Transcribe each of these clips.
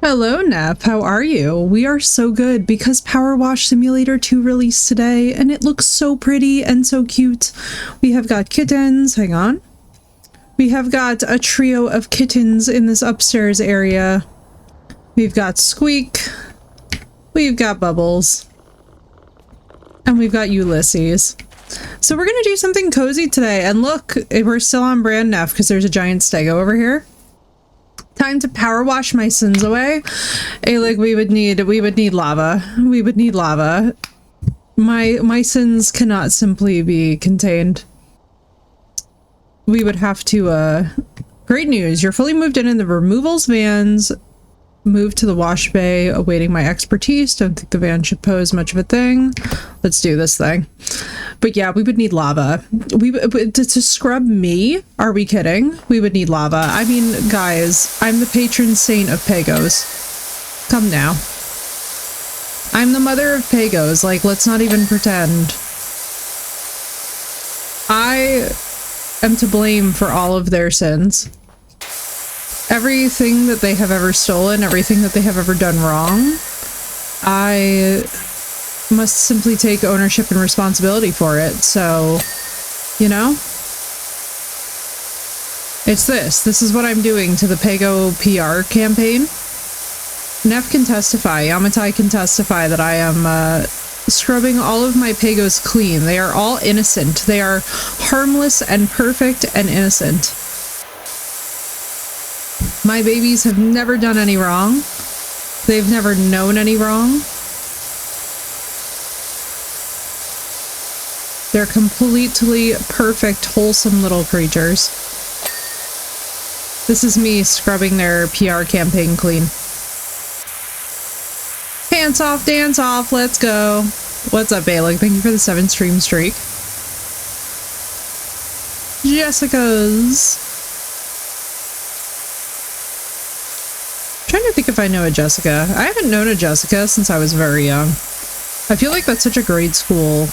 Hello, Neff. How are you? We are so good because Powerwash Simulator 2 released today, and it looks so pretty and so cute. We have got kittens. Hang on. We have got a trio of kittens in this upstairs area. We've got Squeak. We've got Bubbles. And we've got Ulysses. So we're going to do something cozy today. And look, we're still on brand, Neff, because there's a giant stego over here. Time to power wash my sins away. Like we would need lava. We would need lava. My sins cannot simply be contained. We would have to great news. You're fully moved in the removals vans. Moved to the wash bay, awaiting my expertise. Don't think the van should pose much of a thing. Let's do this thing. But yeah, we would need lava. To scrub me? Are we kidding? We would need lava. I mean, guys, I'm the patron saint of Pagos. Come now. I'm the mother of Pagos. Like, let's not even pretend. I am to blame for all of their sins. Everything that they have ever stolen, everything that they have ever done wrong, I must simply take ownership and responsibility for it. So, you know, it's this. This is what I'm doing to the Pago PR campaign. Neff can testify, Yamatai can testify that I am scrubbing all of my Pagos clean. They are all innocent. They are harmless and perfect and innocent. My babies have never done any wrong. They've never known any wrong. They're completely perfect, wholesome little creatures. This is me scrubbing their PR campaign clean. Pants off, dance off, let's go. What's up, Bailey? Thank you for the 7-stream streak. Jessica's. Trying to think if I know a Jessica. I haven't known a Jessica since I was very young. I feel like that's such a grade school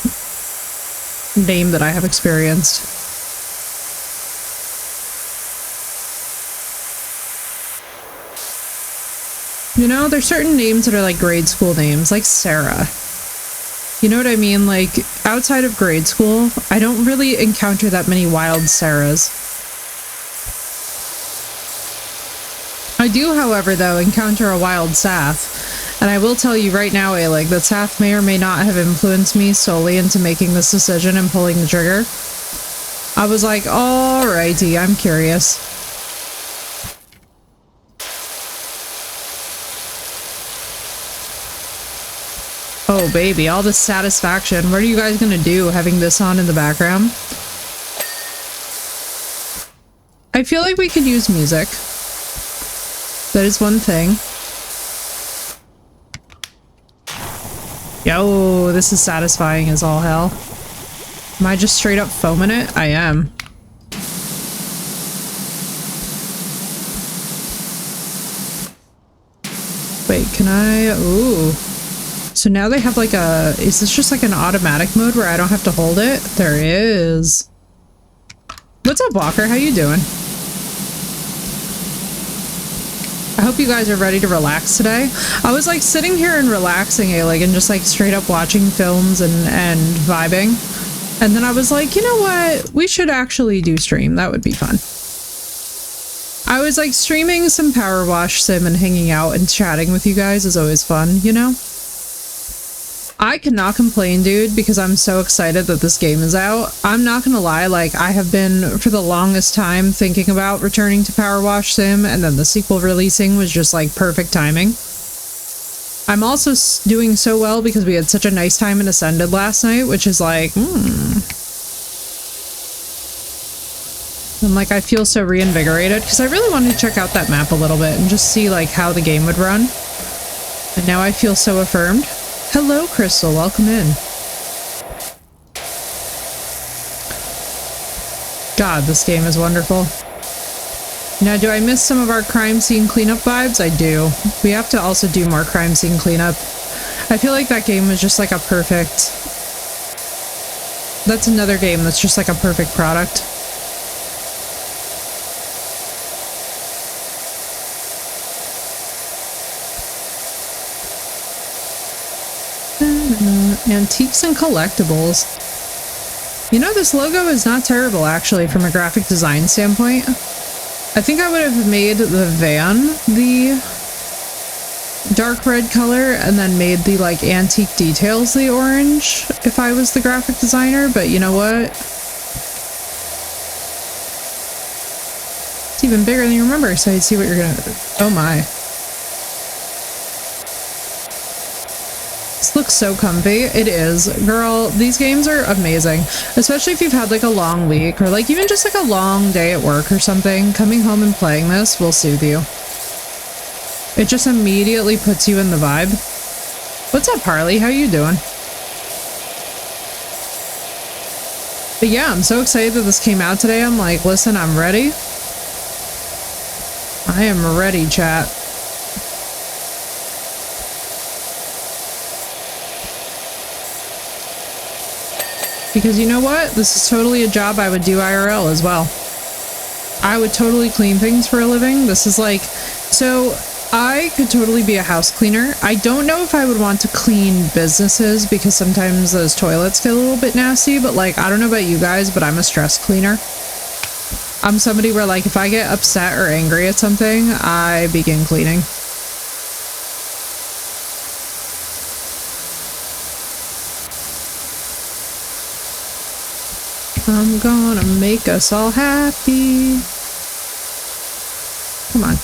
name that I have experienced. You know, there's certain names that are like grade school names, like Sarah. You know what I mean? Like, outside of grade school, I don't really encounter that many wild Sarahs. I do, however, though, encounter a wild Sath, and I will tell you right now, Alig, that Sath may or may not have influenced me solely into making this decision and pulling the trigger. I was like, alrighty, I'm curious. Oh, baby, all this satisfaction. What are you guys gonna do, having this on in the background? I feel like we could use music. That is one thing. Yo, this is satisfying as all hell. Am I just straight up foaming it? I am. Wait, can I? Ooh. So now they have like a... Is this just like an automatic mode where I don't have to hold it? There is. What's up, Walker? How you doing? I hope you guys are ready to relax today. I was like sitting here and relaxing, like, and just like straight up watching films and vibing. And then I was like, you know what? We should actually do stream. That would be fun. I was like streaming some Powerwash Sim and hanging out and chatting with you guys is always fun, you know? I cannot complain, dude, because I'm so excited that this game is out. I'm not gonna lie, like, I have been, for the longest time, thinking about returning to Powerwash Sim, and then the sequel releasing was just, like, perfect timing. I'm also doing so well because we had such a nice time in Ascended last night, which is like, I'm like, I feel so reinvigorated, because I really wanted to check out that map a little bit and just see, like, how the game would run. And now I feel so affirmed. Hello, Crystal. Welcome in. God, this game is wonderful. Now, do I miss some of our crime scene cleanup vibes? I do. We have to also do more crime scene cleanup. I feel like that game was just like a perfect... That's another game that's just like a perfect product. Antiques and collectibles. You know, this logo is not terrible, actually, from a graphic design standpoint. I think I would have made the van the dark red color and then made the, like, antique details the orange if I was the graphic designer, but you know what? It's even bigger than you remember, so you'd see what you're gonna... Oh my. This looks so comfy. It is. Girl, these games are amazing. Especially if you've had like a long week or like even just like a long day at work or something. Coming home and playing this will soothe you. It just immediately puts you in the vibe. What's up, Harley? How you doing? But yeah, I'm so excited that this came out today. I'm like, listen, I'm ready. I am ready, chat. Because you know what? This is totally a job I would do IRL as well. I would totally clean things for a living. This is like... So, I could totally be a house cleaner. I don't know if I would want to clean businesses because sometimes those toilets get a little bit nasty, but like, I don't know about you guys, but I'm a stress cleaner. I'm somebody where like, if I get upset or angry at something, I begin cleaning. I'm gonna make us all happy. Come on.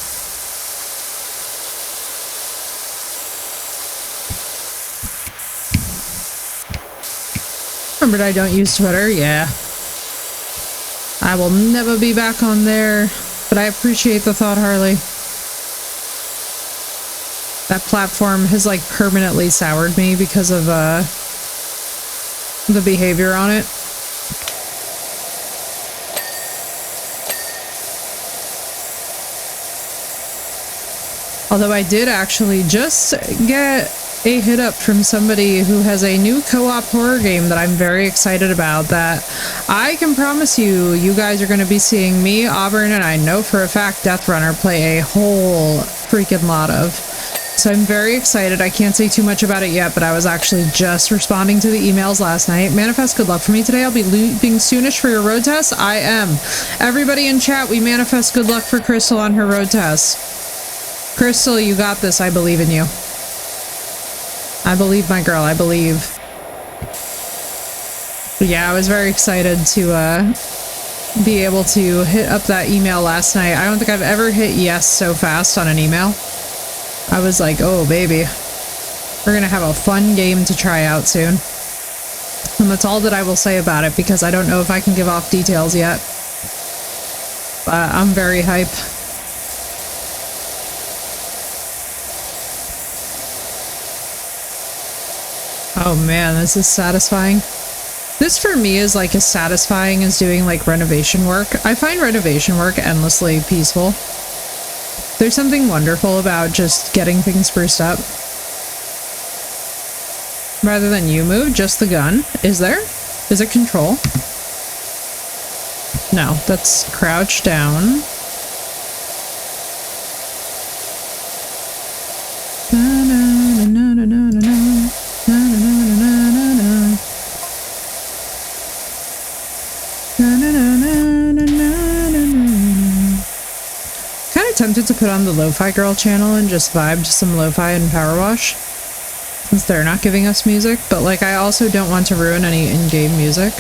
Remembered I don't use Twitter? Yeah. I will never be back on there, but I appreciate the thought, Harley. That platform has like permanently soured me because of the behavior on it. Although I did actually just get a hit up from somebody who has a new co-op horror game that I'm very excited about that I can promise you, you guys are going to be seeing me, Auburn, and I know for a fact Death Runner play a whole freaking lot of. So I'm very excited. I can't say too much about it yet, but I was actually just responding to the emails last night. Manifest good luck for me today. I'll be leaving soonish for your road test. I am. Everybody in chat, we manifest good luck for Crystal on her road test. Crystal, you got this. I believe in you. I believe, my girl. I believe. But yeah, I was very excited to be able to hit up that email last night. I don't think I've ever hit yes so fast on an email. I was like, oh, baby. We're gonna have a fun game to try out soon. And that's all that I will say about it, because I don't know if I can give off details yet. But I'm very hype. Oh man, this is satisfying. This for me is like as satisfying as doing like renovation work. I find renovation work endlessly peaceful. There's something wonderful about just getting things spruced up. Rather than you move, just the gun. Is there? Is it control? No, that's crouch down. Na na na na na na na. Na na na na na na. Na na na na na na na. Kind of tempted to put on the Lo-Fi Girl channel and just vibe to some Lo-Fi and Powerwash, since they're not giving us music, but like I also don't want to ruin any in-game music.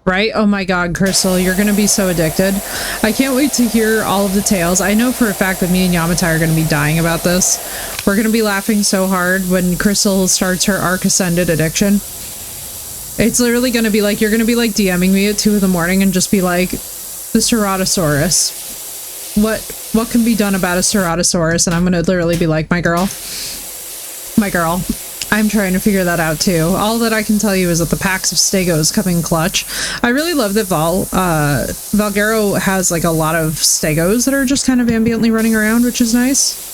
Right? Oh my god, Crystal, you're gonna be so addicted. I can't wait to hear all of the tales. I know for a fact that me and Yamatai are gonna be dying about this. We're gonna be laughing so hard when Crystal starts her Arc Ascended addiction. It's literally gonna be like, you're gonna be like DMing me at 2 in the morning and just be like, the Ceratosaurus. What can be done about a Ceratosaurus? And I'm gonna literally be like, my girl. My girl. I'm trying to figure that out too. All that I can tell you is that the packs of Stegos come in clutch. I really love that Valgero has like a lot of Stegos that are just kind of ambiently running around, which is nice.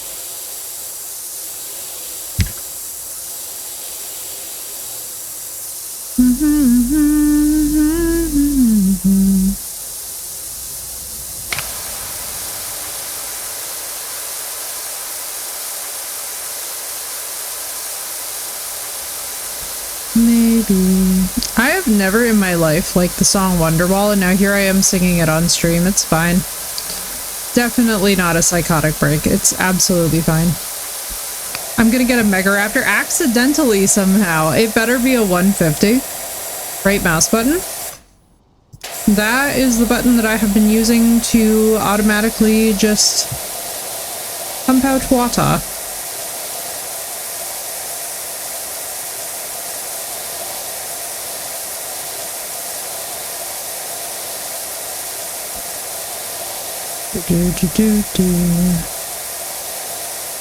maybe. I have never in my life liked the song Wonderwall, and now here I am singing it on stream. It's fine. Definitely not a psychotic break. It's absolutely fine. I'm gonna get a Mega Raptor accidentally somehow. It better be a 150. Right mouse button. That is the button that I have been using to automatically just pump out water.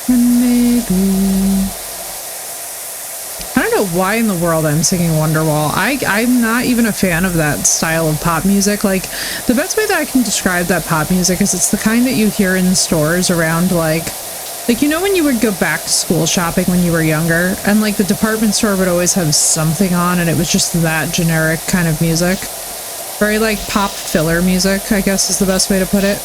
And maybe... I don't know why in the world I'm singing Wonderwall. I'm not even a fan of that style of pop music. Like, the best way that I can describe that pop music is it's the kind that you hear in stores around, like, you know when you would go back to school shopping when you were younger, and, like, the department store would always have something on, and it was just that generic kind of music? Very, like, pop filler music, I guess is the best way to put it.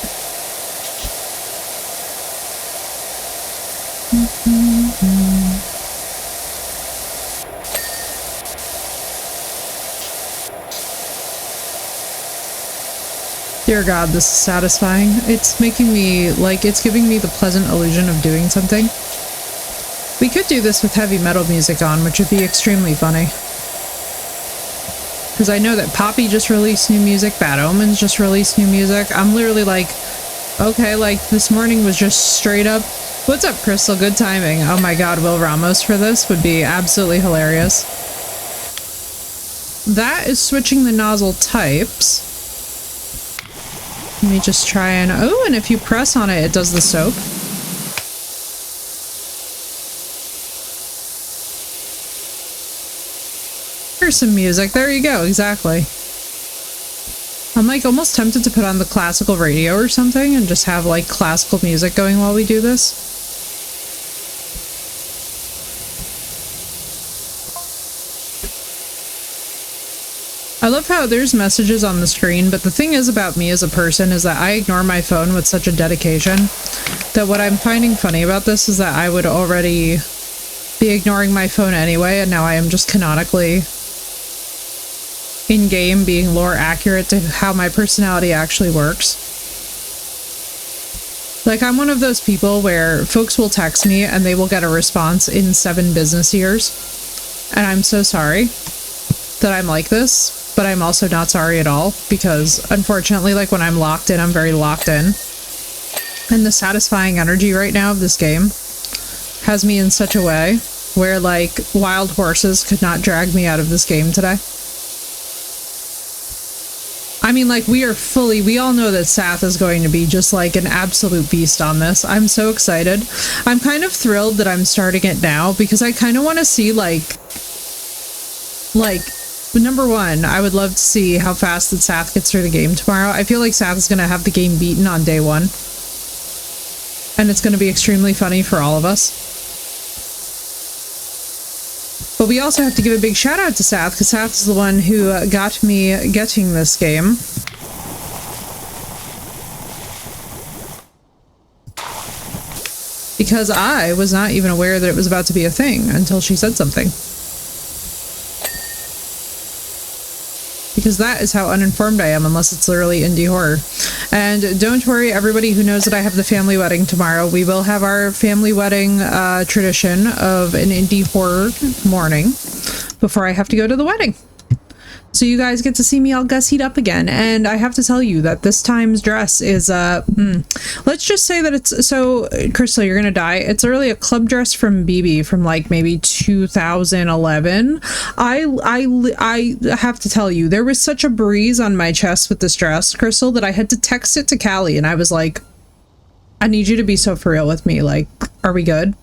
Dear God, this is satisfying. It's making me, like, it's giving me the pleasant illusion of doing something. We could do this with heavy metal music on, which would be extremely funny. Because I know that Poppy just released new music, Bad Omens just released new music. I'm literally like, okay, like, this morning was just straight up, what's up, Crystal? Good timing. Oh my God, Will Ramos for this would be absolutely hilarious. That is switching the nozzle types. Let me just try and... Oh, and if you press on it, it does the soap. Here's some music. There you go. Exactly. I'm like almost tempted to put on the classical radio or something and just have like classical music going while we do this. I love how there's messages on the screen, but the thing is about me as a person is that I ignore my phone with such a dedication that what I'm finding funny about this is that I would already be ignoring my phone anyway, and now I am just canonically in-game being lore accurate to how my personality actually works. Like, I'm one of those people where folks will text me and they will get a response in 7 business years, and I'm so sorry that I'm like this. But I'm also not sorry at all, because unfortunately, like, when I'm locked in, I'm very locked in. And the satisfying energy right now of this game has me in such a way where, like, wild horses could not drag me out of this game today. I mean, like, we all know that Sath is going to be just, like, an absolute beast on this. I'm so excited. I'm kind of thrilled that I'm starting it now, because I kind of want to see, like, number one, I would love to see how fast that Sath gets through the game tomorrow. I feel like Sath is going to have the game beaten on day 1. And it's going to be extremely funny for all of us. But we also have to give a big shout out to Sath, because Sath is the one who got me getting this game. Because I was not even aware that it was about to be a thing until she said something. Because that is how uninformed I am, unless it's literally indie horror. And don't worry, everybody who knows that I have the family wedding tomorrow. We will have our family wedding tradition of an indie horror morning before I have to go to the wedding. So you guys get to see me all gussied up again. And I have to tell you that this time's dress is, let's just say that it's, so, Crystal, you're gonna die. It's really a club dress from BB from, like, maybe 2011. I have to tell you, there was such a breeze on my chest with this dress, Crystal, that I had to text it to Callie, and I was like, I need you to be so for real with me. Like, are we good?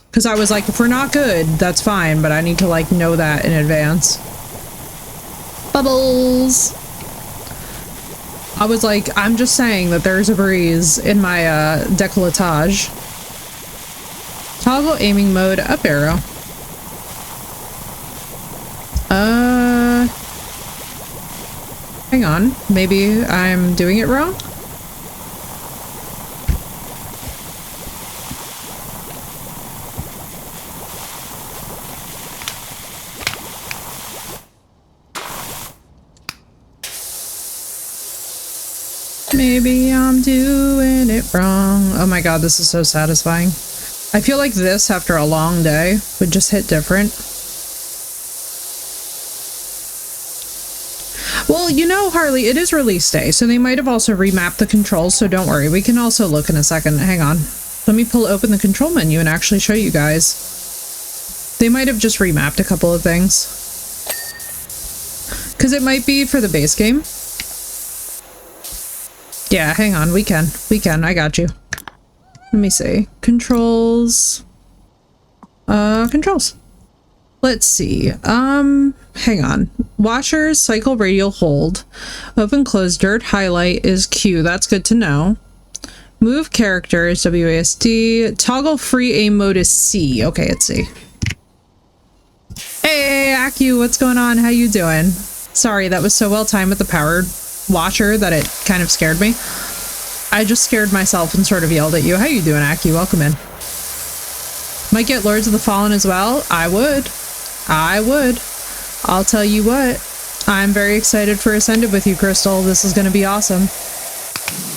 Because I was like, if we're not good, that's fine, but I need to, like, know that in advance. Bubbles! I was like, I'm just saying that there's a breeze in my decolletage. Toggle aiming mode, up arrow. Hang on. Maybe I'm doing it wrong? Maybe I'm doing it wrong. Oh my god, this is so satisfying. I feel like this, after a long day, would just hit different. Well, you know, Harley, it is release day, so they might have also remapped the controls, so don't worry. We can also look in a second. Hang on. Let me open the control menu and actually show you guys. They might have just remapped a couple of things. Because it might be for the base game. Yeah, hang on. We can. I got you. Let me see. Controls. Controls. Let's see. Hang on. Washers, cycle radial hold. Open, close, dirt, highlight is Q. That's good to know. Move characters, WASD. Toggle free aim mode is C. Okay, it's C. Hey, Aku, what's going on? How you doing? Sorry, that was so well timed with the powered washer that it kind of scared me. I just scared myself and sort of yelled at you. How you doing, Aku? Welcome in. Might get Lords of the Fallen as well. I would. I'll tell you what. I'm very excited for Ascended with you, Crystal. This is going to be awesome.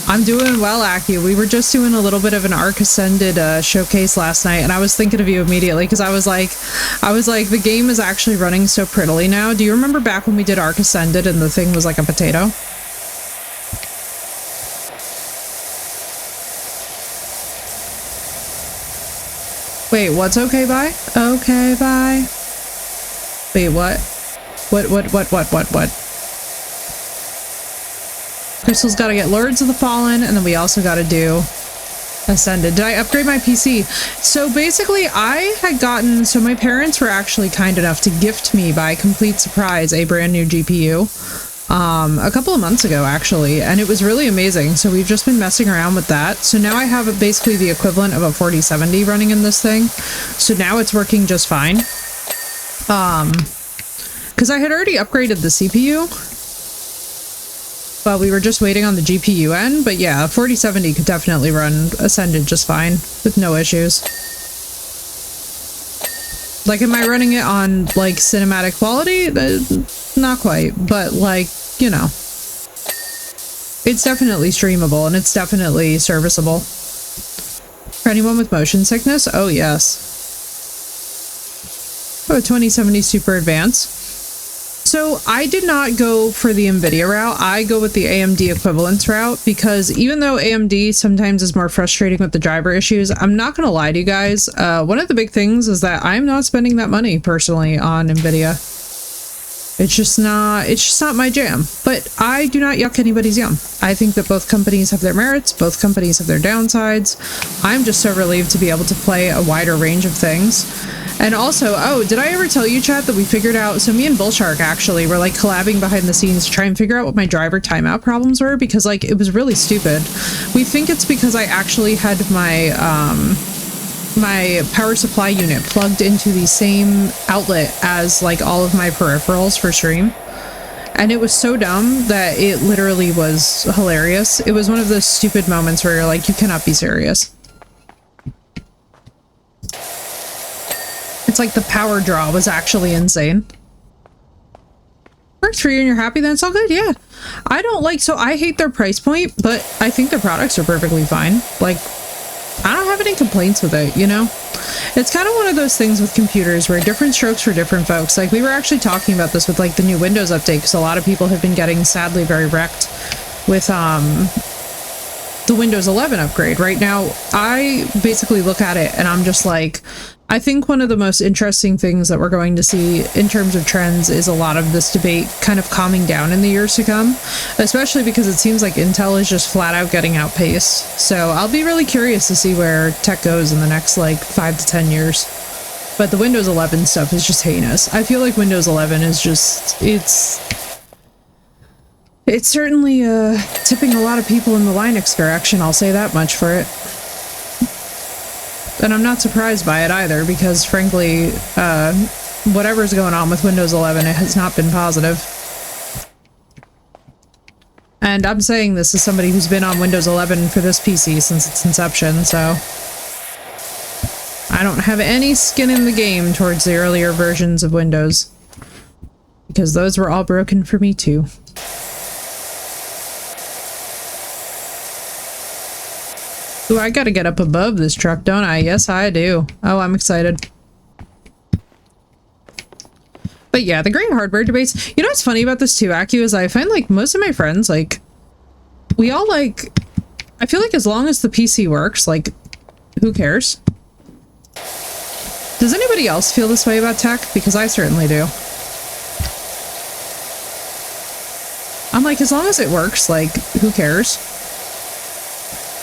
I'm doing well, Aku. We were just doing a little bit of an Arc Ascended showcase last night, and I was thinking of you immediately because I was like, the game is actually running so prettily now. Do you remember back when we did Arc Ascended and the thing was like a potato? Wait, what's okay bye? Okay bye. Wait, what? What? Crystal's got to get Lords of the Fallen, and then we also got to do Ascended. Did I upgrade my PC? So basically, I had gotten... So my parents were actually kind enough to gift me by complete surprise a brand new GPU a couple of months ago, actually, and it was really amazing. So we've just been messing around with that. So now I have basically the equivalent of a 4070 running in this thing. So now it's working just fine. Because I had already upgraded the CPU, but we were just waiting on the GPU end. But yeah, 4070 could definitely run Ascended just fine with no issues. Like, am I running it on like cinematic quality? Not quite, but like, you know, it's definitely streamable and it's definitely serviceable. For anyone with motion sickness, oh yes. Oh, 2070 Super Advanced. So I did not go for the NVIDIA route. I go with the AMD equivalence route because even though AMD sometimes is more frustrating with the driver issues, I'm not going to lie to you guys. One of the big things is that I'm not spending that money personally on NVIDIA. It's just not my jam, but I do not yuck anybody's yum. I think that both companies have their merits, both companies have their downsides. I'm just so relieved to be able to play a wider range of things. And also, oh, did I ever tell you, chat, that we figured out, so me and Bullshark actually were like collabing behind the scenes to try and figure out what my driver timeout problems were, because like it was really stupid. We think it's because I actually had my my power supply unit plugged into the same outlet as like all of my peripherals for stream. And it was so dumb that it literally was hilarious. It was one of those stupid moments where you're like, you cannot be serious. It's like the power draw was actually insane. Works for you and you're happy, then it's all good, yeah. I don't like, so I hate their price point, but I think their products are perfectly fine. Like, I don't have any complaints with it, you know? It's kind of one of those things with computers where different strokes for different folks. Like, we were actually talking about this with, like, the new Windows update, because a lot of people have been getting, sadly, very wrecked with, the Windows 11 upgrade. Right now, I basically look at it and I'm just like, I think one of the most interesting things that we're going to see in terms of trends is a lot of this debate kind of calming down in the years to come, especially because it seems like Intel is just flat out getting outpaced. So I'll be really curious to see where tech goes in the next like 5 to 10 years. But the Windows 11 stuff is just heinous. I feel like Windows 11 is just, it's certainly tipping a lot of people in the Linux direction, I'll say that much for it. And I'm not surprised by it either, because frankly, whatever's going on with Windows 11, it has not been positive. And I'm saying this as somebody who's been on Windows 11 for this PC since its inception, so I don't have any skin in the game towards the earlier versions of Windows, because those were all broken for me too. Ooh, I gotta get up above this truck, don't I? Yes, I do. Oh, I'm excited. But yeah, the great hardware debates. You know what's funny about this too, Acu, is I find like most of my friends, like, we all like, I feel like as long as the PC works, like, who cares? Does anybody else feel this way about tech? Because I certainly do. I'm like, as long as it works, like, who cares?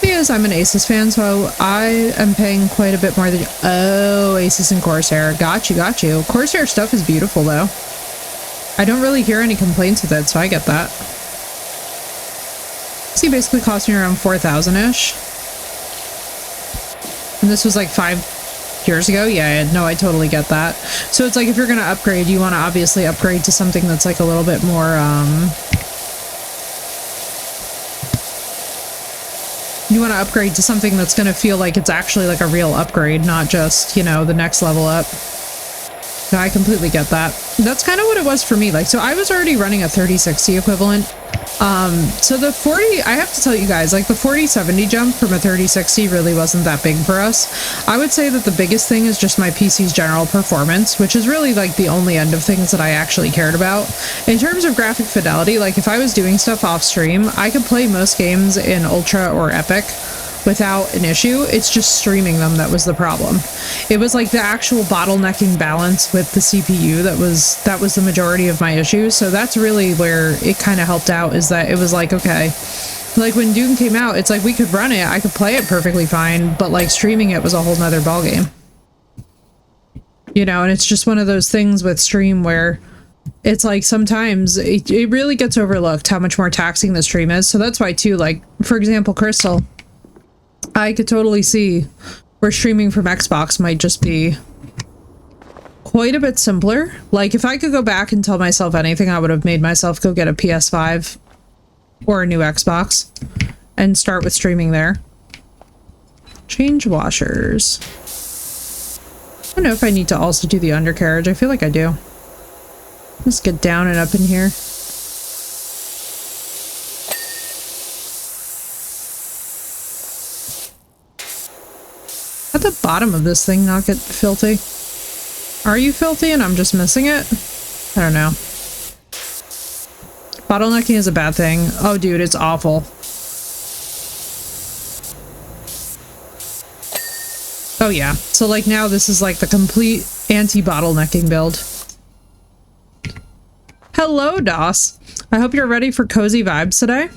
Because I'm an Asus fan, so I am paying quite a bit more than... Oh, Asus and Corsair. Got you, got you. Corsair stuff is beautiful, though. I don't really hear any complaints with it, so I get that. See, basically cost me around 4,000-ish. And this was like 5 years ago? Yeah, no, I totally get that. So it's like, if you're going to upgrade, you want to obviously upgrade to something that's like a little bit more, you want to upgrade to something that's going to feel like it's actually like a real upgrade, not just, you know, the next level up. No, I completely get that. That's kind of what it was for me. Like, so I was already running a 3060 equivalent. So the 40, I have to tell you guys, like the 4070 jump from a 3060 really wasn't that big for us. I would say that the biggest thing is just my PC's general performance, which is really like the only end of things that I actually cared about. In terms of graphic fidelity, like if I was doing stuff off stream, I could play most games in Ultra or Epic without an issue. It's just streaming them that was the problem. It was like the actual bottlenecking balance with the CPU that was the majority of my issues. So that's really where it kind of helped out, is that it was like, okay, like when Doom came out, it's like we could run it, I could play it perfectly fine, but like streaming it was a whole nother ballgame. You know, and it's just one of those things with stream where it's like sometimes it really gets overlooked how much more taxing the stream is. So that's why too, like for example, Crystal, I could totally see where streaming from Xbox might just be quite a bit simpler. Like if I could go back and tell myself anything, I would have made myself go get a PS5 or a new Xbox and start with streaming there. Change washers. I don't know if I need to also do the undercarriage. I feel like I do. Let's get down and up in here. How'd the bottom of this thing not get filthy? Are you filthy and I'm just missing it? I don't know. Bottlenecking is a bad thing. Oh dude, it's awful. Oh yeah, so like now this is like the complete anti-bottlenecking build. Hello, DOS. I hope you're ready for cozy vibes today.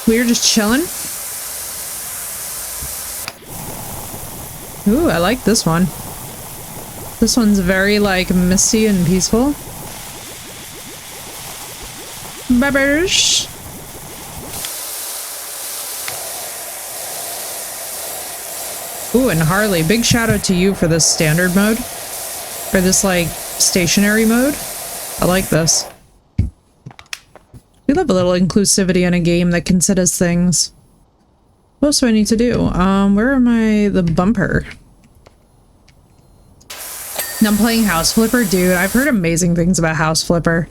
We're just chilling. Ooh, I like this one. This one's very, like, misty and peaceful. Babbers. Ooh, and Harley, big shout out to you for this standard mode. For this, like, stationary mode. I like this. We love a little inclusivity in a game that considers things. What else do I need to do? Where am I? The bumper. Now I'm playing House Flipper. Dude, I've heard amazing things about House Flipper.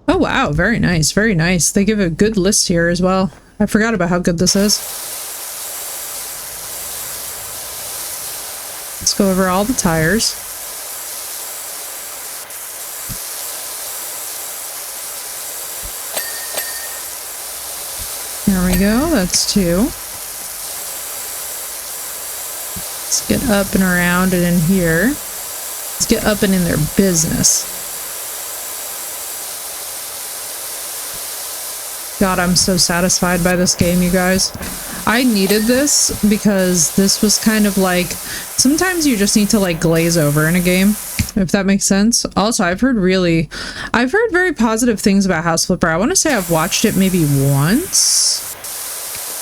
Oh wow, very nice, very nice. They give a good list here as well. I forgot about how good this is. Let's go over all the tires. There we go, that's 2. Let's get up and around and in here. Let's get up and in their business. God, I'm so satisfied by this game, you guys. I needed this because this was kind of like, sometimes you just need to like glaze over in a game, if that makes sense. Also, I've heard very positive things about House Flipper. I want to say I've watched it maybe once.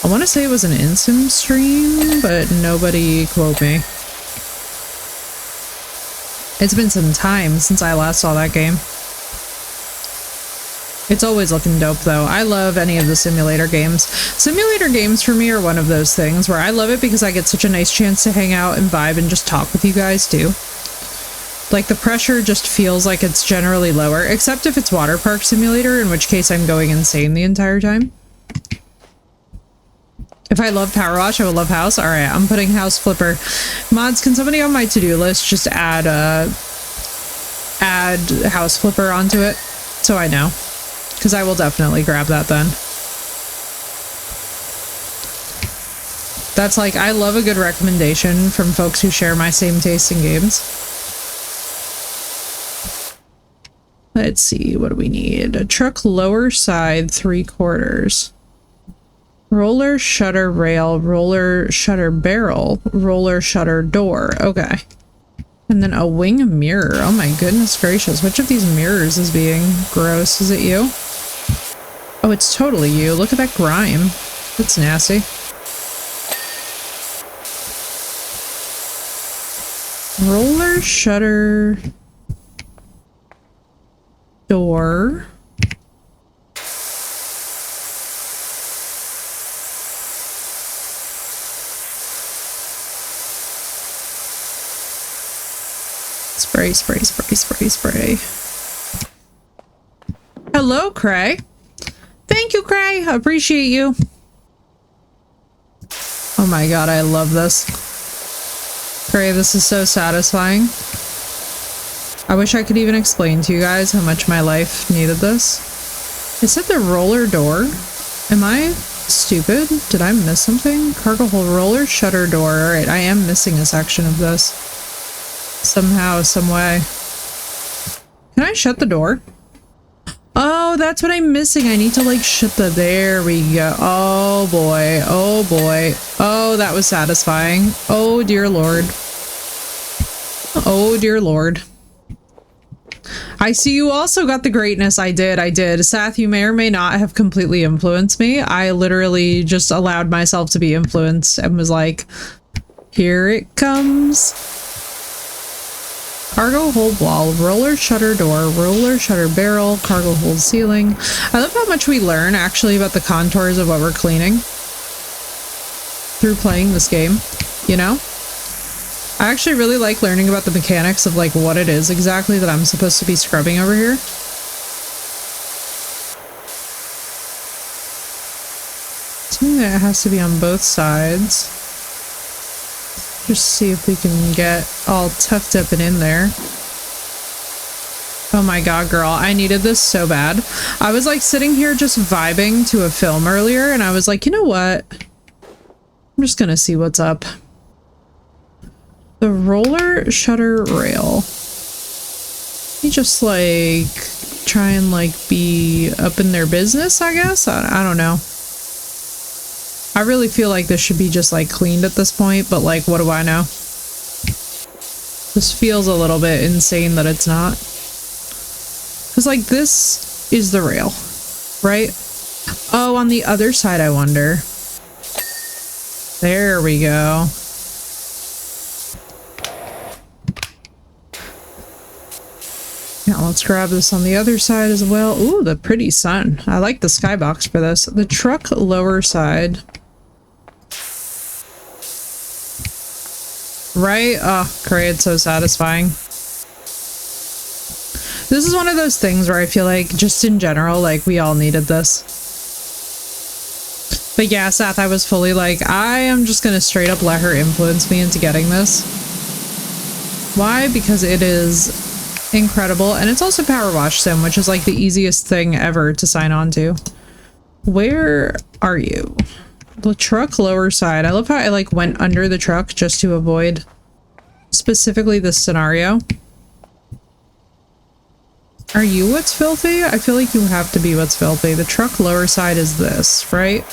I want to say it was an InSim stream, but nobody quote me. It's been some time since I last saw that game. It's always looking dope though. I love any of the simulator games. Simulator games for me are one of those things where I love it because I get such a nice chance to hang out and vibe and just talk with you guys too. Like the pressure just feels like it's generally lower, except if it's Water Park Simulator, in which case I'm going insane the entire time. If I love Power Wash, I will love House. All right, I'm putting House Flipper. Mods, can somebody on my to-do list just add House Flipper onto it so I know? Because I will definitely grab that then. That's like, I love a good recommendation from folks who share my same taste in games. Let's see, what do we need? A truck lower side 3/4. Roller shutter rail, roller shutter barrel, roller shutter door. Okay. And then a wing mirror. Oh my goodness gracious. Which of these mirrors is being gross? Is it you? Oh, it's totally you. Look at that grime. That's nasty. Roller shutter door. Spray, spray, spray, spray, spray. Hello, Cray. Thank you, Cray. I appreciate you. Oh my god, I love this. Cray, this is so satisfying. I wish I could even explain to you guys how much my life needed this. Is it the roller door? Am I stupid? Did I miss something? Cargo hold roller shutter door. Alright, I am missing a section of this. Somehow, some way. Can I shut the door? Oh, that's what I'm missing. I need to like shut the... There we go. Oh boy. Oh boy. Oh, that was satisfying. Oh dear lord. Oh dear lord. I see you also got the greatness. I did. Sath, you may or may not have completely influenced me. I literally just allowed myself to be influenced and was like, here it comes. Cargo hold wall, roller shutter door, roller shutter barrel, cargo hold ceiling. I love how much we learn actually about the contours of what we're cleaning through playing this game, you know? I actually really like learning about the mechanics of like what it is exactly that I'm supposed to be scrubbing over here. Something that has to be on both sides. Just see if we can get all tucked up and in there. Oh my god, girl, I needed this so bad. I was like sitting here just vibing to a film earlier and I was like, you know what? I'm just gonna see what's up. The roller shutter rail. You just like try and like be up in their business, I guess? I don't know. I really feel like this should be just like cleaned at this point, but like, what do I know? This feels a little bit insane that it's not. Because like this is the rail, right? Oh, on the other side, I wonder. There we go. Now let's grab this on the other side as well. Ooh, the pretty sun. I like the skybox for this. The truck lower side. Right? Oh, great. It's so satisfying. This is one of those things where I feel like, just in general, like, we all needed this. But yeah, Sath, I was fully like, I am just gonna straight up let her influence me into getting this. Why? Because it is incredible. And it's also Powerwash Sim, which is like the easiest thing ever to sign on to. Where are you? The truck lower side. I love how I like went under the truck just to avoid specifically this scenario. Are you what's filthy? I feel like you have to be what's filthy. The truck lower side is this, right?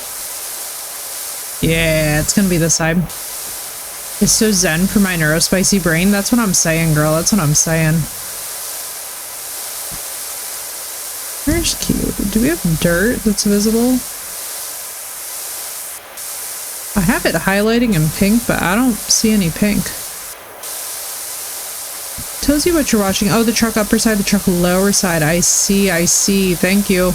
Yeah, it's gonna be this side. It's so zen for my neurospicy brain. That's what I'm saying, girl. That's what I'm saying. Where's cute? Do we have dirt that's visible? I have it highlighting in pink, but I don't see any pink. Tells you what you're watching. Oh, the truck upper side, the truck lower side. I see, I see. Thank you.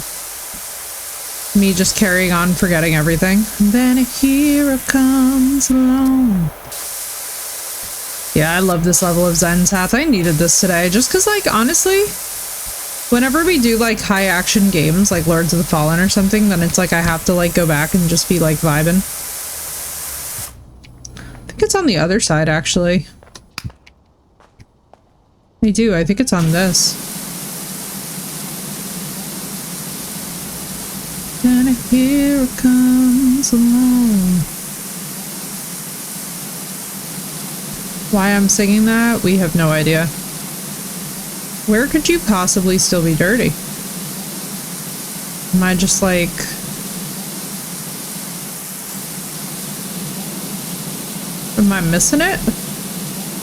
Me just carrying on, forgetting everything. And then a hero comes along. Yeah, I love this level of Zen, Sath. I needed this today, just because, like, honestly, whenever we do, like, high-action games, like Lords of the Fallen or something, then it's like I have to, like, go back and just be, like, vibing. on the other side, actually. They do. I think it's on this. And here it comes along. Why I'm singing that, we have no idea. Where could you possibly still be dirty? Am I just like... Am I missing it?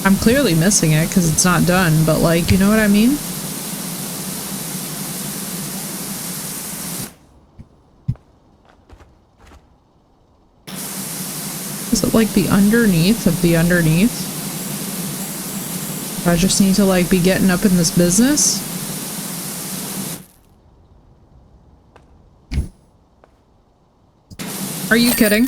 I'm clearly missing it because it's not done, but like, you know what I mean? Is it like the underneath of the underneath? I just need to like be getting up in this business. Are you kidding?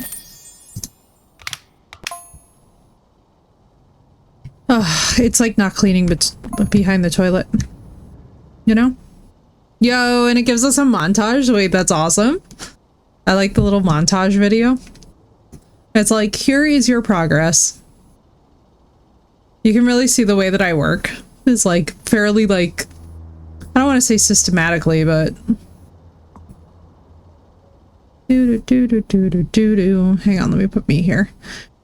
Ugh, it's like not cleaning but behind the toilet. You know? Yo, and it gives us a montage. Wait, that's awesome. I like the little montage video. It's like, here is your progress. You can really see the way that I work. It's like fairly like, I don't want to say systematically, but hang on, let me put me here.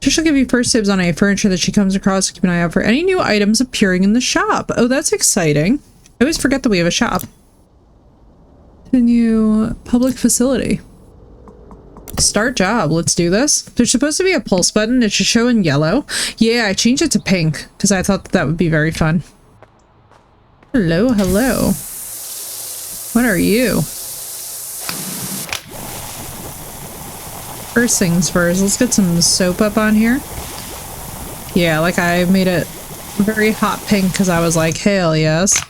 She'll give you first dibs on any furniture that she comes across. Keep an eye out for any new items appearing in the shop. Oh, that's exciting. I always forget that we have a shop. Continue public facility. Start job. Let's do this. There's supposed to be a pulse button. It should show in yellow. Yeah, I changed it to pink because I thought that would be very fun. Hello, hello. What are you? First things first, let's get some soap up on here. Yeah, like I made it very hot pink because I was like, hell yes.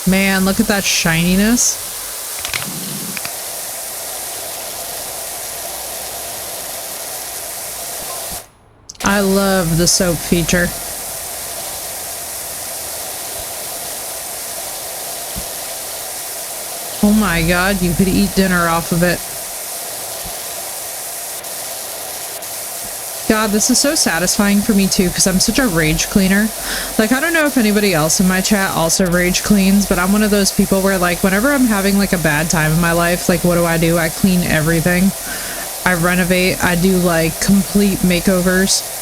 Man, look at that shininess. I love the soap feature. Oh my god, you could eat dinner off of it. God, this is so satisfying for me too, because I'm such a rage cleaner. Like, I don't know if anybody else in my chat also rage cleans, but I'm one of those people where, like, whenever I'm having, like, a bad time in my life, like, what do? I clean everything. I renovate. I do, like, complete makeovers.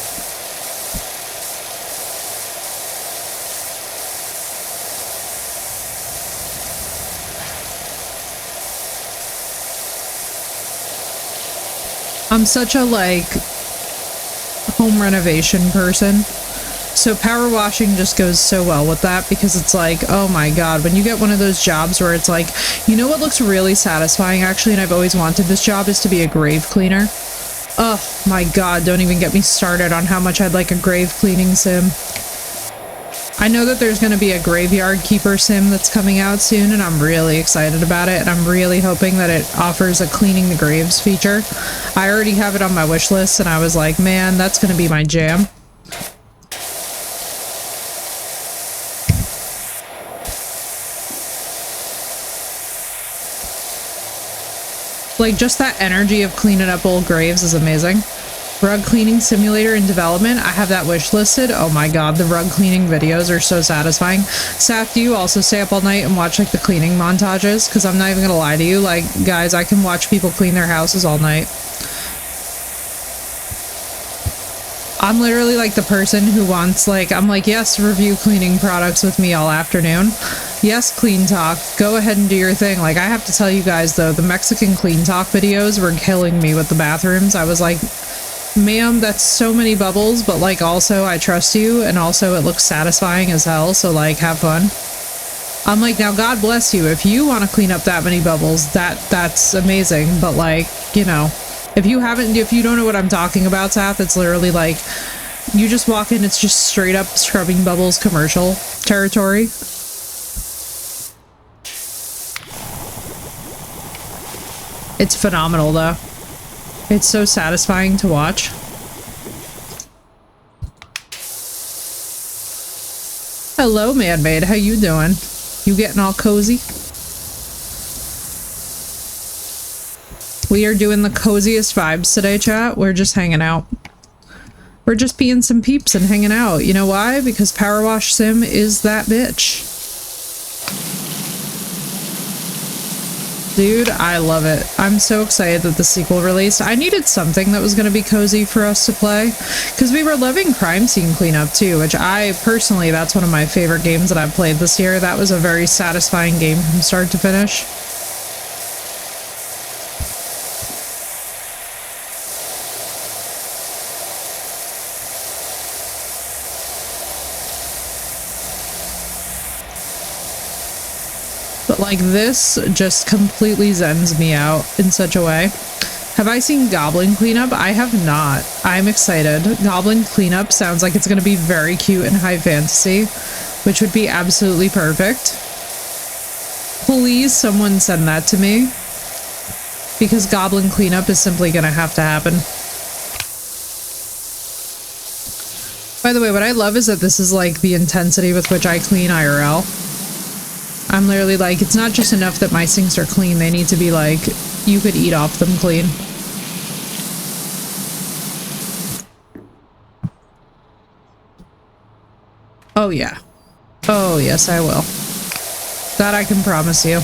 I'm such a, like, home renovation person, so power washing just goes so well with that, because it's like, oh my god, when you get one of those jobs where it's like, you know what looks really satisfying actually, and I've always wanted this job, is to be a grave cleaner. Oh my god, don't even get me started on how much I'd like a grave cleaning sim. I know that there's going to be a graveyard keeper sim that's coming out soon, and I'm really excited about it, and I'm really hoping that it offers a cleaning the graves feature. I already have it on my wish list, and I was like, man, that's going to be my jam. Like, just that energy of cleaning up old graves is amazing. Rug cleaning simulator in development. I have that wish listed. Oh my god, the rug cleaning videos are so satisfying. Saf, do you also stay up all night and watch like the cleaning montages? Because I'm not even gonna lie to you, like, guys, I can watch people clean their houses all night. I'm literally like the person who wants, like, I'm like, yes, review cleaning products with me all afternoon. Yes, clean talk. Go ahead and do your thing. Like, I have to tell you guys though, the Mexican clean talk videos were killing me with the bathrooms. I was like, ma'am, that's so many bubbles, but like also I trust you, and also it looks satisfying as hell, so like have fun. I'm like, now God bless you, if you want to clean up that many bubbles, that's amazing, but like, you know, if you don't know what I'm talking about, Saf, it's literally like, you just walk in, it's just straight up scrubbing bubbles commercial territory. It's phenomenal though. It's so satisfying to watch. Hello, man-made. How you doing? You getting all cozy? We are doing the coziest vibes today, chat. We're just hanging out. We're just being some peeps and hanging out. You know why? Because Powerwash Sim is that bitch. Dude, I love it. I'm so excited that the sequel released. I needed something that was going to be cozy for us to play, because we were loving Crime Scene Cleanup too, which I personally, that's one of my favorite games that I've played this year. That was a very satisfying game from start to finish. But like this just completely zens me out in such a way. Have I seen Goblin Cleanup? I have not. I'm excited. Goblin Cleanup sounds like it's going to be very cute and high fantasy, which would be absolutely perfect. Please someone send that to me, because Goblin Cleanup is simply going to have to happen. By the way, what I love is that this is like the intensity with which I clean IRL. I'm literally like, it's not just enough that my sinks are clean, they need to be like, you could eat off them clean. Oh yeah. Oh yes, I will. That I can promise you.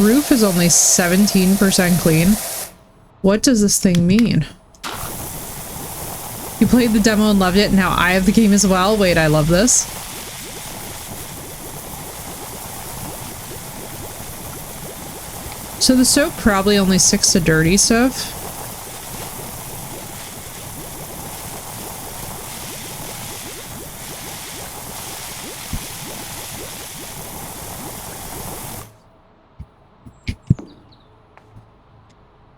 Roof is only 17% clean. What does this thing mean? You played the demo and loved it, now I have the game as well? Wait, I love this. So the soap probably only sticks to dirty stuff.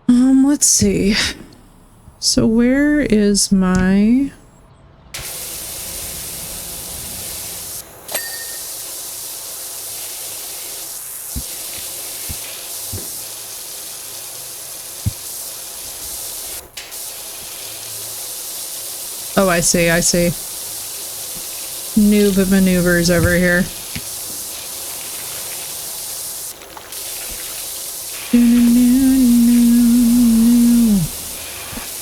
Let's see. So where is my... Oh, I see, I see. Noob maneuvers over here.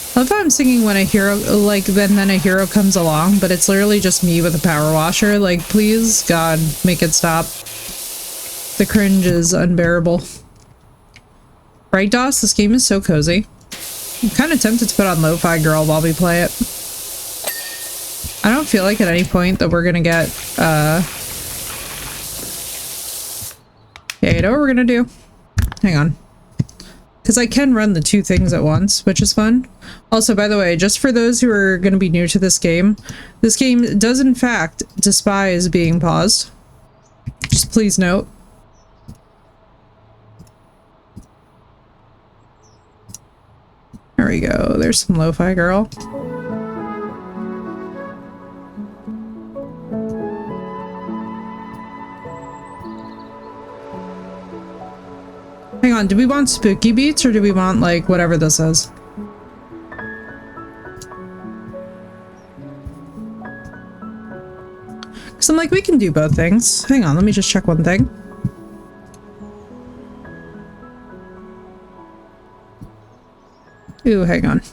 I love how I'm singing when a hero, like, then a hero comes along, but it's literally just me with a power washer. Like, please, God, make it stop. The cringe is unbearable. Right, Doss? This game is so cozy. I'm kind of tempted to put on Lo-Fi Girl while we play it. I don't feel like at any point that we're gonna get, yeah, you know what we're gonna do? Hang on. Because I can run the two things at once, which is fun. Also, by the way, just for those who are going to be new to this game does in fact despise being paused. Just please note. There we go. There's some Lo-Fi Girl. Hang on, do we want spooky beats or do we want, like, whatever this is? Because I'm like, we can do both things. Hang on, let me just check one thing. Ooh, hang on.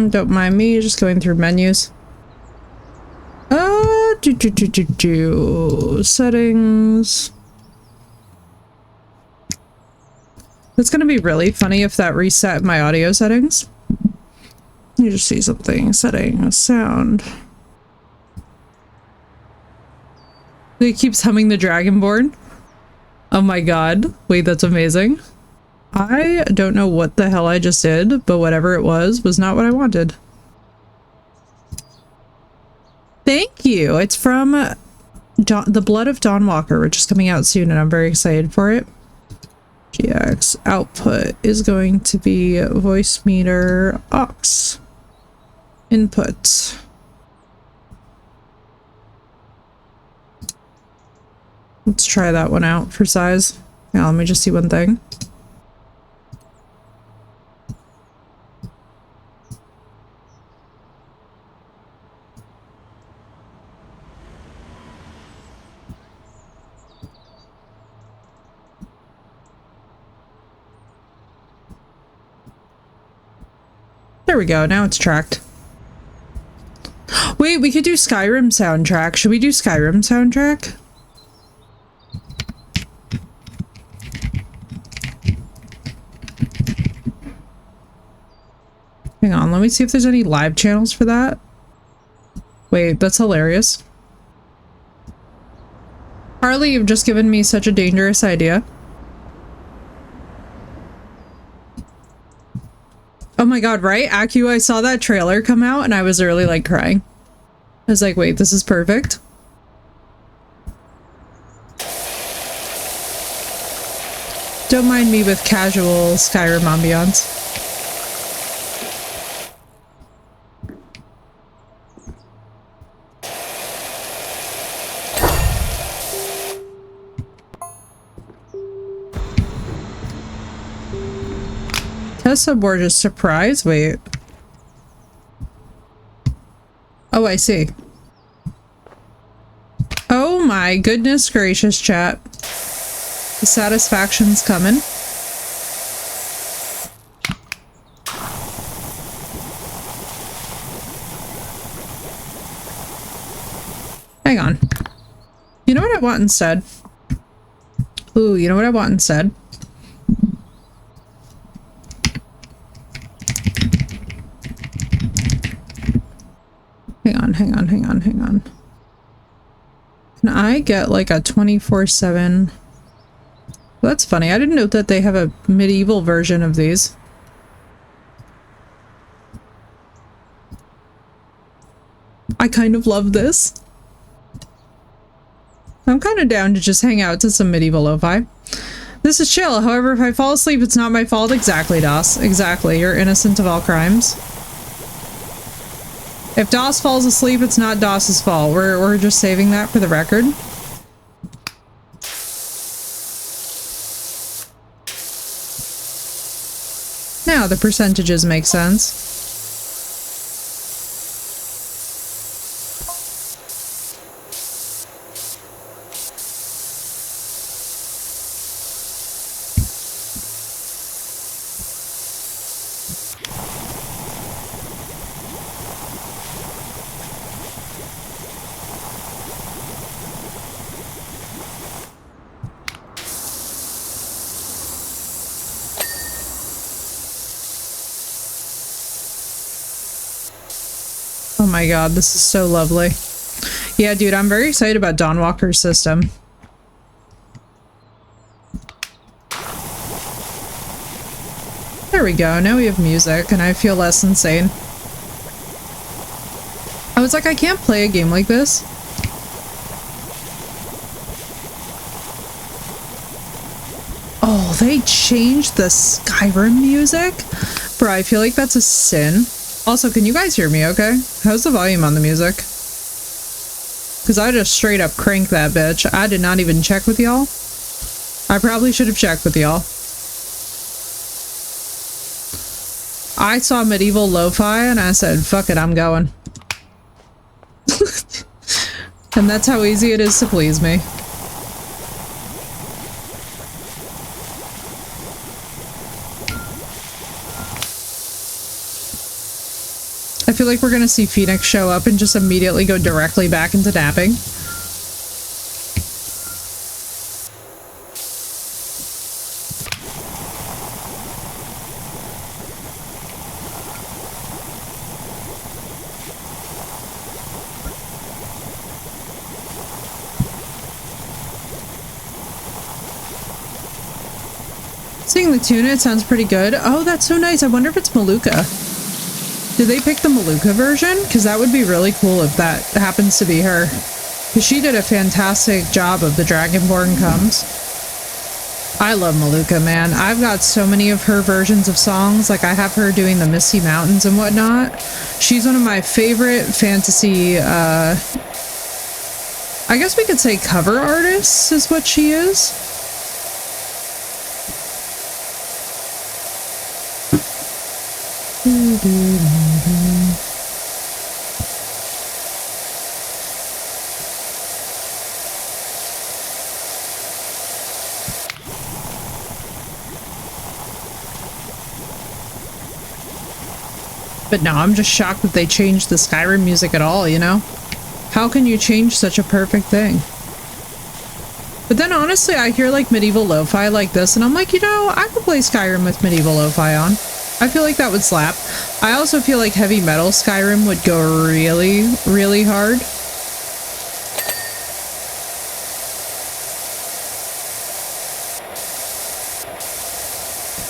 Don't mind me, just going through menus. Settings. It's gonna be really funny if that reset my audio settings. You just see something. Settings, sound. It keeps humming the Dragonborn. Oh my god. Wait, that's amazing. I don't know what the hell I just did, but whatever it was not what I wanted. Thank you. It's from The Blood of Dawnwalker, which is coming out soon, and I'm very excited for it. GX output is going to be voice meter aux. Input. Let's try that one out for size. Now, let me just see one thing. There we go. Now it's tracked. Wait, we could do Skyrim soundtrack. Should we do Skyrim soundtrack? Hang on, let me see if there's any live channels for that. Wait, that's hilarious. Harley, you've just given me such a dangerous idea. Oh my god, right? Acu, I saw that trailer come out and I was really like crying. I was like, wait, this is perfect. Don't mind me with casual Skyrim ambiance. Tessa Borges surprise? Wait. Oh, I see. Oh my goodness gracious, chat. The satisfaction's coming. Hang on. You know what I want instead? Ooh, you know what I want instead? Hang on. Can I get like a 24/7? Well, that's funny. I didn't know that they have a medieval version of these. I kind of love this. I'm kind of down to just hang out to some medieval lo-fi. This is chill. However, if I fall asleep, it's not my fault. Exactly, DOS. Exactly. You're innocent of all crimes. If DOS falls asleep, it's not DOS's fault. We're just saving that for the record. Now the percentages make sense. Oh my god, this is so lovely. Yeah, dude, I'm very excited about Dawn Walker's system. There we go, now we have music and I feel less insane. I was like, I can't play a game like this. Oh, they changed the Skyrim music? Bro, I feel like that's a sin. Also, can you guys hear me okay? How's the volume on the music? Because I just straight up cranked that bitch. I did not even check with y'all. I probably should have checked with y'all. I saw medieval lo-fi and I said, fuck it, I'm going. And that's how easy it is to please me. I feel like we're gonna see Phoenix show up and just immediately go directly back into napping. Seeing the tuna, it sounds pretty good. Oh, that's so nice. I wonder if it's Maluka. Did they pick the Maluka version? Because that would be really cool if that happens to be her. Because she did a fantastic job of The Dragonborn Comes. I love Maluka, man. I've got so many of her versions of songs. Like, I have her doing the Misty Mountains and whatnot. She's one of my favorite fantasy, I guess we could say cover artists is what she is. But no, I'm just shocked that they changed the Skyrim music at all, you know? How can you change such a perfect thing? But then honestly, I hear like medieval lo-fi like this and I'm like, you know, I could play Skyrim with medieval lo-fi on. I feel like that would slap. I also feel like heavy metal Skyrim would go really, really hard.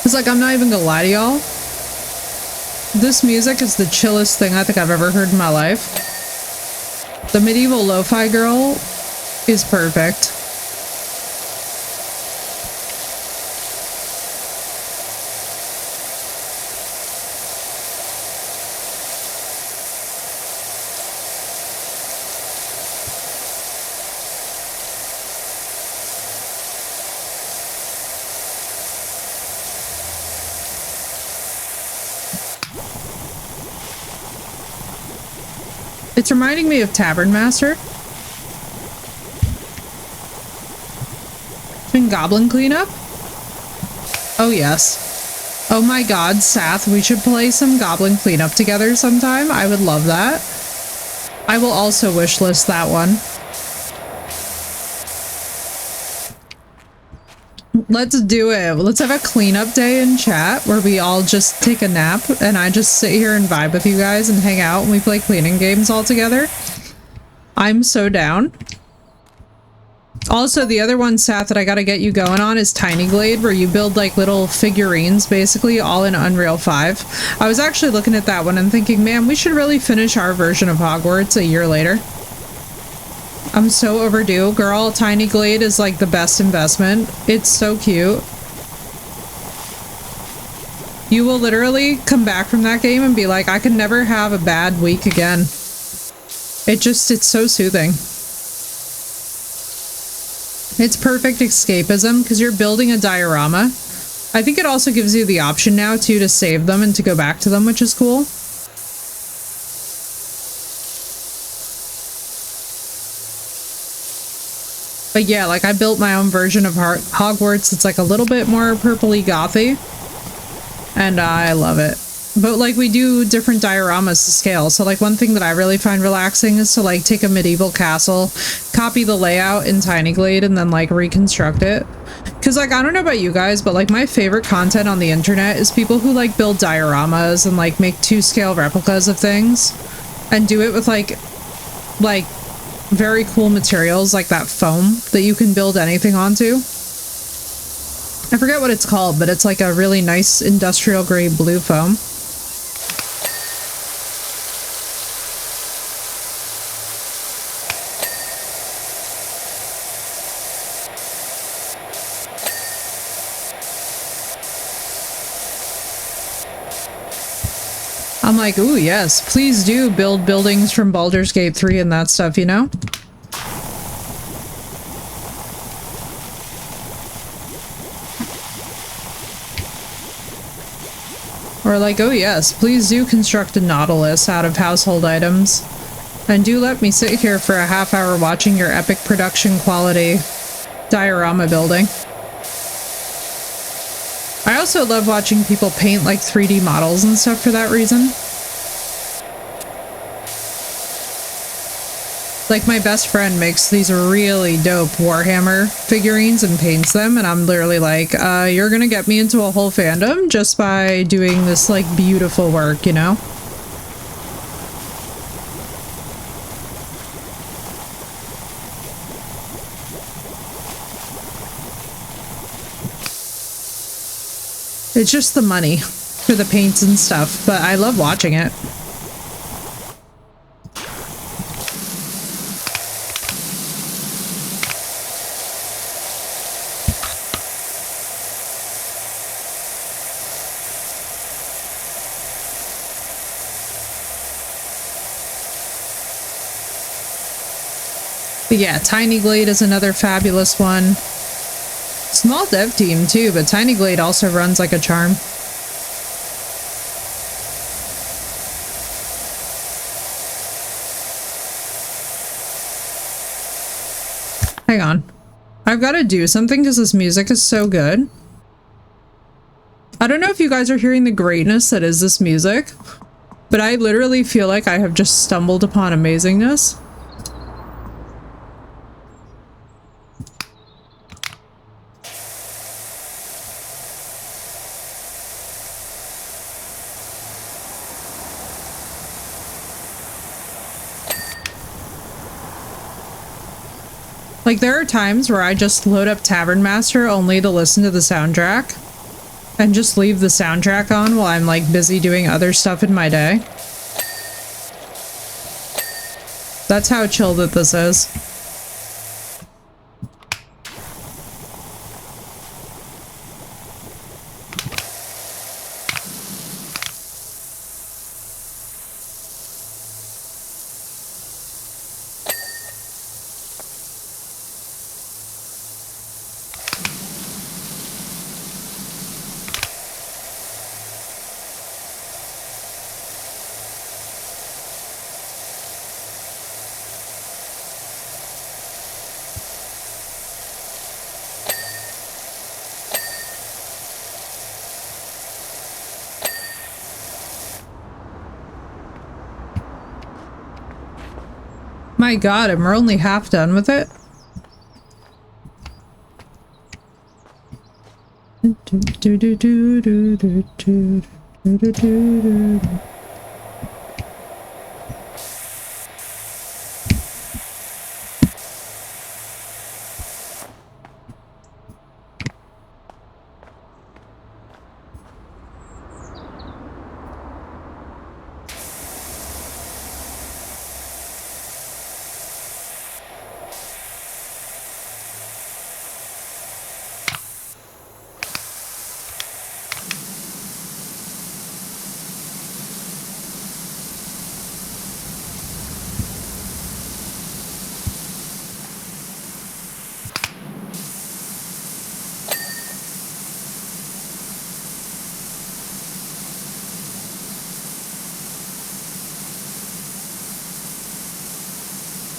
It's like, I'm not even gonna lie to y'all. This music is the chillest thing I think I've ever heard in my life. The medieval lo-fi girl is perfect. It's reminding me of Tavern Master. And Goblin Cleanup? Oh yes. Oh my god, Sath, we should play some Goblin Cleanup together sometime. I would love that. I will also wishlist that one. Let's do it. Let's have a cleanup day in chat where we all just take a nap and I just sit here and vibe with you guys and hang out and we play cleaning games all together. I'm so down. Also, the other one, Seth, that I gotta get you going on is Tiny Glade, where you build like little figurines, basically, all in Unreal 5. I was actually looking at that one and thinking, man, we should really finish our version of Hogwarts a year later. I'm so overdue. Girl, Tiny Glade is like the best investment. It's so cute. You will literally come back from that game and be like, I can never have a bad week again. It's so soothing. It's perfect escapism because you're building a diorama. I think it also gives you the option now too to save them and to go back to them, which is cool. But yeah, like I built my own version of Hogwarts. It's like a little bit more purpley gothy. And I love it. But like we do different dioramas to scale. So like one thing that I really find relaxing is to like take a medieval castle, copy the layout in Tiny Glade and then like reconstruct it. Cause like, I don't know about you guys, but like my favorite content on the internet is people who like build dioramas and like make 2-scale replicas of things and do it with like very cool materials like that foam that you can build anything onto. I forget what it's called, but it's like a really nice industrial grade blue foam. I'm like, ooh, yes, please do build buildings from Baldur's Gate 3 and that stuff, you know? Or like, oh yes, please do construct a Nautilus out of household items. And do let me sit here for a half hour watching your epic production quality diorama building. I also love watching people paint like 3D models and stuff for that reason. Like my best friend makes these really dope Warhammer figurines and paints them, and I'm literally like, you're gonna get me into a whole fandom just by doing this like beautiful work, you know? It's just the money for the paints and stuff, but I love watching it. But yeah, Tiny Glade is another fabulous one. Small dev team too, but Tiny Glade also runs like a charm. Hang on. I've got to do something because this music is so good. I don't know if you guys are hearing the greatness that is this music. But I literally feel like I have just stumbled upon amazingness. Like, there are times where I just load up Tavern Master only to listen to the soundtrack and just leave the soundtrack on while I'm like busy doing other stuff in my day. That's how chill that this is. My god, and we're only half done with it.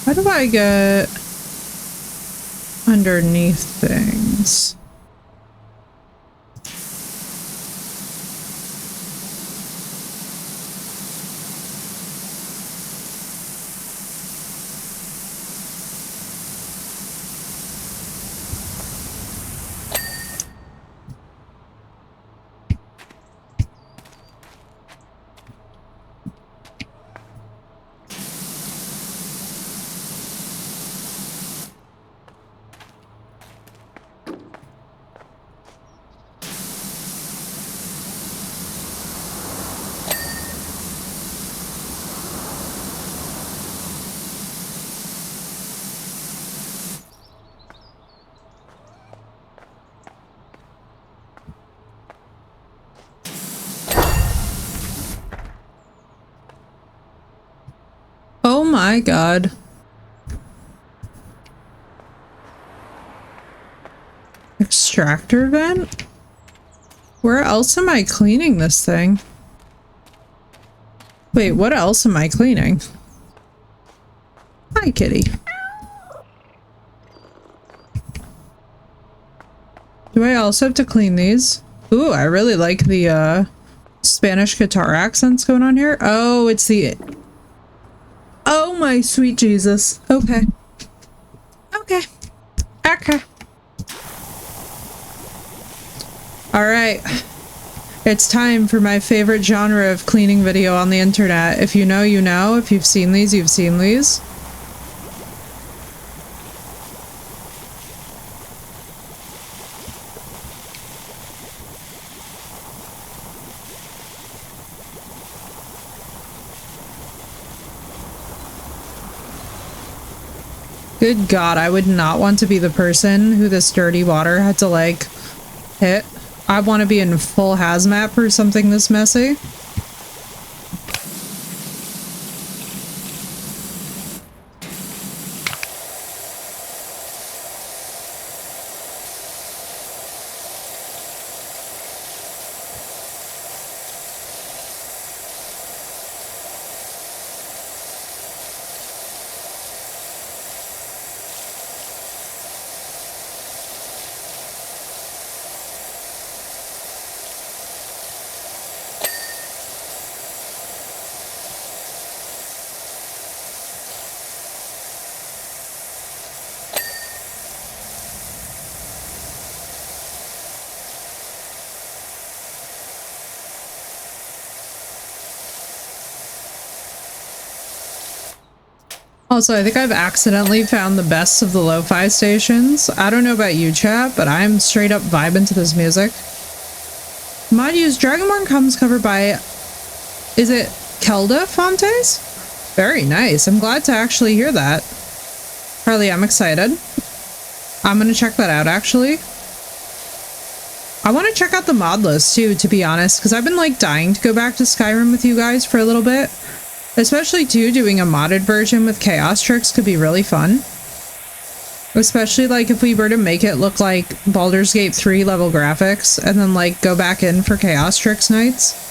How do I get underneath things? Oh my god. Extractor vent? Where else am I cleaning this thing? Wait, what else am I cleaning? Hi, kitty. Do I also have to clean these? Ooh, I really like the Spanish guitar accents going on here. Oh, it's the... Oh my sweet Jesus. Okay. Okay. Okay. Alright. It's time for my favorite genre of cleaning video on the internet. If you know, you know. If you've seen these, you've seen these. Good God, I would not want to be the person who this dirty water had to, like, hit. I want to be in full hazmat for something this messy. Also, I think I've accidentally found the best of the lo-fi stations. I don't know about you, chat, but I'm straight up vibing to this music. Mod use Dragonborn comes covered by, is it Kelda Fontes? Very nice. I'm glad to actually hear that. Harley, I'm excited. I'm gonna check that out, actually. I want to check out the mod list, too, to be honest, because I've been, like, dying to go back to Skyrim with you guys for a little bit. Especially, too, doing a modded version with Chaos Tricks could be really fun. Especially, like, if we were to make it look like Baldur's Gate 3 level graphics, and then, like, go back in for Chaos Tricks nights.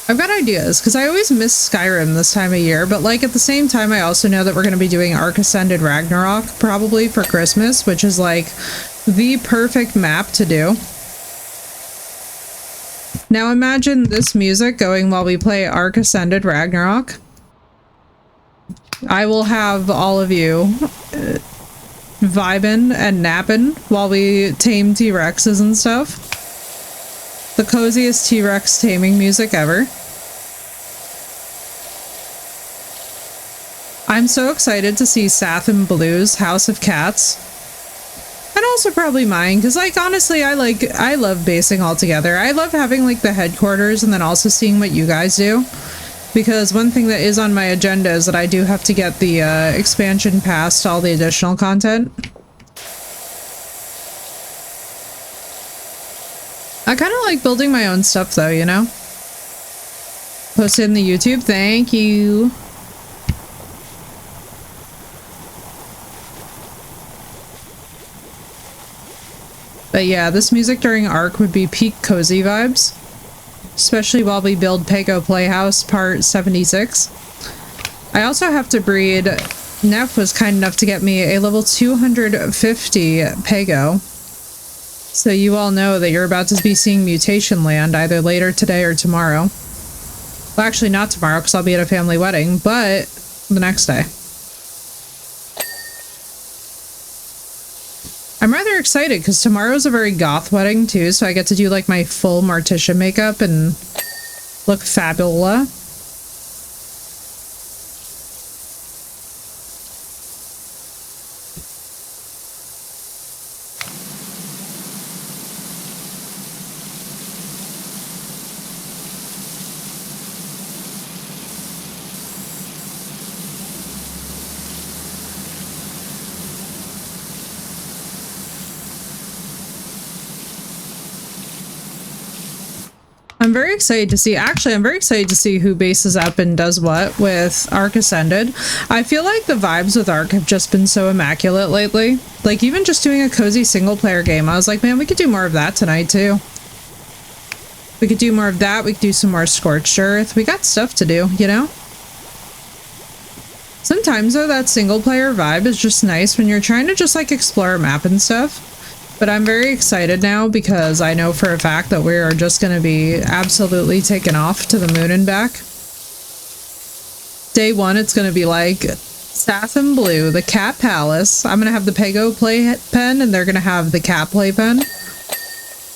I've got ideas, because I always miss Skyrim this time of year, but, like, at the same time, I also know that we're going to be doing Arc Ascended Ragnarok, probably, for Christmas, which is, like, the perfect map to do. Now imagine this music going while we play Arc Ascended Ragnarok. I will have all of you vibing and napping while we tame T-Rexes and stuff. The coziest T-Rex taming music ever. I'm so excited to see Sath and Blue's House of Cats. And also probably mine, because, like, honestly, I love basing all together. I love having, like, the headquarters and then also seeing what you guys do. Because one thing that is on my agenda is that I do have to get the expansion pass to all the additional content. I kind of like building my own stuff, though, you know? Post it in the YouTube. Thank you. But yeah, this music during Arc would be peak cozy vibes. Especially while we build Pago Playhouse Part 76. I also have to breed... Neff was kind enough to get me a level 250 Pago. So you all know that you're about to be seeing Mutation Land either later today or tomorrow. Well, actually not tomorrow because I'll be at a family wedding, but the next day. I'm rather excited because tomorrow's a very goth wedding too, so I get to do like my full Morticia makeup and look fabulous. I'm very excited to see, actually, I'm very excited to see who bases up and does what with Arc Ascended. I feel like the vibes with Arc have just been so immaculate lately. Like, even just doing a cozy single-player game, I was like, man, we could do more of that tonight, too. We could do more of that, we could do some more Scorched Earth. We got stuff to do, you know? Sometimes, though, that single-player vibe is just nice when you're trying to just, like, explore a map and stuff. But I'm very excited now because I know for a fact that we are just going to be absolutely taken off to the moon and back. Day one, it's going to be like Sath and Blue, the Cat Palace. I'm going to have the Pago playpen and they're going to have the Cat playpen.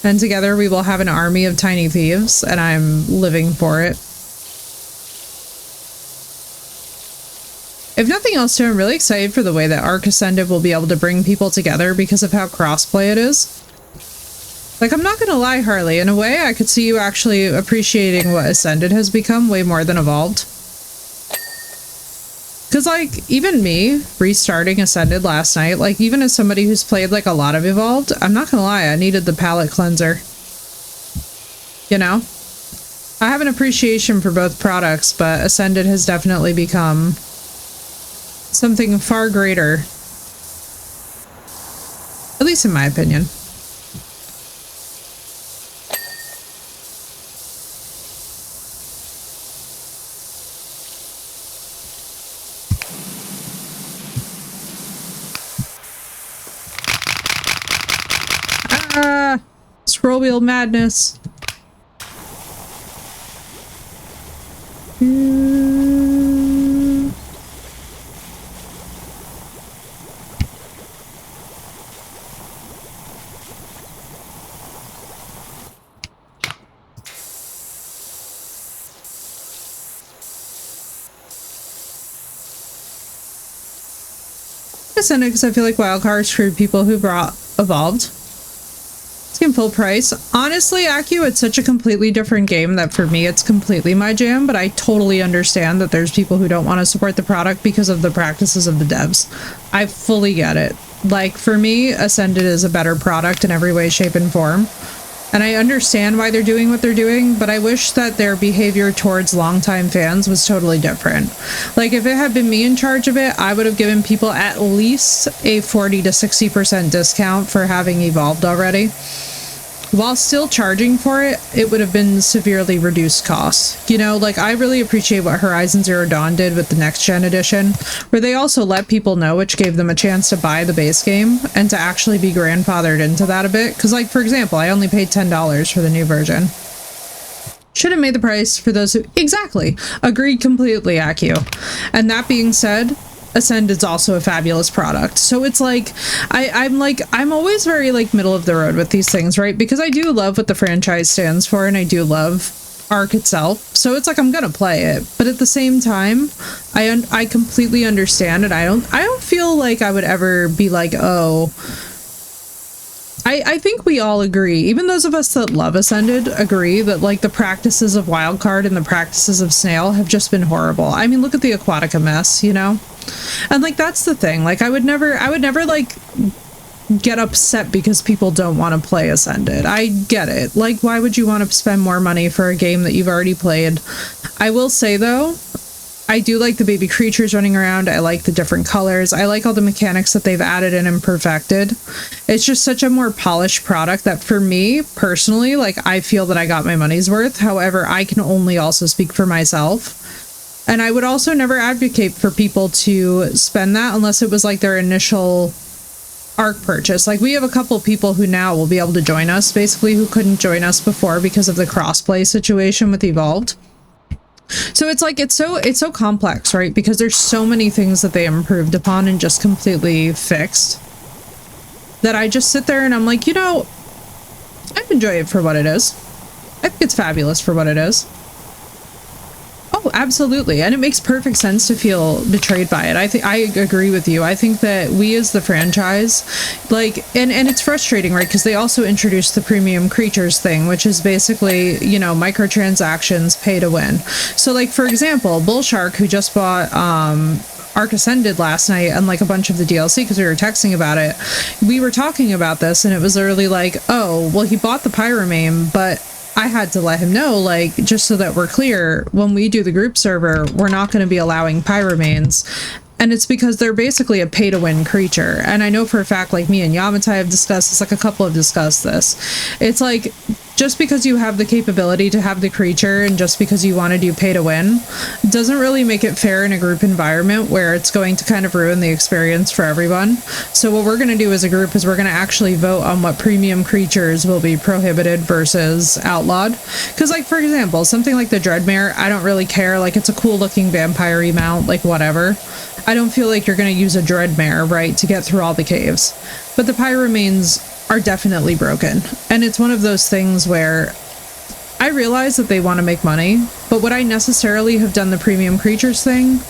And together we will have an army of tiny thieves and I'm living for it. If nothing else, too, I'm really excited for the way that Arc Ascended will be able to bring people together because of how crossplay it is. Like, I'm not gonna lie, Harley, in a way, I could see you actually appreciating what Ascended has become way more than Evolved. Because, like, even me, restarting Ascended last night, like, even as somebody who's played, like, a lot of Evolved, I'm not gonna lie, I needed the palette cleanser. You know? I have an appreciation for both products, but Ascended has definitely become something far greater. At least in my opinion. Ah! Scroll wheel madness. Ascended because I feel like Wildcard screwed people who brought Evolved. It's getting full price. Honestly, Acu, it's such a completely different game that for me it's completely my jam, but I totally understand that there's people who don't want to support the product because of the practices of the devs. I fully get it. Like, for me, Ascended is a better product in every way, shape, and form. And I understand why they're doing what they're doing, but I wish that their behavior towards longtime fans was totally different. Like, if it had been me in charge of it, I would have given people at least a 40 to 60% discount for having Evolved already. While still charging for it, it would have been severely reduced costs. You know, like, I really appreciate what Horizon Zero Dawn did with the Next Gen edition, where they also let people know, which gave them a chance to buy the base game and to actually be grandfathered into that a bit. Because, like, for example, I only paid $10 for the new version. Should have made the price for those who... Exactly. Agreed completely, Acu. And that being said, Ascend is also a fabulous product. So it's like, I'm always very like middle of the road with these things, right? Because I do love what the franchise stands for and I do love Arc itself. So it's like, I'm gonna play it. But at the same time, I completely understand it. I don't feel like I would ever be like, oh, I think we all agree, even those of us that love Ascended agree that like the practices of Wildcard and the practices of Snail have just been horrible. I mean, look at the Aquatica mess, you know? And like, that's the thing. Like, I would never like get upset because people don't want to play Ascended. I get it. Like, why would you want to spend more money for a game that you've already played? I will say though, I do like the baby creatures running around. I like the different colors. I like all the mechanics that they've added in and perfected. It's just such a more polished product that for me personally, like, I feel that I got my money's worth. However, I can only also speak for myself. And I would also never advocate for people to spend that unless it was like their initial Arc purchase. Like, we have a couple people who now will be able to join us, basically, who couldn't join us before because of the crossplay situation with Evolved. So it's like, it's so complex, right? Because there's so many things that they improved upon and just completely fixed that I just sit there and I'm like, you know, I enjoy it for what it is. I think it's fabulous for what it is. Oh, absolutely. And it makes perfect sense to feel betrayed by it. I agree with you. I think that we as the franchise, like, and it's frustrating, right? Because they also introduced the premium creatures thing, which is basically, you know, microtransactions, pay to win. So like, for example, Bullshark, who just bought Arc Ascended last night and like a bunch of the DLC because we were texting about it, we were talking about this and it was literally like, oh, well, he bought the Pyromane, but I had to let him know, like, just so that we're clear, when we do the group server, we're not going to be allowing Pyromanes. And it's because they're basically a pay-to-win creature. And I know for a fact, like, me and Yamatai have discussed this, like, a couple have discussed this. It's like, just because you have the capability to have the creature and just because you want to do pay-to-win doesn't really make it fair in a group environment where it's going to kind of ruin the experience for everyone. So what we're going to do as a group is we're going to actually vote on what premium creatures will be prohibited versus outlawed. Because, like, for example, something like the Dreadmare, I don't really care. Like, it's a cool-looking vampire mount, like, whatever. I don't feel like you're going to use a Dreadmare, right, to get through all the caves. But the Pyromanes are definitely broken. And it's one of those things where I realize that they want to make money, but would I necessarily have done the premium creatures thing?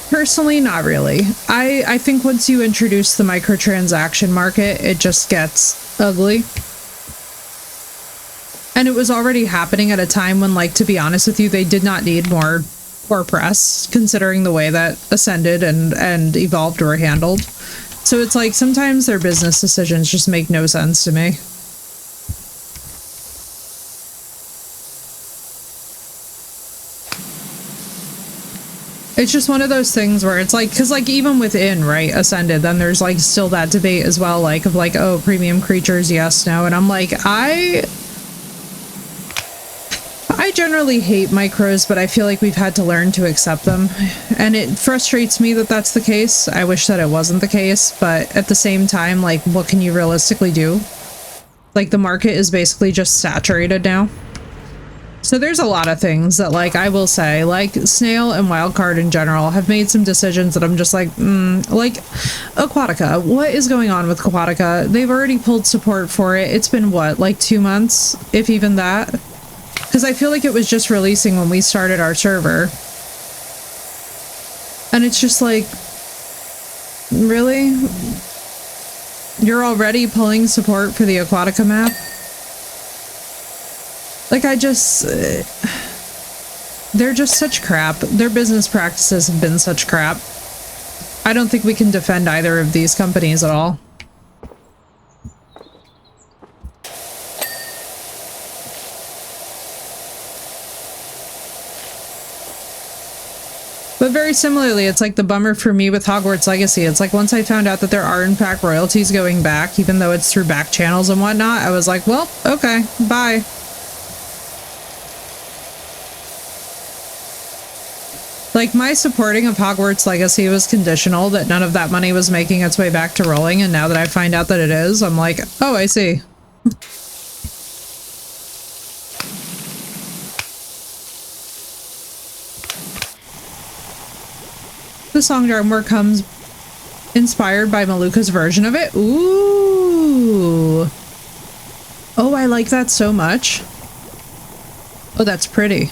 Personally, not really. I think once you introduce the microtransaction market, it just gets ugly. And it was already happening at a time when, like, to be honest with you, they did not need more press, considering the way that Ascended and Evolved were handled. So it's like, sometimes their business decisions just make no sense to me. It's just one of those things where it's like, because like even within, right, Ascended, then there's like still that debate as well, like of like, oh, premium creatures, yes, no. And I'm like, I generally hate micros, but I feel like we've had to learn to accept them. And it frustrates me that that's the case. I wish that it wasn't the case, but at the same time, like, what can you realistically do? Like, the market is basically just saturated now. So there's a lot of things that, like, I will say, like, Snail and Wildcard in general have made some decisions that I'm just like, like, Aquatica. What is going on with Aquatica? They've already pulled support for it. It's been, what, like 2 months, if even that? Because I feel like it was just releasing when we started our server. And it's just like, Really? You're already pulling support for the Aquatica map? Like, I just... they're just such crap. Their business practices have been such crap. I don't think we can defend either of these companies at all. But very similarly, it's like the bummer for me with Hogwarts Legacy. It's like once I found out that there are in fact royalties going back, even though it's through back channels and whatnot, I was like, well, okay, bye. Like, my supporting of Hogwarts Legacy was conditional, that none of that money was making its way back to Rolling, and now that I find out that it is, I'm like, oh, I see. The song Drummer comes inspired by Maluka's version of it. Ooh. Oh, I like that so much. Oh, that's pretty.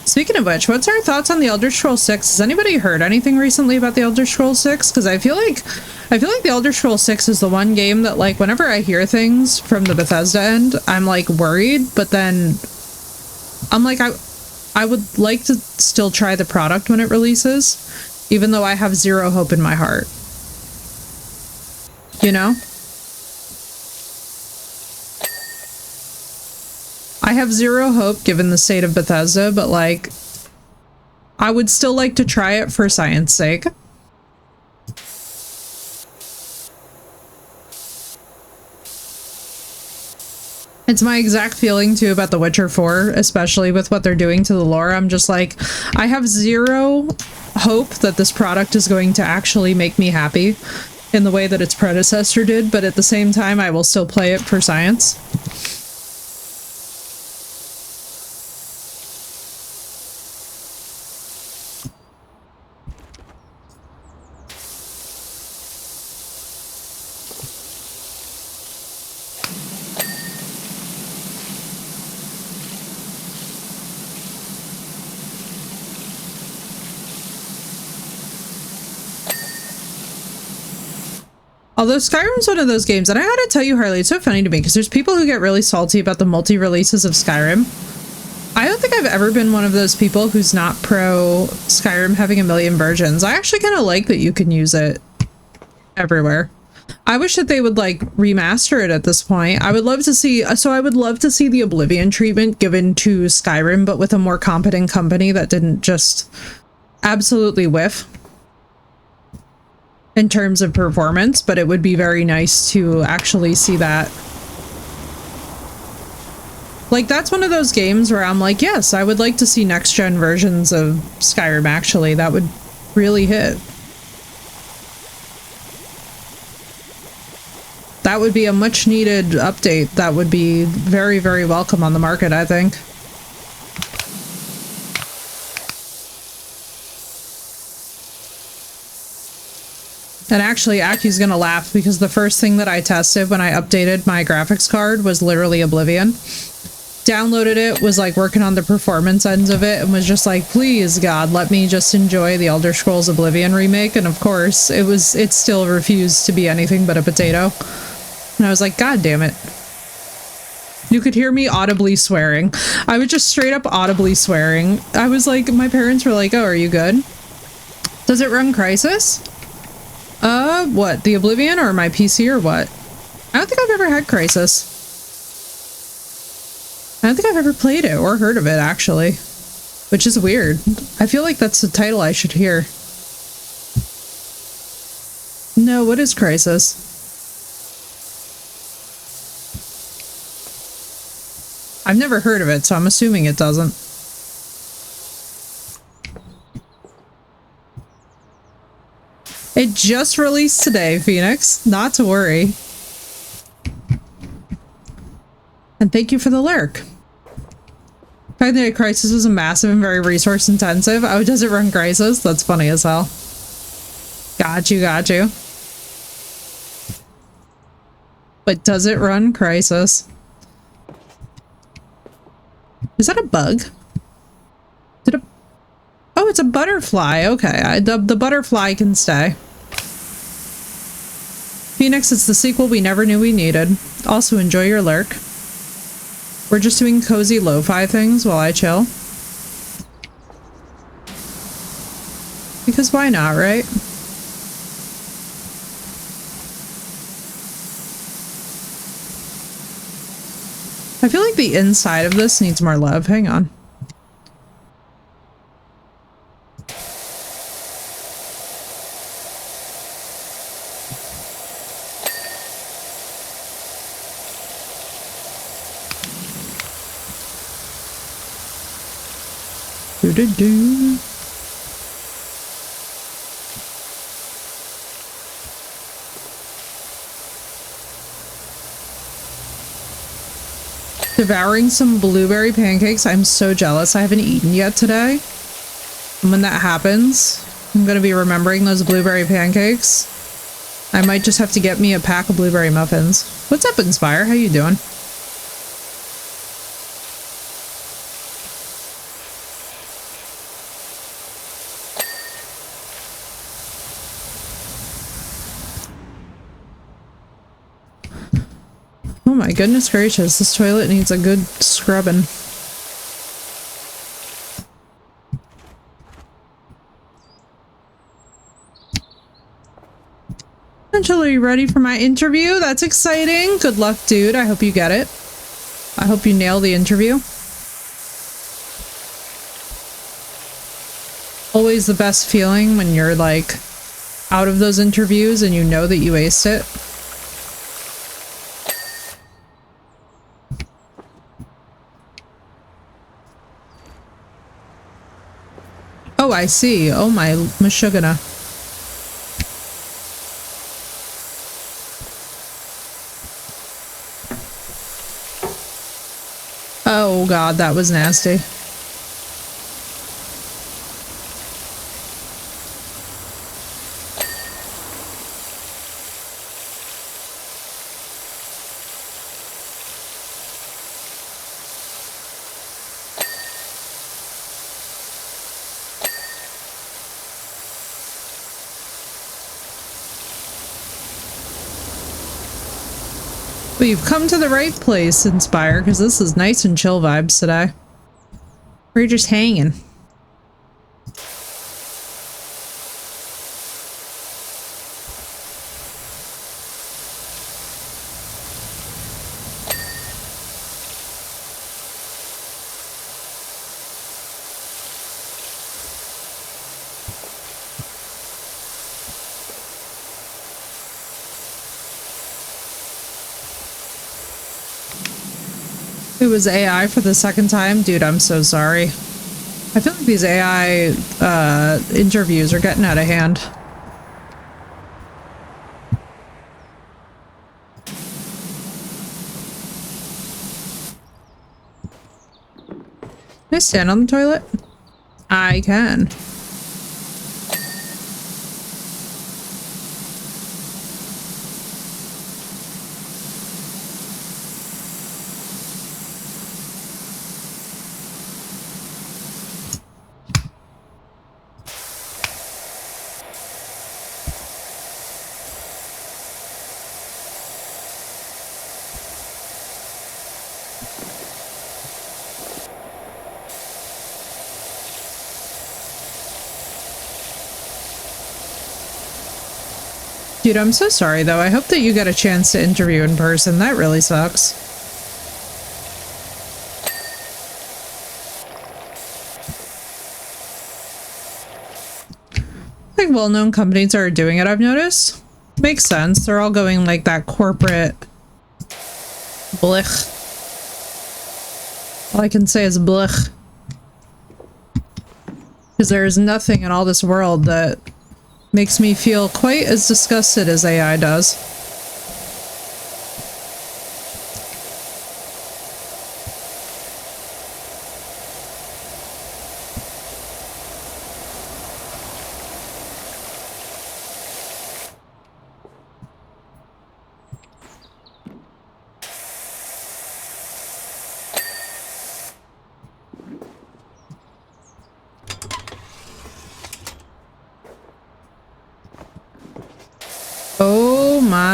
Speaking of which, what's our thoughts on the Elder Scrolls 6? Has anybody heard anything recently about the Elder Scrolls 6? Because I feel like the Elder Scrolls 6 is the one game that, like, whenever I hear things from the Bethesda end, I'm like worried, but then I'm like, I would like to still try the product when it releases, even though I have zero hope in my heart. You know? I have zero hope given the state of Bethesda, but like, I would still like to try it for science sake. It's my exact feeling too about The Witcher 4, especially with what they're doing to the lore. I'm just like, I have zero hope that this product is going to actually make me happy in the way that its predecessor did, but at the same time, I will still play it for science. Although Skyrim's one of those games, and I gotta tell you, Harley, it's so funny to me because there's people who get really salty about the multi-releases of Skyrim. I don't think I've ever been one of those people who's not pro Skyrim having a million versions. I actually kind of like that you can use it everywhere. I wish that they would like remaster it at this point. I would love to see, so I would love to see the Oblivion treatment given to Skyrim, but with a more competent company that didn't just absolutely whiff in terms of performance, but it would be very nice to actually see that. Like, that's one of those games where I'm like, yes, I would like to see next-gen versions of Skyrim, actually. That would really hit. That would be a much-needed update that would be very, very welcome on the market, I think. And actually, Aki's gonna laugh because the first thing that I tested when I updated my graphics card was literally Oblivion. Downloaded it, was like working on the performance ends of it, and was just like, please God, let me just enjoy the Elder Scrolls Oblivion remake. And of course, it still refused to be anything but a potato. And I was like, God damn it. You could hear me audibly swearing. I was just straight up audibly swearing. I was like, my parents were like, oh, are you good? Does it run Crysis? What? The Oblivion or my PC or what? I don't think I've ever had Crysis. I don't think I've ever played it or heard of it, actually. Which is weird. I feel like that's the title I should hear. No, what is Crysis? I've never heard of it, so I'm assuming it doesn't. It just released today, Phoenix. Not to worry. And thank you for the lurk. Five Nights at Crysis is a massive and very resource intensive. Oh, does it run Crysis? That's funny as hell. Got you, got you. But does it run Crysis? Is that a bug? Oh, it's a butterfly. Okay, the butterfly can stay. Phoenix, it's the sequel we never knew we needed. Also, enjoy your lurk. We're just doing cozy lo-fi things while I chill. Because why not, right? I feel like the inside of this needs more love. Hang on. Do-do-do. Devouring some blueberry pancakes. I'm so jealous. I haven't eaten yet today. And when that happens, I'm going to be remembering those blueberry pancakes. I might just have to get me a pack of blueberry muffins. What's up, Inspire? How you doing? Oh my goodness gracious, this toilet needs a good scrubbing. Angela, are you ready for my interview? That's exciting. Good luck, dude. I hope you get it. I hope you nail the interview. Always the best feeling when you're like out of those interviews and you know that you aced it. Oh, I see. Oh my mashugana. Oh god, that was nasty. Well, you've come to the right place, Inspire, because this is nice and chill vibes today. We're just hanging. It was AI for the second time? Dude, I'm so sorry. I feel like these AI interviews are getting out of hand. Can I stand on the toilet? I can. Dude, I'm so sorry though. I hope that you get a chance to interview in person. That really sucks. Like well-known companies are doing it, I've noticed. Makes sense. They're all going like that corporate blich. All I can say is blich. Because there is nothing in all this world that makes me feel quite as disgusted as AI does.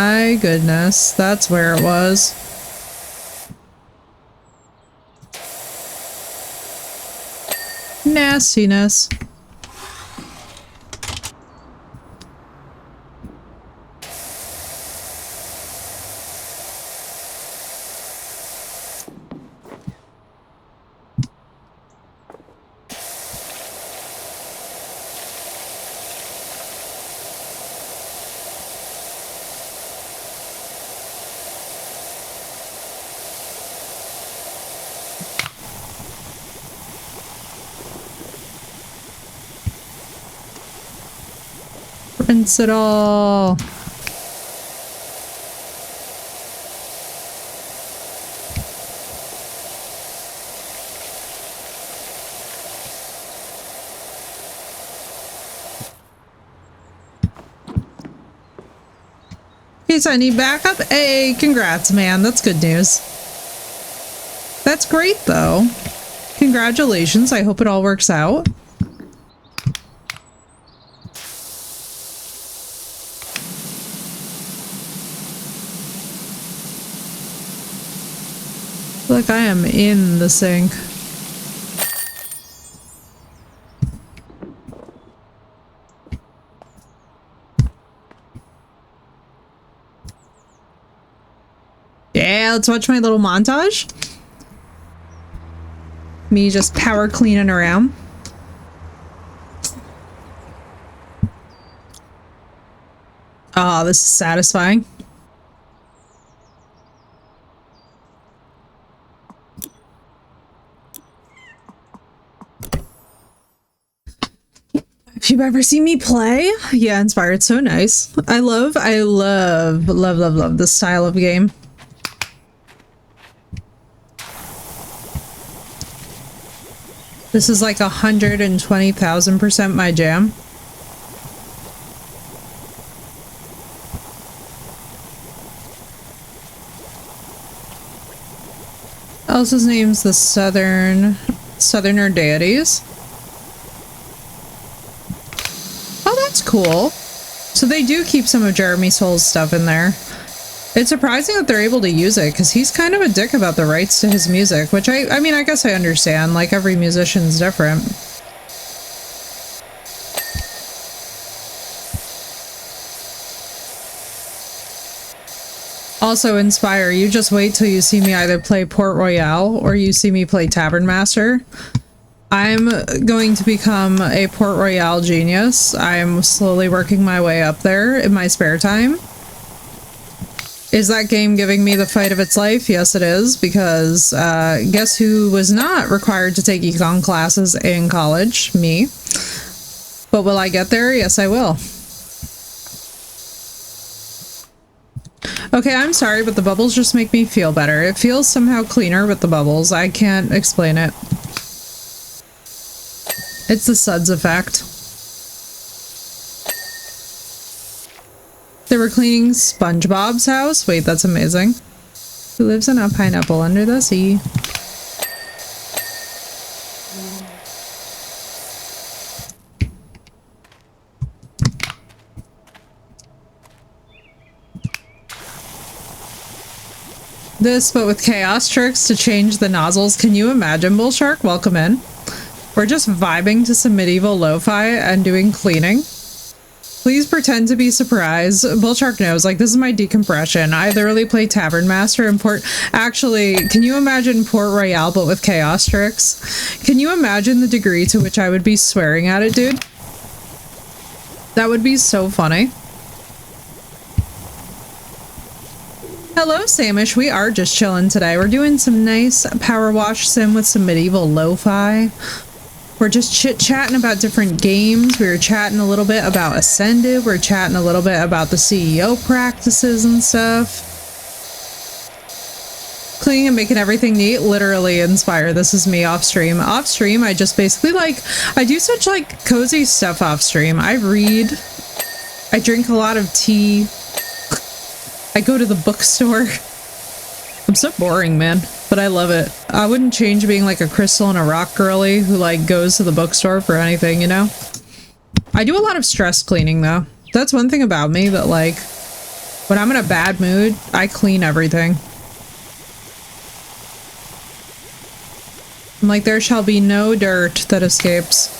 my goodness. That's where it was. Nastiness. Rinse it all. Okay, so I need backup. Hey, congrats, man. That's good news. That's great, though. Congratulations. I hope it all works out. Look, I am in the sink. Yeah, let's watch my little montage. Me just power cleaning around. Oh, this is satisfying. If you've ever seen me play, yeah, Inspired, so nice. I love this style of game. This is like 120,000% my jam. Elsa's name's the Southerner deities. Oh, that's cool. So they do keep some of Jeremy Soul's stuff in there. It's surprising that they're able to use it, because he's kind of a dick about the rights to his music, which I mean, I guess I understand. Like, every musician's different. Also, Inspire, you just wait till you see me either play Port Royale or you see me play Tavern Master. I'm going to become a Port Royale genius. I'm slowly working my way up there in my spare time. Is that game giving me the fight of its life? Yes, it is, because guess who was not required to take econ classes in college? Me. But will I get there? Yes, I will. Okay, I'm sorry, but the bubbles just make me feel better. It feels somehow cleaner with the bubbles. I can't explain it. It's the suds effect. They were cleaning SpongeBob's house? Wait, that's amazing. Who lives in a pineapple under the sea? This, but with chaos tricks to change the nozzles. Can you imagine, Bullshark? Welcome in. We're just vibing to some medieval lo-fi and doing cleaning. Please pretend to be surprised. Bullshark knows, like, this is my decompression. I literally play Tavern Master and Actually, can you imagine Port Royale but with chaos tricks? Can you imagine the degree to which I would be swearing at it, dude? That would be so funny. Hello, Samish. We are just chilling today. We're doing some nice Powerwash Sim with some medieval lo-fi. We're just chit-chatting about different games. We were chatting a little bit about Ascended. We're chatting a little bit about the CEO practices and stuff. Cleaning and making everything neat. Literally, Inspire. This is me off stream. Off stream, I just basically, like, I do such, like, cozy stuff off stream. I read. I drink a lot of tea. I go to the bookstore. I'm so boring, man, but I love it. I wouldn't change being like a crystal and a rock girly who like goes to the bookstore for anything, you know? I do a lot of stress cleaning though. That's one thing about me that like, When I'm in a bad mood, I clean everything. I'm like, there shall be no dirt that escapes.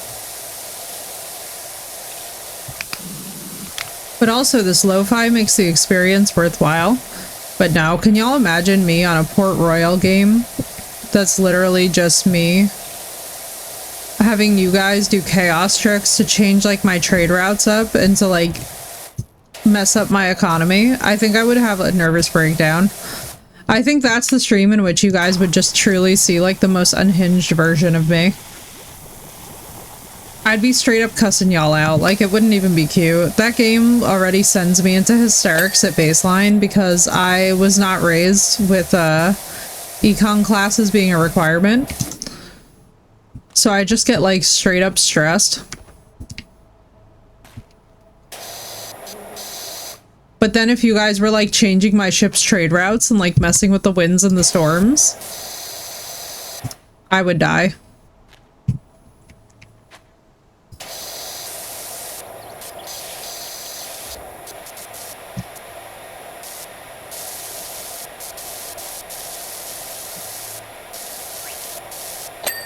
But also, this lo-fi makes the experience worthwhile. But now, can y'all imagine me on a Port Royal game that's literally just me having you guys do chaos tricks to change like my trade routes up and to like mess up my economy? I think I would have a nervous breakdown. I think that's the stream in which you guys would just truly see like the most unhinged version of me. I'd be straight up cussing y'all out, like it wouldn't even be cute. That game already sends me into hysterics at baseline because I was not raised with econ classes being a requirement. So I just get like straight up stressed. But then if you guys were like changing my ship's trade routes and like messing with the winds and the storms, I would die.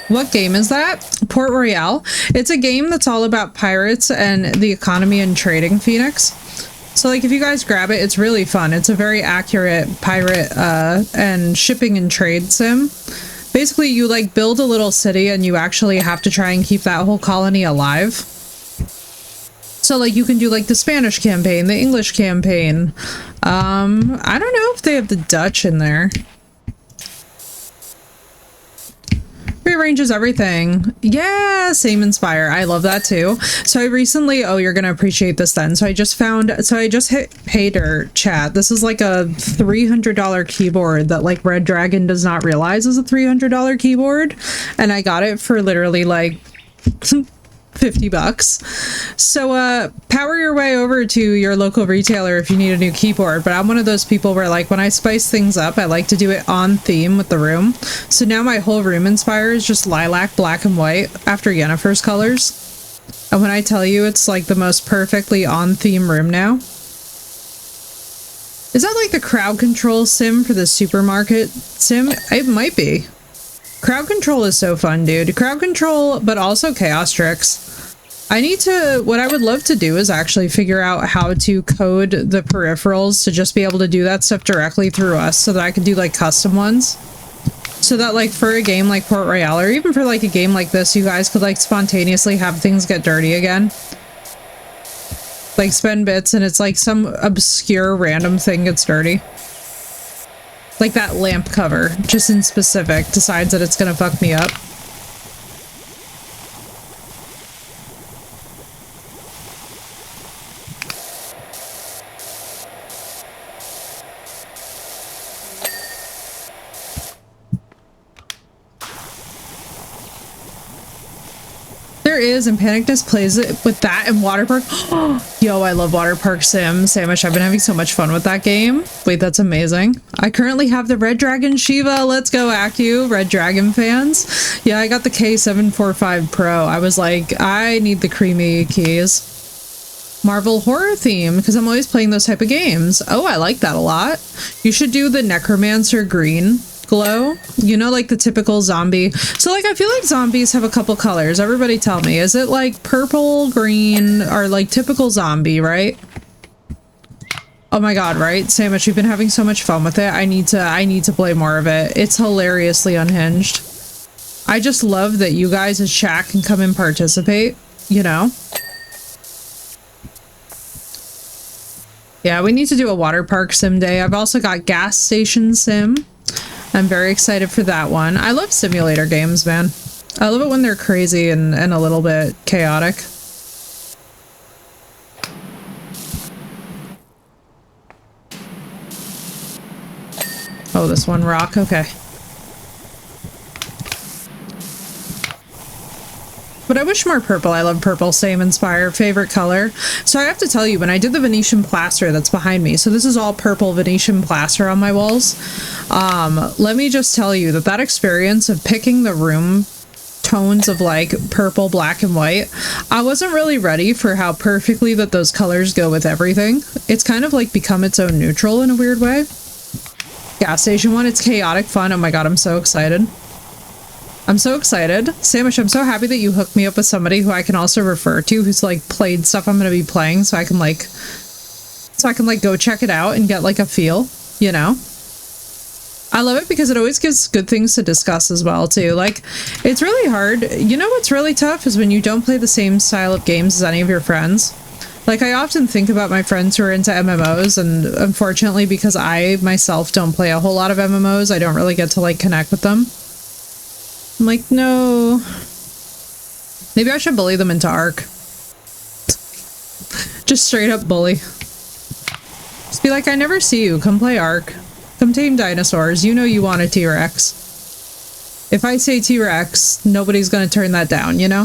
What game is that? Port Royal. It's a game that's all about pirates and the economy and trading Phoenix. So like if you guys grab it, it's really fun. It's a very accurate pirate and shipping and trade sim. Basically, you like build a little city and you actually have to try and keep that whole colony alive. So like you can do like the Spanish campaign, the English campaign. I don't know if they have the Dutch in there. Rearranges everything. Yeah, same Inspire. I love that too. So I recently, oh, you're gonna appreciate this then. So I just hit pay dirt chat. This is like a $300 keyboard that like Red Dragon does not realize is a $300 keyboard. And I got it for literally like 50 bucks. So power your way over to your local retailer if you need a new keyboard. But I'm one of those people where like when I spice things up, I like to do it on theme with the room. So now my whole room Inspire is just lilac, black, and white after Yennefer's colors. And when I tell you it's like the most perfectly on theme room now. Is that like the crowd control sim for the supermarket sim? It might be. Crowd control is so fun, dude. Crowd control, but also chaos tricks. What I would love to do is actually figure out how to code the peripherals to just be able to do that stuff directly through us so that I could do like custom ones. So that like for a game like Port Royal or even for like a game like this, you guys could like spontaneously have things get dirty again. Like spend bits and it's like some obscure random thing gets dirty. Like that lamp cover, just in specific, decides that it's gonna fuck me up. There is, and Panicness plays it with that and Water Park. Yo, I love Water Park Sim so much. I've been having so much fun with that game. Wait, that's amazing. I currently have the Red Dragon Shiva. Let's go, Acu, Red Dragon fans. Yeah, I got the K745 Pro. I was like, I need the creamy keys. Marvel horror theme, because I'm always playing those type of games. Oh, I like that a lot. You should do the Necromancer green glow, you know, like the typical zombie. So like I feel like zombies have a couple colors. Everybody tell me, is it like purple, green, or like typical zombie, right? Oh my god, right? Sandwich, you've been having so much fun with it. I need to play more of it. It's hilariously unhinged. I just love that you guys as chat can come and participate, you know? Yeah, we need to do a water park sim day. I've also got gas station sim. I'm very excited for that one. I love simulator games, man. I love it when they're crazy and a little bit chaotic. Oh, this one rock, okay. But I wish more purple. I love purple. Same Inspire. Favorite color. So I have to tell you, when I did the Venetian plaster that's behind me, so this is all purple Venetian plaster on my walls. Let me just tell you that experience of picking the room tones of like purple, black, and white. I wasn't really ready for how perfectly that those colors go with everything. It's kind of like become its own neutral in a weird way. Gas Station 1, it's chaotic fun. Oh my god, I'm so excited. I'm so excited. Samish, I'm so happy that you hooked me up with somebody who I can also refer to, who's like played stuff I'm gonna be playing, so I can like go check it out and get like a feel, you know? I love it because it always gives good things to discuss as well too. Like, it's really hard. You know what's really tough is when you don't play the same style of games as any of your friends. Like, I often think about my friends who are into MMOs, and unfortunately, because I myself don't play a whole lot of MMOs, I don't really get to, like, connect with them. I'm like, no. Maybe I should bully them into Ark. Just straight up bully. Just be like, I never see you. Come play Ark. Come tame dinosaurs. You know you want a T-Rex. If I say T-Rex, nobody's gonna turn that down, you know?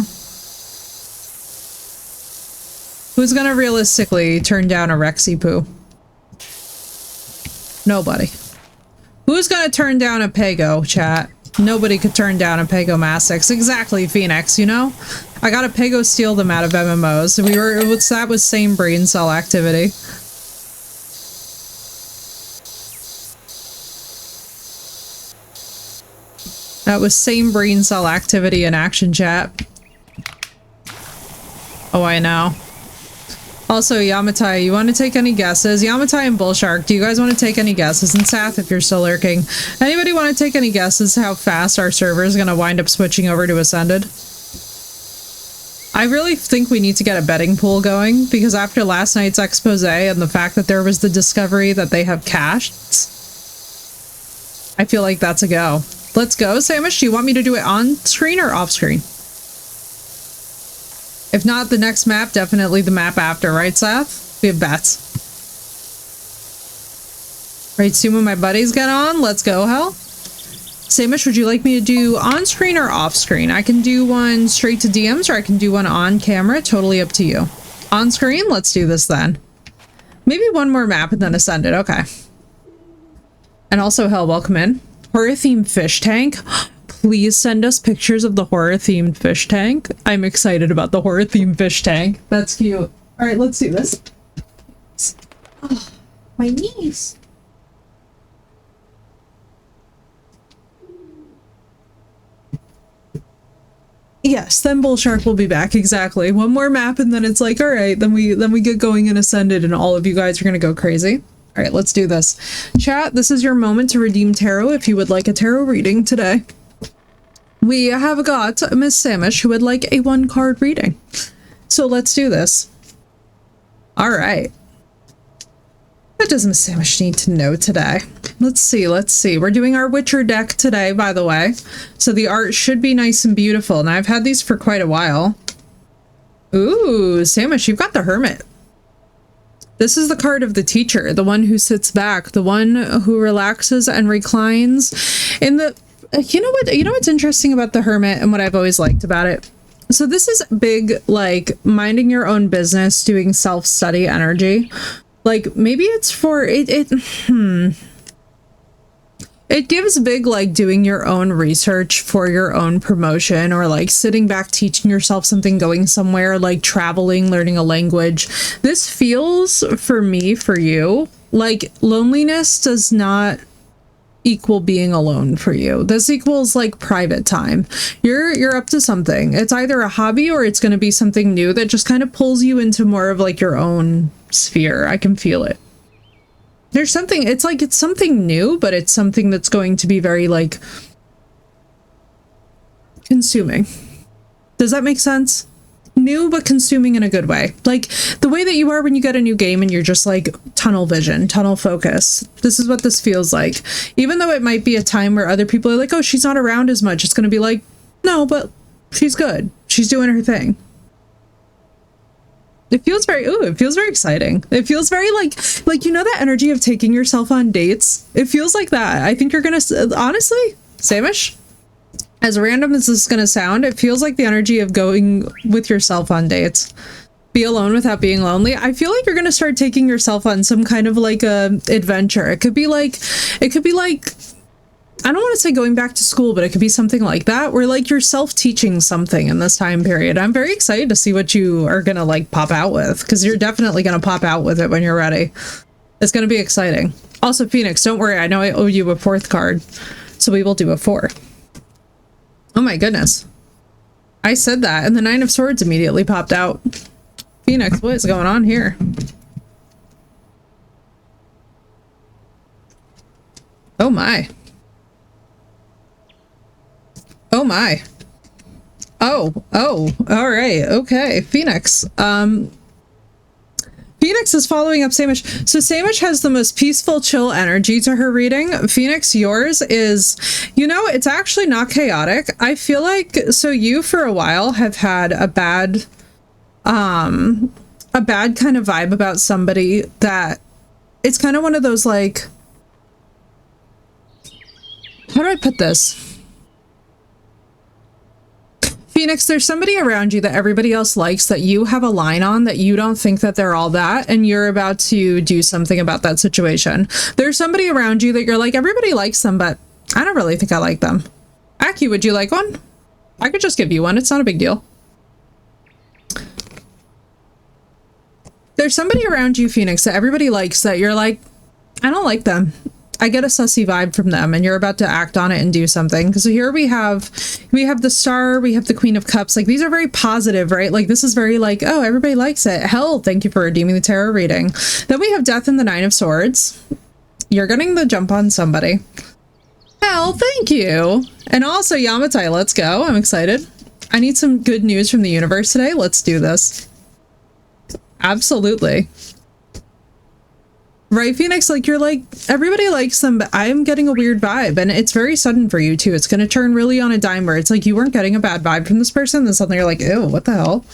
Who's gonna realistically turn down a Rexy poo? Nobody. Who's gonna turn down a Pego, chat? Nobody could turn down a Pego Mastix. Exactly, Phoenix, you know? I got a Pego steal them out of MMOs. That was same brain cell activity. That was same brain cell activity in action, chat. Oh, I know. Also, Yamatai, you want to take any guesses? Yamatai and Bullshark, do you guys want to take any guesses? And Sath, if you're still lurking. Anybody want to take any guesses how fast our server is going to wind up switching over to Ascended? I really think we need to get a betting pool going, because after last night's expose and the fact that there was the discovery that they have caches, I feel like that's a go. Let's go, Samish. Do you want me to do it on screen or off screen? If not the next map, definitely the map after, right, Seth? We have bets. Right, soon when my buddies get on, let's go, hell. Samish, would you like me to do on screen or off screen? I can do one straight to DMs or I can do one on camera, totally up to you. On screen, let's do this then. Maybe one more map and then Ascended, okay. And also, hell, welcome in. Horror-themed fish tank. Please send us pictures of the horror-themed fish tank. I'm excited about the horror-themed fish tank. That's cute. All right, let's do this. Oh, my knees. Yes, then Bullshark will be back. Exactly. One more map and then it's like, all right, then we get going in Ascended and all of you guys are going to go crazy. All right, let's do this. Chat, this is your moment to redeem tarot if you would like a tarot reading today. We have got Miss Samish who would like a 1-card reading. So let's do this. All right. What does Miss Samish need to know today? Let's see, let's see. We're doing our Witcher deck today, by the way. So the art should be nice and beautiful. And I've had these for quite a while. Ooh, Samish, you've got the Hermit. This is the card of the teacher, the one who sits back, the one who relaxes and reclines. In the, you know what's interesting about the Hermit and what I've always liked about it? So this is big, like, minding your own business, doing self-study energy. Like, maybe it's for, It gives big, like, doing your own research for your own promotion, or like sitting back, teaching yourself something, going somewhere, like traveling, learning a language. This feels, for me, for you, like loneliness does not equal being alone for you. This equals like private time. You're up to something. It's either a hobby or it's going to be something new that just kind of pulls you into more of like your own sphere. I can feel it. There's something, it's like, it's something new, but it's something that's going to be very, like, consuming. Does that make sense? New, but consuming in a good way. Like, the way that you are when you get a new game and you're just, like, tunnel vision, tunnel focus. This is what this feels like. Even though it might be a time where other people are like, oh, she's not around as much. It's going to be like, no, but she's good. She's doing her thing. It feels very, ooh, it feels very exciting. It feels very like, you know that energy of taking yourself on dates? It feels like that. I think you're gonna, honestly, Samish, as random as this is gonna sound, it feels like the energy of going with yourself on dates. Be alone without being lonely. I feel like you're gonna start taking yourself on some kind of like a adventure. It could be like I don't want to say going back to school, but it could be something like that, where like you're self-teaching something in this time period. I'm very excited to see what you are going to like pop out with, because you're definitely going to pop out with it when you're ready. It's going to be exciting. Also, Phoenix, don't worry. I know I owe you a 4th card, so we will do a 4. Oh my goodness. I said that, and the 9 of Swords immediately popped out. Phoenix, what is going on here? Oh my. Oh my. Oh, all right, okay. Phoenix. Phoenix is following up Samish. So Samish has the most peaceful, chill energy to her reading. Phoenix, yours is, you know, it's actually not chaotic. I feel like, so you for a while have had a bad kind of vibe about somebody that it's kind of one of those like, how do I put this? Phoenix, there's somebody around you that everybody else likes that you have a line on that you don't think that they're all that, and you're about to do something about that situation. There's somebody around you that you're like, everybody likes them, but I don't really think I like them. Aki, would you like one? I could just give you one. It's not a big deal. There's somebody around you, Phoenix, that everybody likes that you're like, I don't like them. I get a sussy vibe from them, and you're about to act on it and do something. Because here we have the Star, we have the Queen of Cups. Like, these are very positive, right? Like, this is very like, oh, everybody likes it. Hell, thank you for redeeming the tarot reading. Then we have Death and the 9 of Swords. You're getting the jump on somebody. Hell, thank you. And also Yamatai, let's go. I'm excited. I need some good news from the universe today. Let's do this. Absolutely. Right, Phoenix? Like, you're like, everybody likes them, but I'm getting a weird vibe, and it's very sudden for you, too. It's going to turn really on a dime where it's like you weren't getting a bad vibe from this person, then suddenly you're like, ew, what the hell?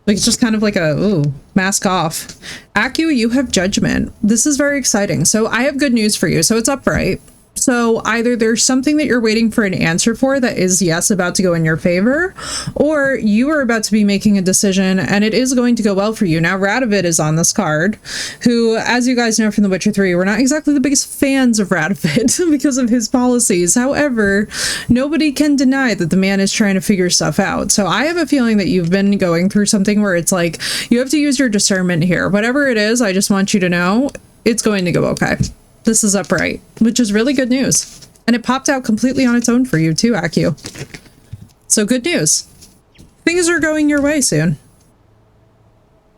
Like, it's just kind of like a, ooh, mask off. Aku, you have Judgment. This is very exciting. So I have good news for you. So it's upright. So either there's something that you're waiting for an answer for that is, yes, about to go in your favor, or you are about to be making a decision and it is going to go well for you. Now, Radovid is on this card, who, as you guys know from The Witcher 3, we're not exactly the biggest fans of Radovid because of his policies. However, nobody can deny that the man is trying to figure stuff out. So I have a feeling that you've been going through something where it's like, you have to use your discernment here. Whatever it is, I just want you to know it's going to go okay. This is upright, which is really good news. And it popped out completely on its own for you too, Aku. So good news. Things are going your way soon.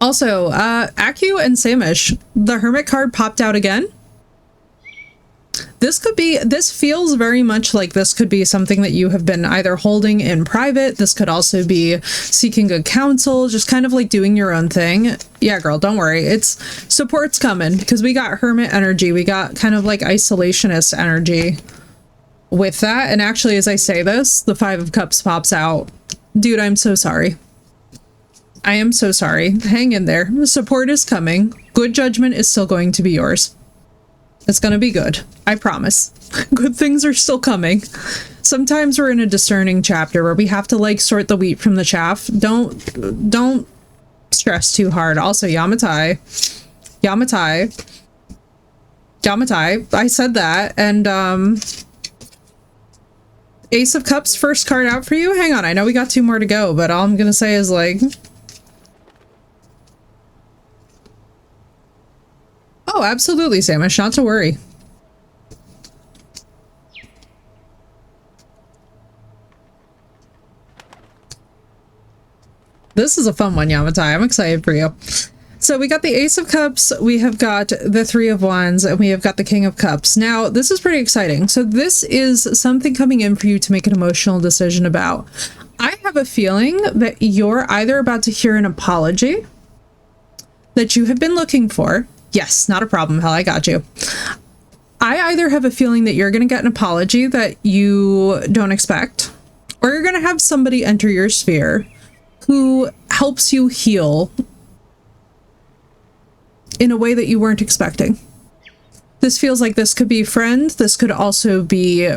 Also, Aku and Samish, the Hermit card popped out again. This feels very much like this could be something that you have been either holding in private. This could also be seeking good counsel, just kind of like doing your own thing. Yeah, girl, don't worry. It's support's coming because we got hermit energy. We got kind of like isolationist energy with that. And actually, as I say this, the 5 of Cups pops out. Dude, I'm so sorry. I am so sorry. Hang in there. Support is coming. Good judgment is still going to be yours. It's gonna be good. I promise. Good things are still coming. Sometimes we're in a discerning chapter where we have to like sort the wheat from the chaff. Don't stress too hard. Also, Yamatai. I said that. And Ace of Cups, first card out for you. Hang on, I know we got 2 more to go, but all I'm gonna say is like, oh, absolutely, Samish, not to worry. This is a fun one, Yamatai. I'm excited for you. So we got the Ace of Cups, we have got the 3 of Wands, and we have got the King of Cups. Now, this is pretty exciting. So this is something coming in for you to make an emotional decision about. I have a feeling that you're either about to hear an apology that you have been looking for. Yes, not a problem, hell, I got you. I either have a feeling that you're going to get an apology that you don't expect, or you're going to have somebody enter your sphere who helps you heal in a way that you weren't expecting. This feels like this could be a friend. This could also be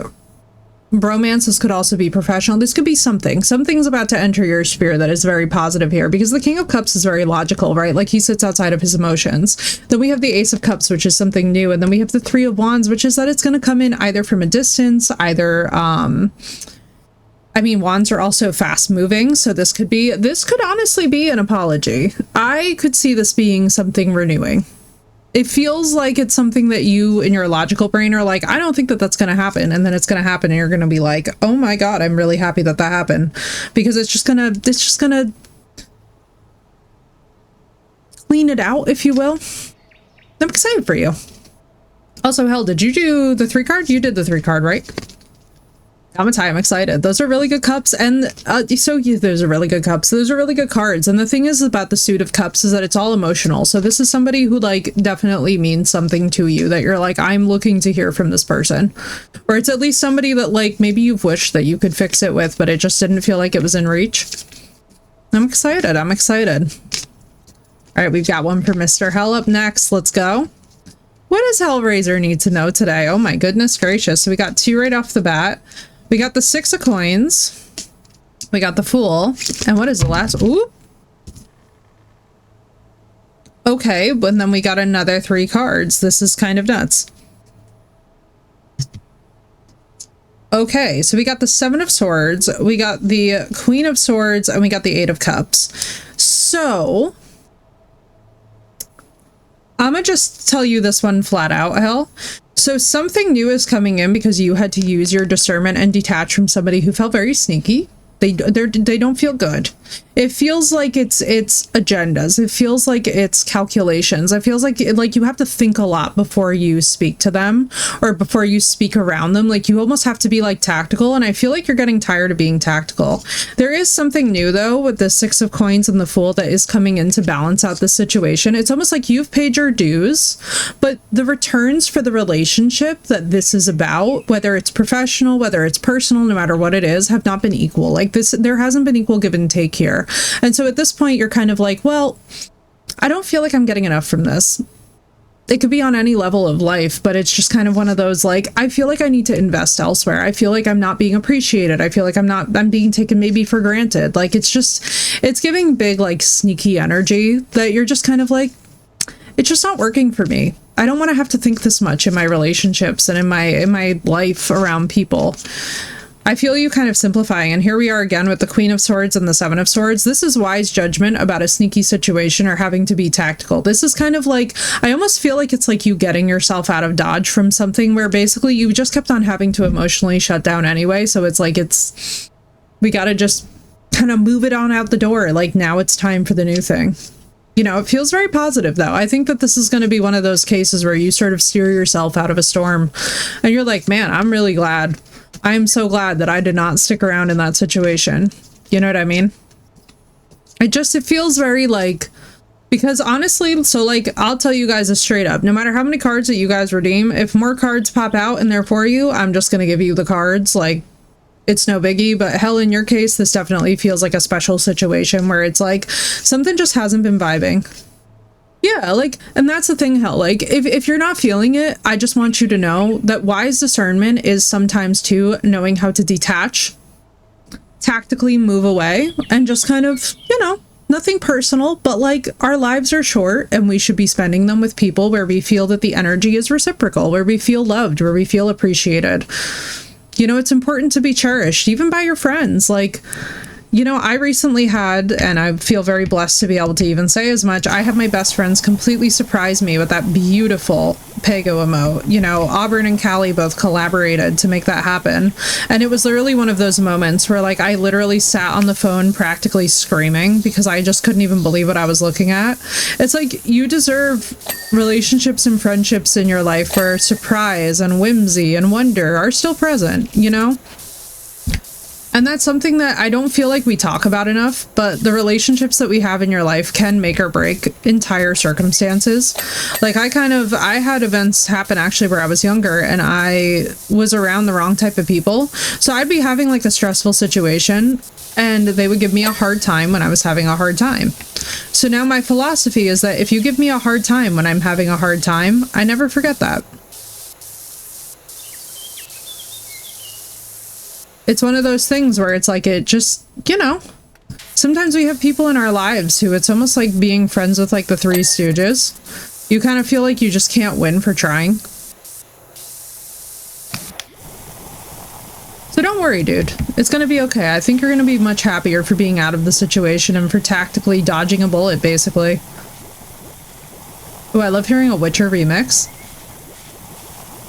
bromance. This could also be professional. This could be something. Something's about to enter your sphere that is very positive here, because the King of Cups is very logical, right? Like, he sits outside of his emotions. Then we have the Ace of Cups, which is something new. And then we have the Three of Wands, which is that it's going to come in either from a distance, either, I mean, wands are also fast moving. So this could honestly be an apology. I could see this being something renewing. It feels like it's something that you in your logical brain are like, I don't think that that's going to happen. And then it's going to happen and you're going to be like, oh my God, I'm really happy that that happened, because it's just going to clean it out, if you will. I'm excited for you. Also, hell, did you do the 3 card? You did the 3 card, right? I'm excited. Those are really good cups. And those are really good cups. Those are really good cards. And the thing is about the Suit of Cups is that it's all emotional. So this is somebody who like definitely means something to you, that you're like, I'm looking to hear from this person. Or it's at least somebody that like maybe you've wished that you could fix it with, but it just didn't feel like it was in reach. I'm excited. I'm excited. All right, we've got one for Mr. Hell up next. Let's go. What does Hellraiser need to know today? Oh my goodness gracious. So we got 2 right off the bat. We got the 6 of coins. We got the Fool. And what is the last? Ooh. Okay, but then we got another 3 cards. This is kind of nuts. Okay, so we got the 7 of Swords. We got the Queen of Swords. And we got the 8 of Cups. So I'm gonna just tell you this one flat out, Hell. So something new is coming in because you had to use your discernment and detach from somebody who felt very sneaky. They don't feel good. It feels like it's agendas. It feels like it's calculations. It feels like you have to think a lot before you speak to them or before you speak around them. Like you almost have to be like tactical. And I feel like you're getting tired of being tactical. There is something new though with the 6 of coins and the Fool that is coming in to balance out the situation. It's almost like you've paid your dues, but the returns for the relationship that this is about, whether it's professional, whether it's personal, no matter what it is, have not been equal. Like this, there hasn't been equal give and take here. And so at this point, you're kind of like, well, I don't feel like I'm getting enough from this. It could be on any level of life, but it's just kind of one of those, like, I feel like I need to invest elsewhere. I feel like I'm not being appreciated. I feel like I'm being taken maybe for granted. Like, it's giving big, like, sneaky energy that you're just kind of like, it's just not working for me. I don't want to have to think this much in my relationships and in my life around people. I feel you kind of simplifying, and here we are again with the Queen of Swords and the 7 of Swords. This is wise judgment about a sneaky situation or having to be tactical. This is kind of like, I almost feel like it's like you getting yourself out of dodge from something where basically you just kept on having to emotionally shut down anyway. So it's like, we got to just kind of move it on out the door. Like now it's time for the new thing. You know, it feels very positive though. I think that this is going to be one of those cases where you sort of steer yourself out of a storm and you're like, man, I'm really glad. I'm so glad that I did not stick around in that situation. You know what I mean? It feels very like, because honestly, so like, I'll tell you guys a straight up, no matter how many cards that you guys redeem, if more cards pop out and they're for you, I'm just going to give you the cards. Like, it's no biggie. But hell, in your case, this definitely feels like a special situation where it's like something just hasn't been vibing. Yeah, like, and that's the thing, Hell, like, if you're not feeling it, I just want you to know that wise discernment is sometimes too knowing how to detach, tactically move away, and just kind of, you know, nothing personal, but like, our lives are short and we should be spending them with people where we feel that the energy is reciprocal, where we feel loved, where we feel appreciated. You know, it's important to be cherished, even by your friends. Like, you know, I recently had, and I feel very blessed to be able to even say as much, I had my best friends completely surprise me with that beautiful Pago emote. You know, Auburn and Callie both collaborated to make that happen. And it was literally one of those moments where, like, I literally sat on the phone practically screaming because I just couldn't even believe what I was looking at. It's like, you deserve relationships and friendships in your life where surprise and whimsy and wonder are still present, you know? And that's something that I don't feel like we talk about enough, but the relationships that we have in your life can make or break entire circumstances. Like I had events happen actually where I was younger and I was around the wrong type of people. So I'd be having like a stressful situation and they would give me a hard time when I was having a hard time. So now my philosophy is that if you give me a hard time when I'm having a hard time, I never forget that. it's one of those things where it's like, it just, you know, sometimes we have people in our lives who it's almost like being friends with like the Three Stooges. You kind of feel like you just can't win for trying. So don't worry, dude. It's gonna be okay. I think you're gonna be much happier for being out of the situation and for tactically dodging a bullet, basically. Oh, I love hearing a Witcher remix.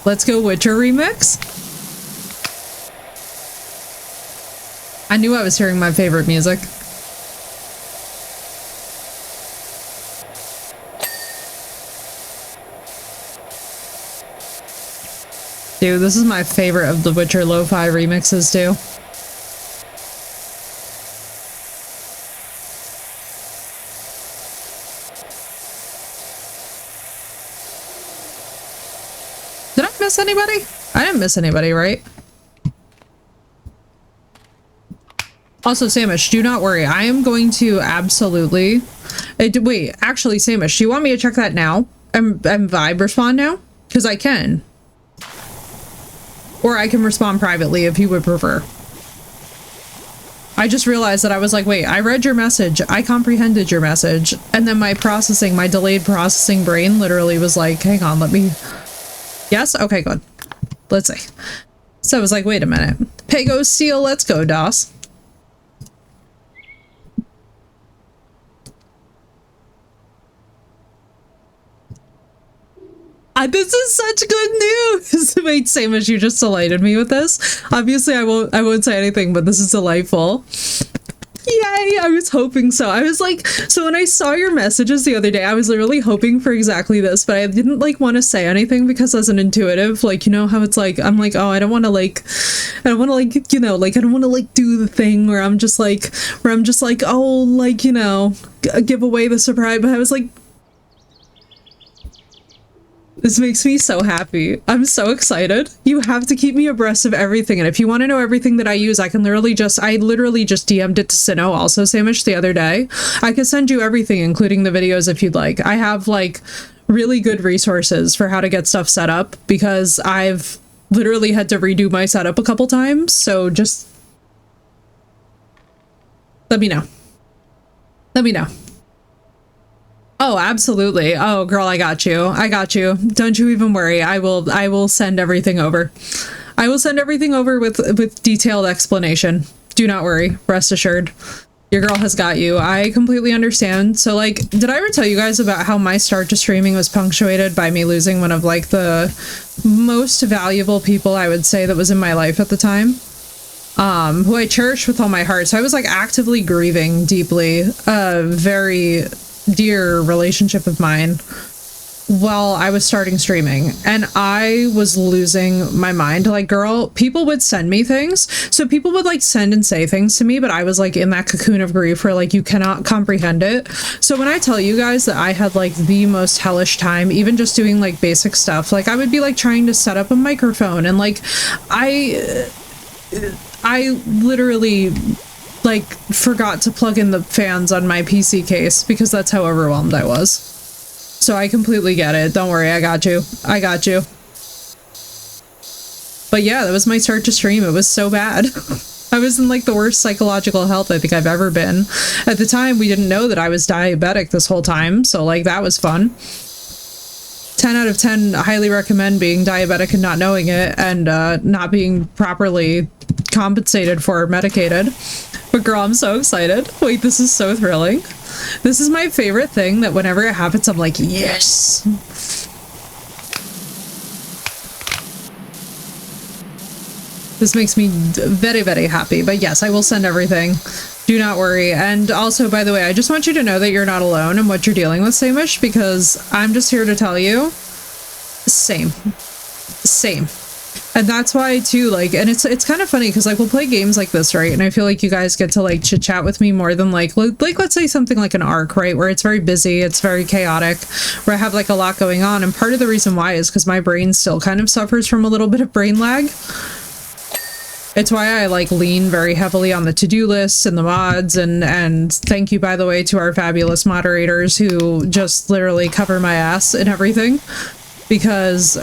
Let's go Witcher remix. I knew I was hearing my favorite music. Dude, this is my favorite of the Witcher lo-fi remixes, too. Did I miss anybody? I didn't miss anybody, right? Also, Samish, do not worry. I am going to absolutely... wait, actually, Samish, do you want me to check that now? And vibe respond now? Because I can. Or I can respond privately if you would prefer. I just realized that I was like, wait, I read your message. I comprehended your message. And then my delayed processing brain literally was like, hang on, let me... Yes? Okay, good. Let's see. So I was like, wait a minute. Pago Seal, let's go, DOS. This is such good news. Wait, Samish, you just delighted me with this. Obviously, I won't say anything, but this is delightful. Yay! I was hoping so. I was like, so when I saw your messages the other day, I was literally hoping for exactly this, but I didn't like want to say anything because as an intuitive, like, you know how it's like, I'm like, oh, I don't want to like, you know, like, I don't want to like do the thing where I'm just like, oh, like, you know, give away the surprise. But I was like, this makes me so happy. I'm so excited. You have to keep me abreast of everything. And if you want to know everything that I use, I literally just DM'd it to Sinnoh also, Samish, the other day. I could send you everything, including the videos if you'd like. I have like really good resources for how to get stuff set up because I've literally had to redo my setup a couple times. So just let me know. Let me know. Oh, absolutely. Oh, girl, I got you. I got you. Don't you even worry. I will send everything over. I will send everything over with detailed explanation. Do not worry. Rest assured. Your girl has got you. I completely understand. So, like, did I ever tell you guys about how my start to streaming was punctuated by me losing one of, like, the most valuable people I would say that was in my life at the time? Who I cherished with all my heart. So I was, like, actively grieving deeply a very dear relationship of mine while I was starting streaming, and I was losing my mind. Like, girl, people would send me things, so people would like send and say things to me, but I was like in that cocoon of grief where like you cannot comprehend it. So when I tell you guys that I had like the most hellish time even just doing like basic stuff, like I would be like trying to set up a microphone and like I literally like forgot to plug in the fans on my PC case because that's how overwhelmed I was. So I completely get it. Don't worry, I got you. I got you. But yeah, that was my start to stream. It was so bad. I was in like the worst psychological health I think I've ever been. At the time, we didn't know that I was diabetic this whole time, so like that was fun. 10 out of 10, highly recommend being diabetic and not knowing it and not being properly compensated for or medicated. But girl, I'm so excited. Wait, this is so thrilling. This is my favorite thing that whenever it happens, I'm like, yes. This makes me very, very happy. But yes, I will send everything. Do not worry. And also, by the way, I just want you to know that you're not alone in what you're dealing with, Samish, because I'm just here to tell you, same. And that's why too, like, and it's kind of funny because like we'll play games like this, right? And I feel like you guys get to like chit chat with me more than like let's say something like an Ark, right? Where it's very busy, it's very chaotic, where I have like a lot going on. And part of the reason why is because my brain still kind of suffers from a little bit of brain lag. It's why I like lean very heavily on the to-do lists and the mods and thank you, by the way, to our fabulous moderators who just literally cover my ass and everything. because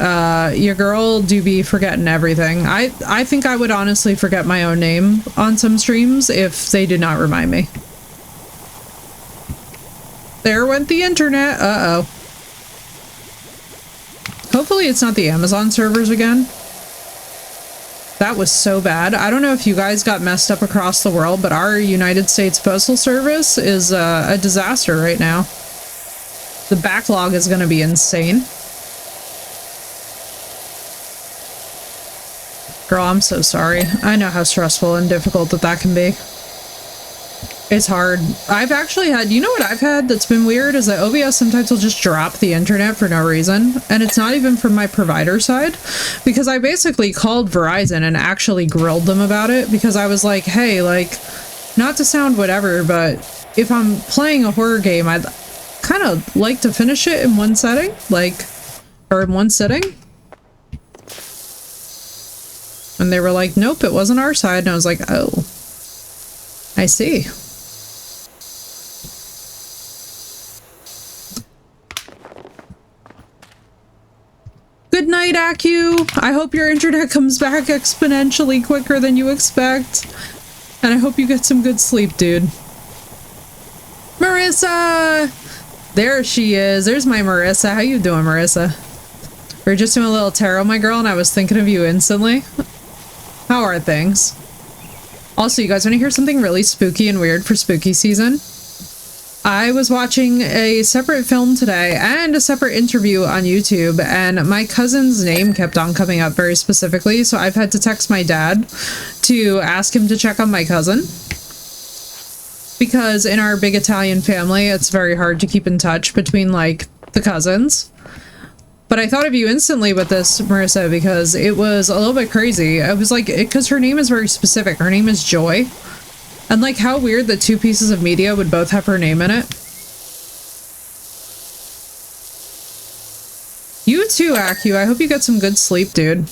your girl do be forgetting everything. I think I would honestly forget my own name on some streams if they did not remind me. There went the internet. Uh-oh. Hopefully it's not the Amazon servers again. That was so bad. I don't know if you guys got messed up across the world, but our United States Postal Service is a disaster right now. The backlog is going to be insane. Girl, I'm so sorry. I know how stressful and difficult that can be. It's hard. I've actually had, you know what I've had that's been weird is that OBS sometimes will just drop the internet for no reason. And it's not even from my provider side, because I basically called Verizon and actually grilled them about it, because I was like, hey, like, not to sound whatever, but if I'm playing a horror game, I'd kind of like to finish it in one setting, like, or in one sitting. And they were like, nope, it wasn't our side. And I was like, oh, I see. Good night, Acu. I hope your internet comes back exponentially quicker than you expect. And I hope you get some good sleep, dude. Marissa! There she is. There's my Marissa. How you doing, Marissa? We were just doing a little tarot, my girl, and I was thinking of you instantly. How are things? Also, you guys want to hear something really spooky and weird for spooky season? I was watching a separate film today and a separate interview on YouTube, and my cousin's name kept on coming up very specifically, so I've had to text my dad to ask him to check on my cousin. Because in our big Italian family, it's very hard to keep in touch between, like, the cousins. But I thought of you instantly with this, Marissa, because it was a little bit crazy. I was like, because her name is very specific. Her name is Joy. And like, how weird that two pieces of media would both have her name in it. You too, Acu. I hope you get some good sleep, dude.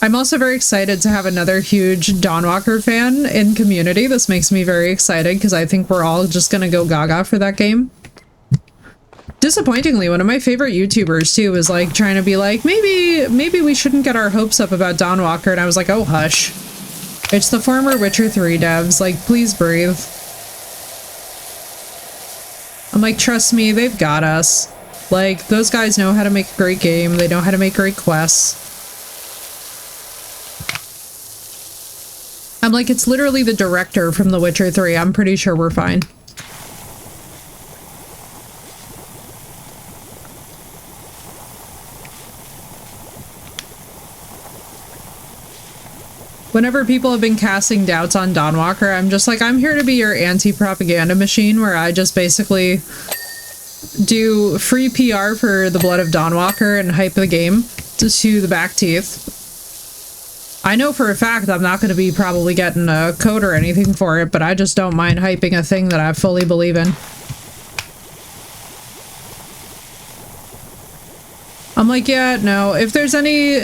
I'm also very excited to have another huge Dawnwalker fan in community. This makes me very excited because I think we're all just gonna go gaga for that game. Disappointingly, one of my favorite YouTubers too was like trying to be like, maybe we shouldn't get our hopes up about Dawnwalker, and I was like, oh hush. It's the former Witcher 3 devs, like, please breathe. I'm like, trust me, they've got us. Like, those guys know how to make a great game, they know how to make great quests. I'm like, it's literally the director from The Witcher 3, I'm pretty sure we're fine. Whenever people have been casting doubts on Dawnwalker, I'm just like, I'm here to be your anti-propaganda machine where I just basically do free PR for the Blood of Dawnwalker and hype the game to the back teeth. I know for a fact I'm not going to be probably getting a code or anything for it, but I just don't mind hyping a thing that I fully believe in. I'm like, yeah, no, if there's any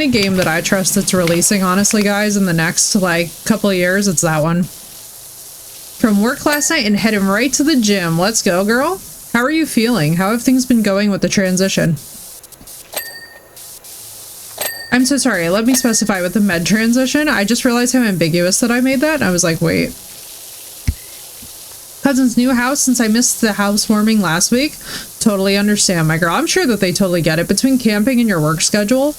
game that I trust that's releasing, honestly, guys, in the next, like, couple of years, it's that one. From work last night and heading right to the gym. Let's go, girl. How are you feeling? How have things been going with the transition? I'm so sorry. Let me specify with the med transition. I just realized how ambiguous that I made that. I was like, wait. Cousin's new house since I missed the housewarming last week. Totally understand, my girl. I'm sure that they totally get it. Between camping and your work schedule.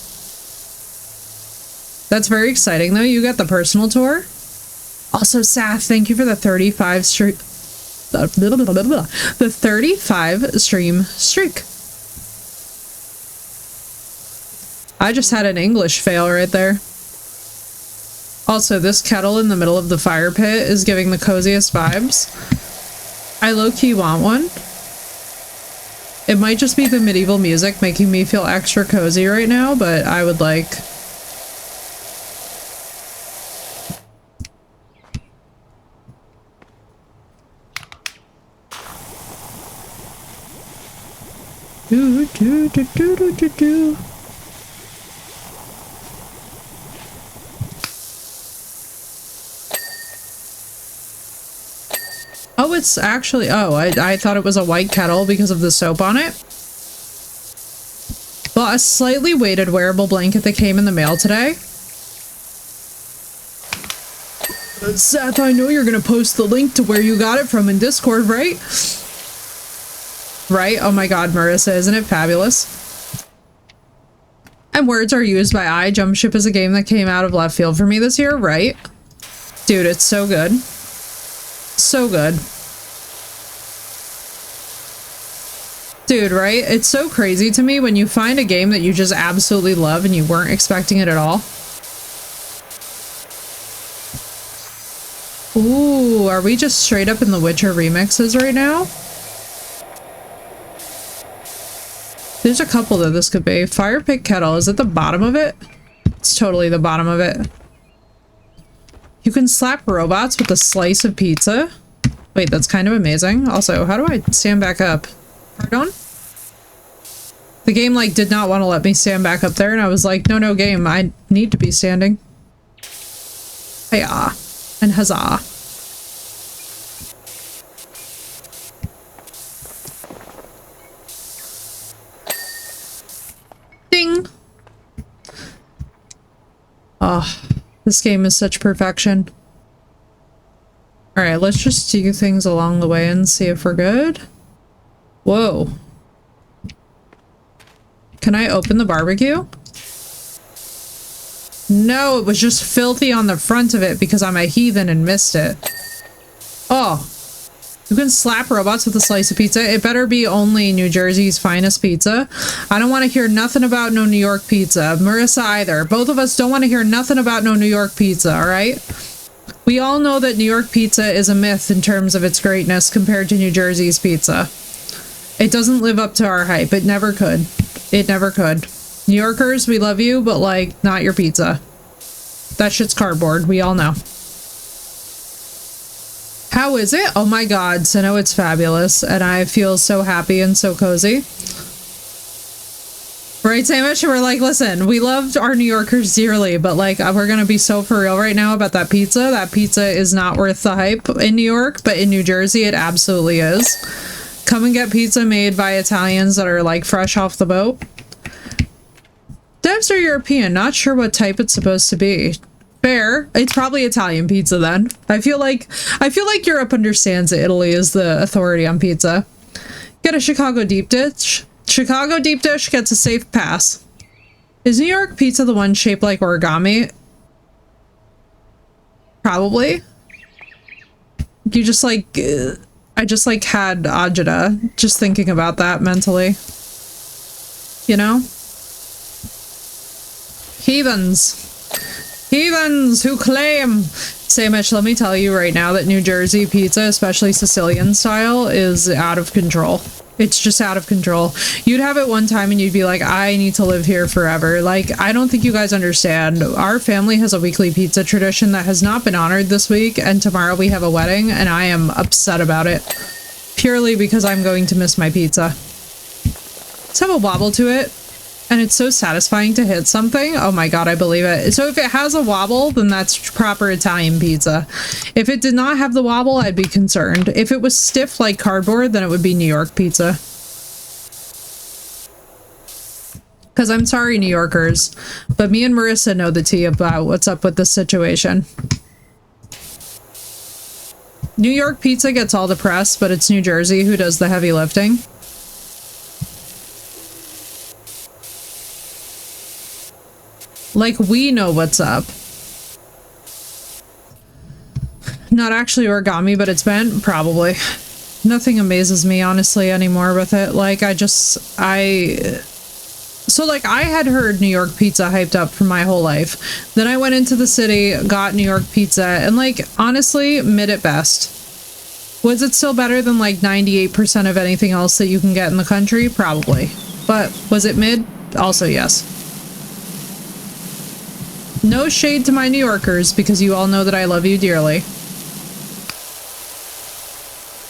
That's very exciting, though. You got the personal tour. Also, Saf, thank you for the 35 streak. The 35 stream streak. I just had an English fail right there. Also, this kettle in the middle of the fire pit is giving the coziest vibes. I low-key want one. It might just be the medieval music making me feel extra cozy right now, but I would like... Do, do, do, do, do, do, do. Oh, it's actually... Oh, I thought it was a white kettle because of the soap on it. Bought a slightly weighted wearable blanket that came in the mail today. Seth, I know you're gonna post the link to where you got it from in Discord, right? Right? Oh my god, Marissa, isn't it fabulous? And words are used by I. Jump Ship is a game that came out of left field for me this year, right? Dude, it's so good. So good. Dude, right? It's so crazy to me when you find a game that you just absolutely love and you weren't expecting it at all. Ooh, are we just straight up in the Witcher remixes right now? There's a couple that this could be. Fire pit kettle, is it the bottom of it? It's totally the bottom of it. You can slap robots with a slice of pizza. Wait, that's kind of amazing. Also, how do I stand back up? Pardon? The game, like, did not want to let me stand back up there, and I was like, no, game, I need to be standing. Hiya. And huzzah. Ding! Oh, this game is such perfection. Alright, let's just do things along the way and see if we're good. Whoa. Can I open the barbecue? No, it was just filthy on the front of it because I'm a heathen and missed it. Oh. You can slap robots with a slice of pizza. It better be only New Jersey's finest pizza. I don't want to hear nothing about no New York pizza. Marissa either. Both of us don't want to hear nothing about no New York pizza, alright? We all know that New York pizza is a myth in terms of its greatness compared to New Jersey's pizza. It doesn't live up to our hype. It never could. It never could. New Yorkers, we love you, but like, not your pizza. That shit's cardboard. We all know. How is it? Oh my god, so no, it's fabulous, and I feel so happy and so cozy. Right, Samish? We're like, listen, we loved our New Yorkers dearly, but like, we're gonna be so for real right now about that pizza. That pizza is not worth the hype in New York, but in New Jersey, it absolutely is. Come and get pizza made by Italians that are like fresh off the boat. Devs are European, not sure what type it's supposed to be. Fair. It's probably Italian pizza then. I feel like Europe understands that Italy is the authority on pizza. Get a Chicago deep dish. Chicago deep dish gets a safe pass. Is New York pizza the one shaped like origami? Probably. You just like... I just like had agita just thinking about that mentally. You know? Heathens. Heathens who claim. Samish, let me tell you right now that New Jersey pizza, especially Sicilian style, is out of control. It's just out of control. You'd have it one time and you'd be like, I need to live here forever. Like, I don't think you guys understand. Our family has a weekly pizza tradition that has not been honored this week, and tomorrow we have a wedding, and I am upset about it. Purely because I'm going to miss my pizza. Let's have a wobble to it. And it's so satisfying to hit something. Oh my god, I believe it. So if it has a wobble, then that's proper Italian pizza. If it did not have the wobble, I'd be concerned. If it was stiff like cardboard, then it would be New York pizza. Because I'm sorry, New Yorkers, but me and Marissa know the tea about what's up with this situation. New York pizza gets all the press, but it's New Jersey who does the heavy lifting. Like, we know what's up. Not actually origami, but it's bent? Probably. Nothing amazes me, honestly, anymore with it. Like, So, like, I had heard New York pizza hyped up for my whole life. Then I went into the city, got New York pizza, and, like, honestly, mid at best. Was it still better than, like, 98% of anything else that you can get in the country? Probably. But was it mid? Also, yes. No shade to my New Yorkers, because you all know that I love you dearly.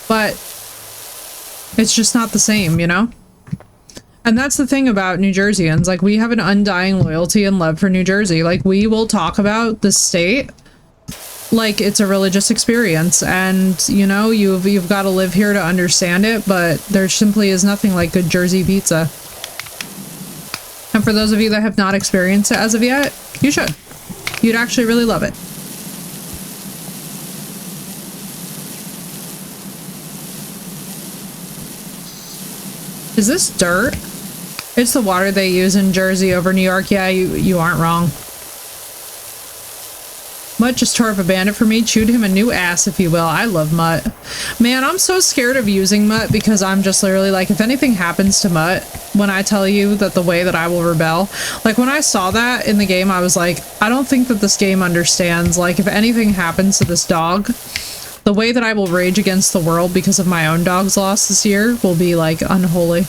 But it's just not the same, you know? And that's the thing about New Jerseyans. Like, we have an undying loyalty and love for New Jersey. Like, we will talk about the state like it's a religious experience. And, you know, you've got to live here to understand it, but there simply is nothing like good Jersey pizza. And for those of you that have not experienced it as of yet, you should. You'd actually really love it. Is this dirt? It's the water they use in Jersey over New York. Yeah, you aren't wrong. Mutt just tore up a bandit for me. Chewed him a new ass, if you will. I love Mutt. Man, I'm so scared of using Mutt because I'm just literally like, if anything happens to Mutt, when I tell you that the way that I will rebel, like when I saw that in the game, I was like, I don't think that this game understands, like if anything happens to this dog, the way that I will rage against the world because of my own dog's loss this year will be like unholy.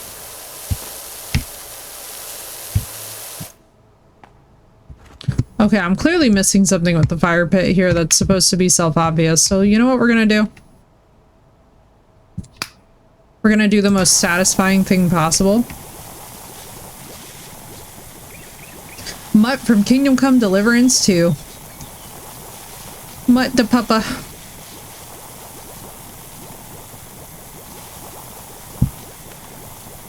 Okay, I'm clearly missing something with the fire pit here that's supposed to be self-obvious. So you know what we're gonna do? We're gonna do the most satisfying thing possible. Mutt from Kingdom Come Deliverance 2. Mutt da Papa.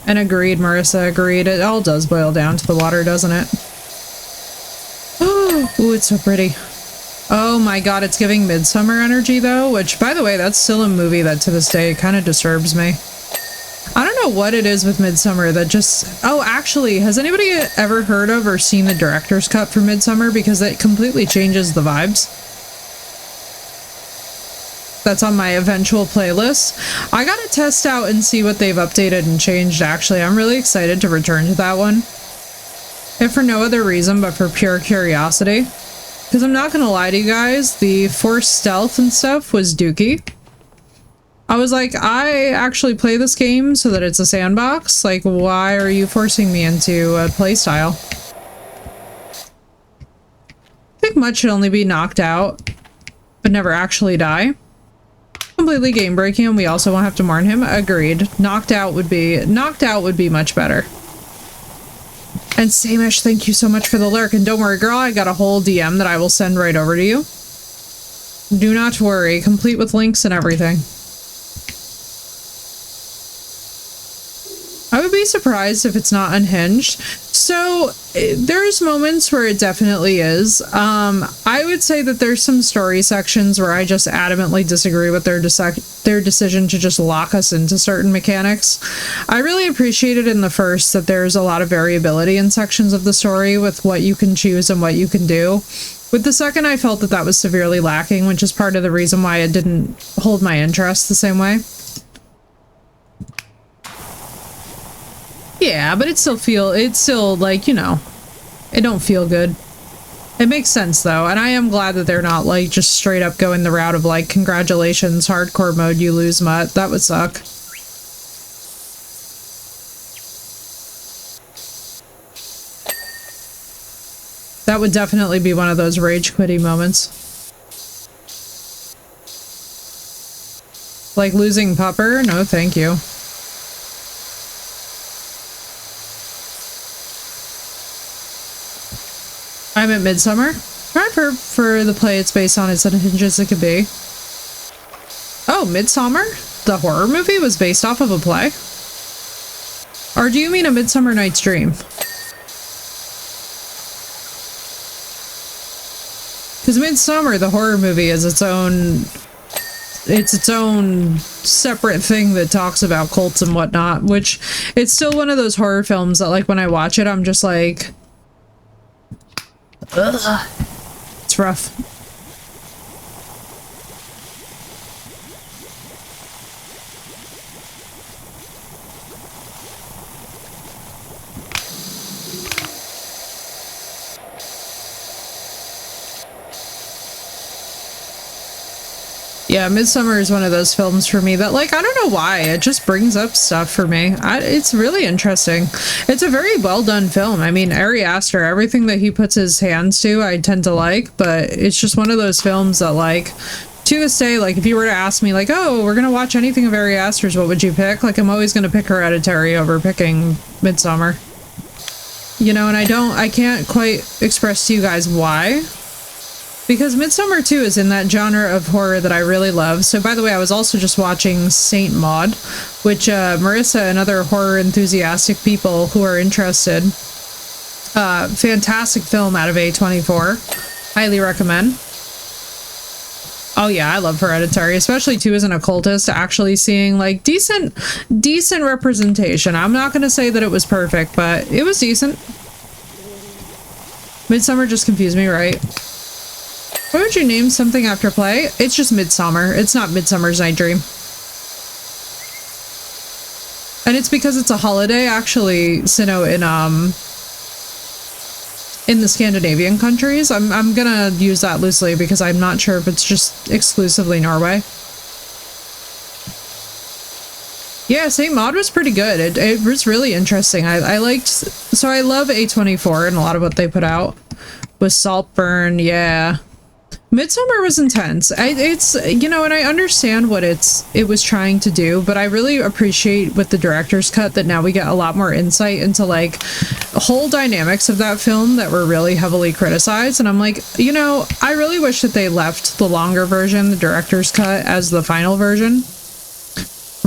And agreed, Marissa, agreed. It all does boil down to the water, doesn't it? Ooh, it's so pretty. Oh my god, it's giving Midsummer energy though, which, by the way, that's still a movie that to this day kind of disturbs me. I don't know what it is with Midsummer that just... Oh, actually, has anybody ever heard of or seen the director's cut for Midsummer? Because it completely changes the vibes. That's on my eventual playlist. I gotta test out and see what they've updated and changed, actually. I'm really excited to return to that one. If for no other reason but for pure curiosity. Because I'm not gonna lie to you guys, the forced stealth and stuff was dookie. I was like, I actually play this game so that it's a sandbox. Like, why are you forcing me into a playstyle? I think Mutt should only be knocked out, but never actually die. Completely game breaking, and we also won't have to mourn him. Agreed. Knocked out would be much better. And Samish, thank you so much for the lurk. And don't worry, girl, I got a whole DM that I will send right over to you. Do not worry, complete with links and everything. I would be surprised if it's not unhinged. So there's moments where it definitely is. I would say that there's some story sections where I just adamantly disagree with their decision to just lock us into certain mechanics. I really appreciated in the first that there's a lot of variability in sections of the story with what you can choose and what you can do. With the second, I felt that that was severely lacking, which is part of the reason why it didn't hold my interest the same way. Yeah, but it's still like, you know, it don't feel good. It makes sense though, and I am glad that they're not like just straight up going the route of like, congratulations, hardcore mode, you lose, Mutt. That would suck. That would definitely be one of those rage quitty moments. Like losing Pupper? No, thank you. I'm at Midsummer. Right, for the play it's based on, it's unhinged as it could be. Oh, Midsummer? The horror movie was based off of a play? Or do you mean A Midsummer Night's Dream? Because Midsummer, the horror movie, is its own separate thing that talks about cults and whatnot, which it's still one of those horror films that like when I watch it, I'm just like... Ugh. It's rough. Yeah, Midsummer is one of those films for me that, like, I don't know why, it just brings up stuff for me. It's really interesting. It's a very well done film. I mean, Ari Aster, everything that he puts his hands to, I tend to like, but it's just one of those films that, like, to this day, like, if you were to ask me, like, oh, we're gonna watch anything of Ari Aster's, what would you pick? Like, I'm always gonna pick Hereditary over picking Midsummer. You know, and I can't quite express to you guys why. Because Midsummer 2 is in that genre of horror that I really love. So, by the way, I was also just watching Saint Maud, which Marissa and other horror enthusiastic people who are interested Fantastic film out of A24. Highly recommend. Oh yeah, I love Hereditary, especially too as an occultist, actually seeing like decent representation. I'm not gonna say that it was perfect, but it was decent. Midsummer just confused me, right? What would you name something after play? It's just Midsummer. It's not Midsummer's Night Dream. And it's because it's a holiday, actually, Sinnoh, in the Scandinavian countries. I'm gonna use that loosely because I'm not sure if it's just exclusively Norway. Yeah, St. Maud was pretty good. It was really interesting. I liked, so I love A24 and a lot of what they put out with Saltburn. Yeah. Midsummer was intense. It's, you know, and I understand what it was trying to do, but I really appreciate with the director's cut that now we get a lot more insight into like whole dynamics of that film that were really heavily criticized. And I'm like, you know, I really wish that they left the longer version, the director's cut, as the final version.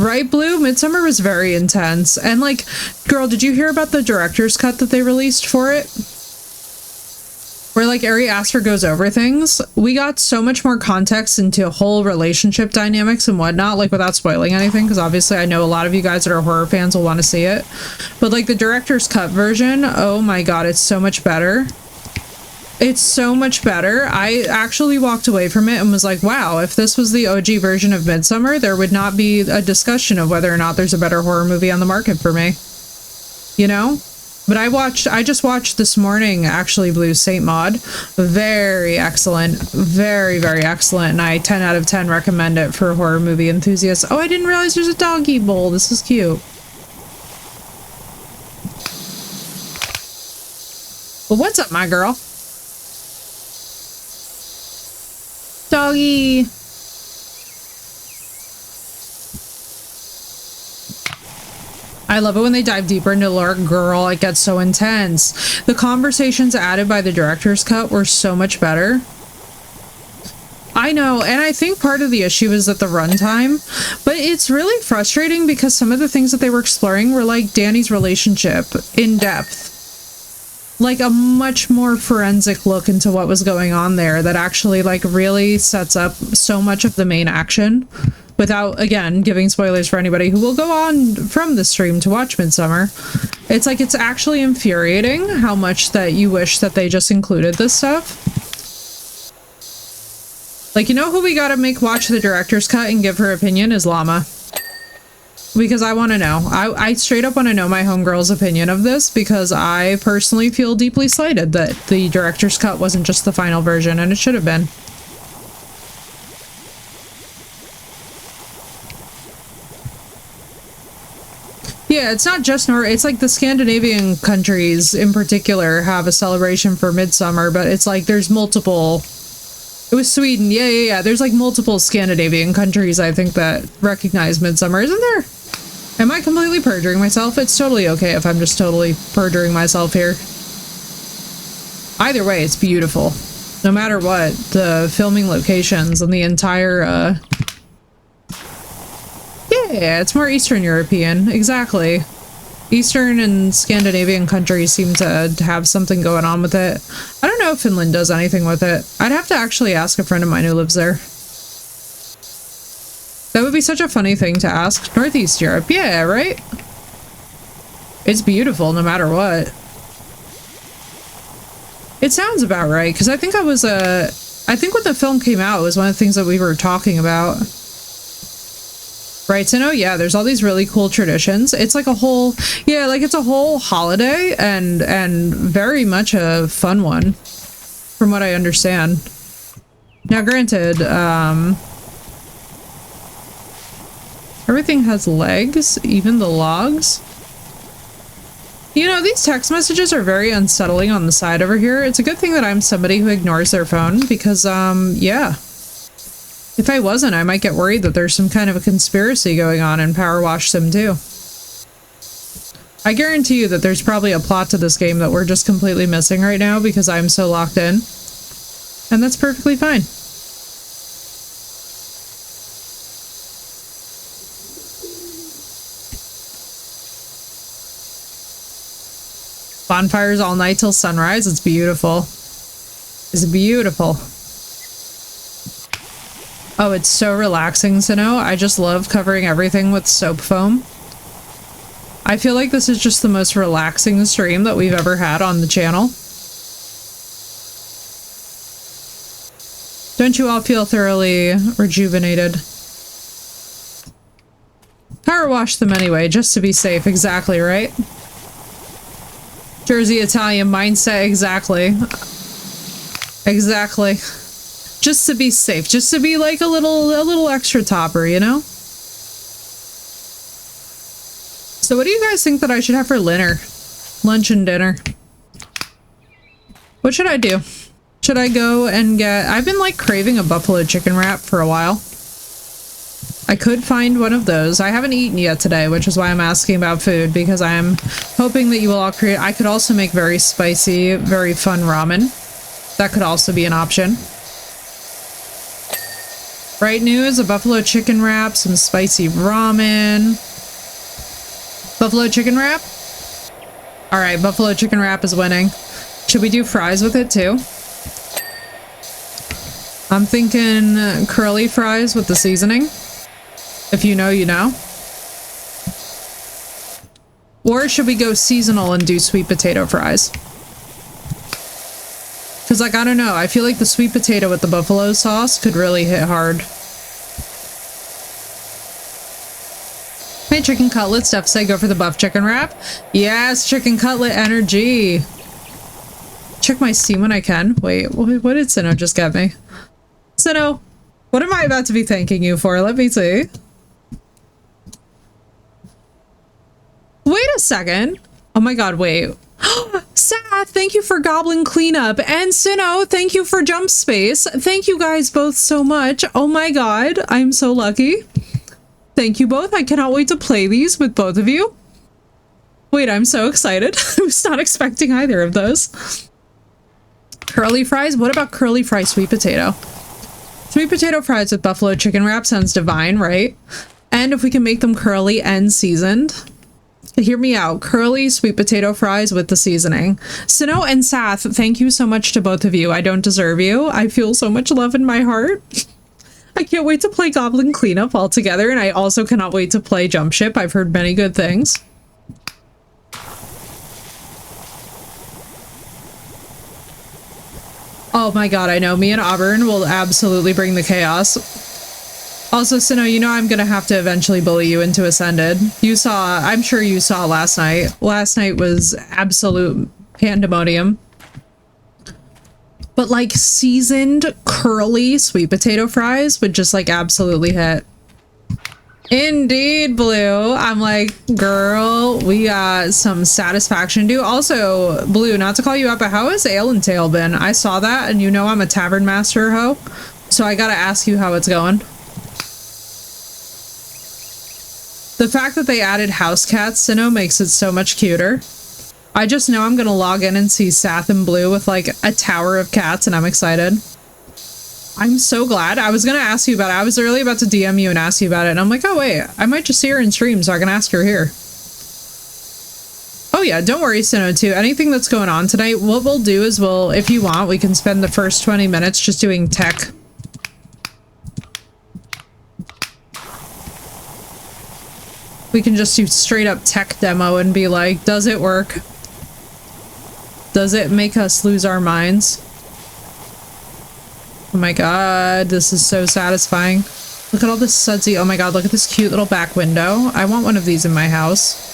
Right, Blue? Midsummer was very intense. And like, girl, did you hear about the director's cut that they released for it? Where like Ari Aster goes over things. We got so much more context into whole relationship dynamics and whatnot, like without spoiling anything, because obviously I know a lot of you guys that are horror fans will want to see it. But like the director's cut version, oh my god, it's so much better. It's so much better. I actually walked away from it and was like, wow, if this was the OG version of Midsummer, there would not be a discussion of whether or not there's a better horror movie on the market for me. You know? But I just watched this morning, actually, Blue, St. Maud. Very excellent. Very, very excellent. And I 10 out of 10 recommend it for horror movie enthusiasts. Oh, I didn't realize there's a doggy bowl. This is cute. Well, what's up, my girl? Doggy. I love it when they dive deeper into lore. Girl, it gets so intense. The conversations added by the director's cut were so much better. I know, and I think part of the issue is that the runtime, but it's really frustrating because some of the things that they were exploring were like Danny's relationship in depth. Like a much more forensic look into what was going on there that actually like really sets up so much of the main action. Without, again, giving spoilers for anybody who will go on from the stream to watch Midsummer. It's like, it's actually infuriating how much that you wish that they just included this stuff. Like, you know who we gotta make watch the director's cut and give her opinion is Llama. Because I want to know. I straight up want to know my homegirl's opinion of this because I personally feel deeply slighted that the director's cut wasn't just the final version, and it should have been. Yeah, it's not just Norway. It's like the Scandinavian countries in particular have a celebration for Midsummer, but it's like there's multiple. It was Sweden. Yeah. There's like multiple Scandinavian countries, I think, that recognize Midsummer, isn't there? Am I completely perjuring myself? It's totally okay if I'm just totally perjuring myself here. Either way, it's beautiful. No matter what, the filming locations and the entire, yeah, it's more Eastern European. Exactly. Eastern and Scandinavian countries seem to have something going on with it. I don't know if Finland does anything with it. I'd have to actually ask a friend of mine who lives there. That would be such a funny thing to ask. Northeast Europe. Yeah, right? It's beautiful no matter what. It sounds about right, because I think I think when the film came out, it was one of the things that we were talking about. Right, so no, yeah, there's all these really cool traditions. It's like a whole, yeah, like it's a whole holiday and very much a fun one, from what I understand. Now, granted, everything has legs, even the logs. You know, these text messages are very unsettling on the side over here. It's a good thing that I'm somebody who ignores their phone because, yeah. If I wasn't, I might get worried that there's some kind of a conspiracy going on in Powerwash Sim 2. I guarantee you that there's probably a plot to this game that we're just completely missing right now because I'm so locked in. And that's perfectly fine. Bonfires all night till sunrise. It's beautiful. It's beautiful. Oh, it's so relaxing to know. I just love covering everything with soap foam. I feel like this is just the most relaxing stream that we've ever had on the channel. Don't you all feel thoroughly rejuvenated? Power wash them anyway, just to be safe. Exactly, right? Jersey Italian mindset, exactly. Exactly. Just to be safe, just to be like a little extra topper, you know? So what do you guys think that I should have for dinner? Lunch and dinner. What should I do? Should I go and get... I've been like craving a buffalo chicken wrap for a while. I could find one of those. I haven't eaten yet today, which is why I'm asking about food, because I am hoping that you will all create... I could also make very spicy, very fun ramen. That could also be an option. Right news, a buffalo chicken wrap, some spicy ramen. Buffalo chicken wrap? Alright, buffalo chicken wrap is winning. Should we do fries with it too? I'm thinking curly fries with the seasoning. If you know, you know. Or should we go seasonal and do sweet potato fries? Because, like, I don't know. I feel like the sweet potato with the buffalo sauce could really hit hard. Hey, chicken cutlet. Steph say go for the buff chicken wrap. Yes, chicken cutlet energy. Check my Steam when I can. Wait, what did Sinnoh just get me? Sinnoh, what am I about to be thanking you for? Let me see. Wait a second. Oh my god, wait. Seth, thank you for Goblin Cleanup. And Sinnoh, thank you for Jump Space. Thank you guys both so much. Oh my god, I'm so lucky. Thank you both. I cannot wait to play these with both of you. Wait, I'm so excited. I was not expecting either of those. Curly fries? What about curly fry sweet potato? Sweet potato fries with buffalo chicken wrap sounds divine, right? And if we can make them curly and seasoned. Hear me out. Curly sweet potato fries with the seasoning. Sinnoh and Sath, thank you so much to both of you. I don't deserve you. I feel so much love in my heart. I can't wait to play Goblin Cleanup all together, and I also cannot wait to play Jump Ship. I've heard many good things. Oh my god, I know. Me and Auburn will absolutely bring the chaos. Also, Sinnoh, you know I'm gonna have to eventually bully you into Ascended. You saw, I'm sure you saw last night. Last night was absolute pandemonium. But like seasoned curly sweet potato fries would just like absolutely hit. Indeed, Blue. I'm like, girl, we got some satisfaction to do. Also, Blue, not to call you up, but how has Ale and Tail been? I saw that, and you know I'm a tavern master ho, so I gotta ask you how it's going. The fact that they added house cats, Sinnoh, makes it so much cuter. I just know I'm gonna log in and see Sath and Blue with like a tower of cats, and I'm excited. I'm so glad. I was gonna ask you about it. I was really about to DM you and ask you about it, and I'm like, oh wait, I might just see her in stream, so I can ask her here. Oh yeah, don't worry, Sinnoh, too. Anything that's going on tonight, what we'll do is if you want, we can spend the first 20 minutes just doing tech. We can just do straight up tech demo and be like, does it work? Does it make us lose our minds? Oh my god, this is so satisfying. Look at all this sudsy. Oh my god, look at this cute little back window. I want one of these in my house.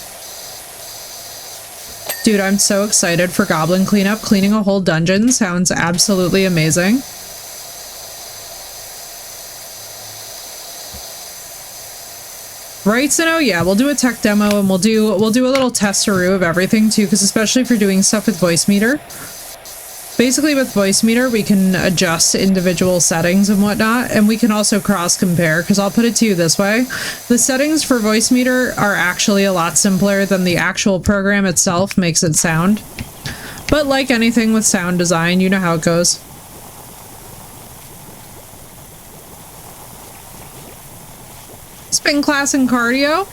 Dude, I'm so excited for Goblin Cleanup. Cleaning a whole dungeon sounds absolutely amazing. Right, Sinnoh? Yeah, we'll do a tech demo and we'll do a little testaroo of everything too, because especially if you're doing stuff with voice meter. Basically with voice meter, we can adjust individual settings and whatnot, and we can also cross compare, because I'll put it to you this way. The settings for voice meter are actually a lot simpler than the actual program itself makes it sound. But like anything with sound design, you know how it goes. Spin class and cardio.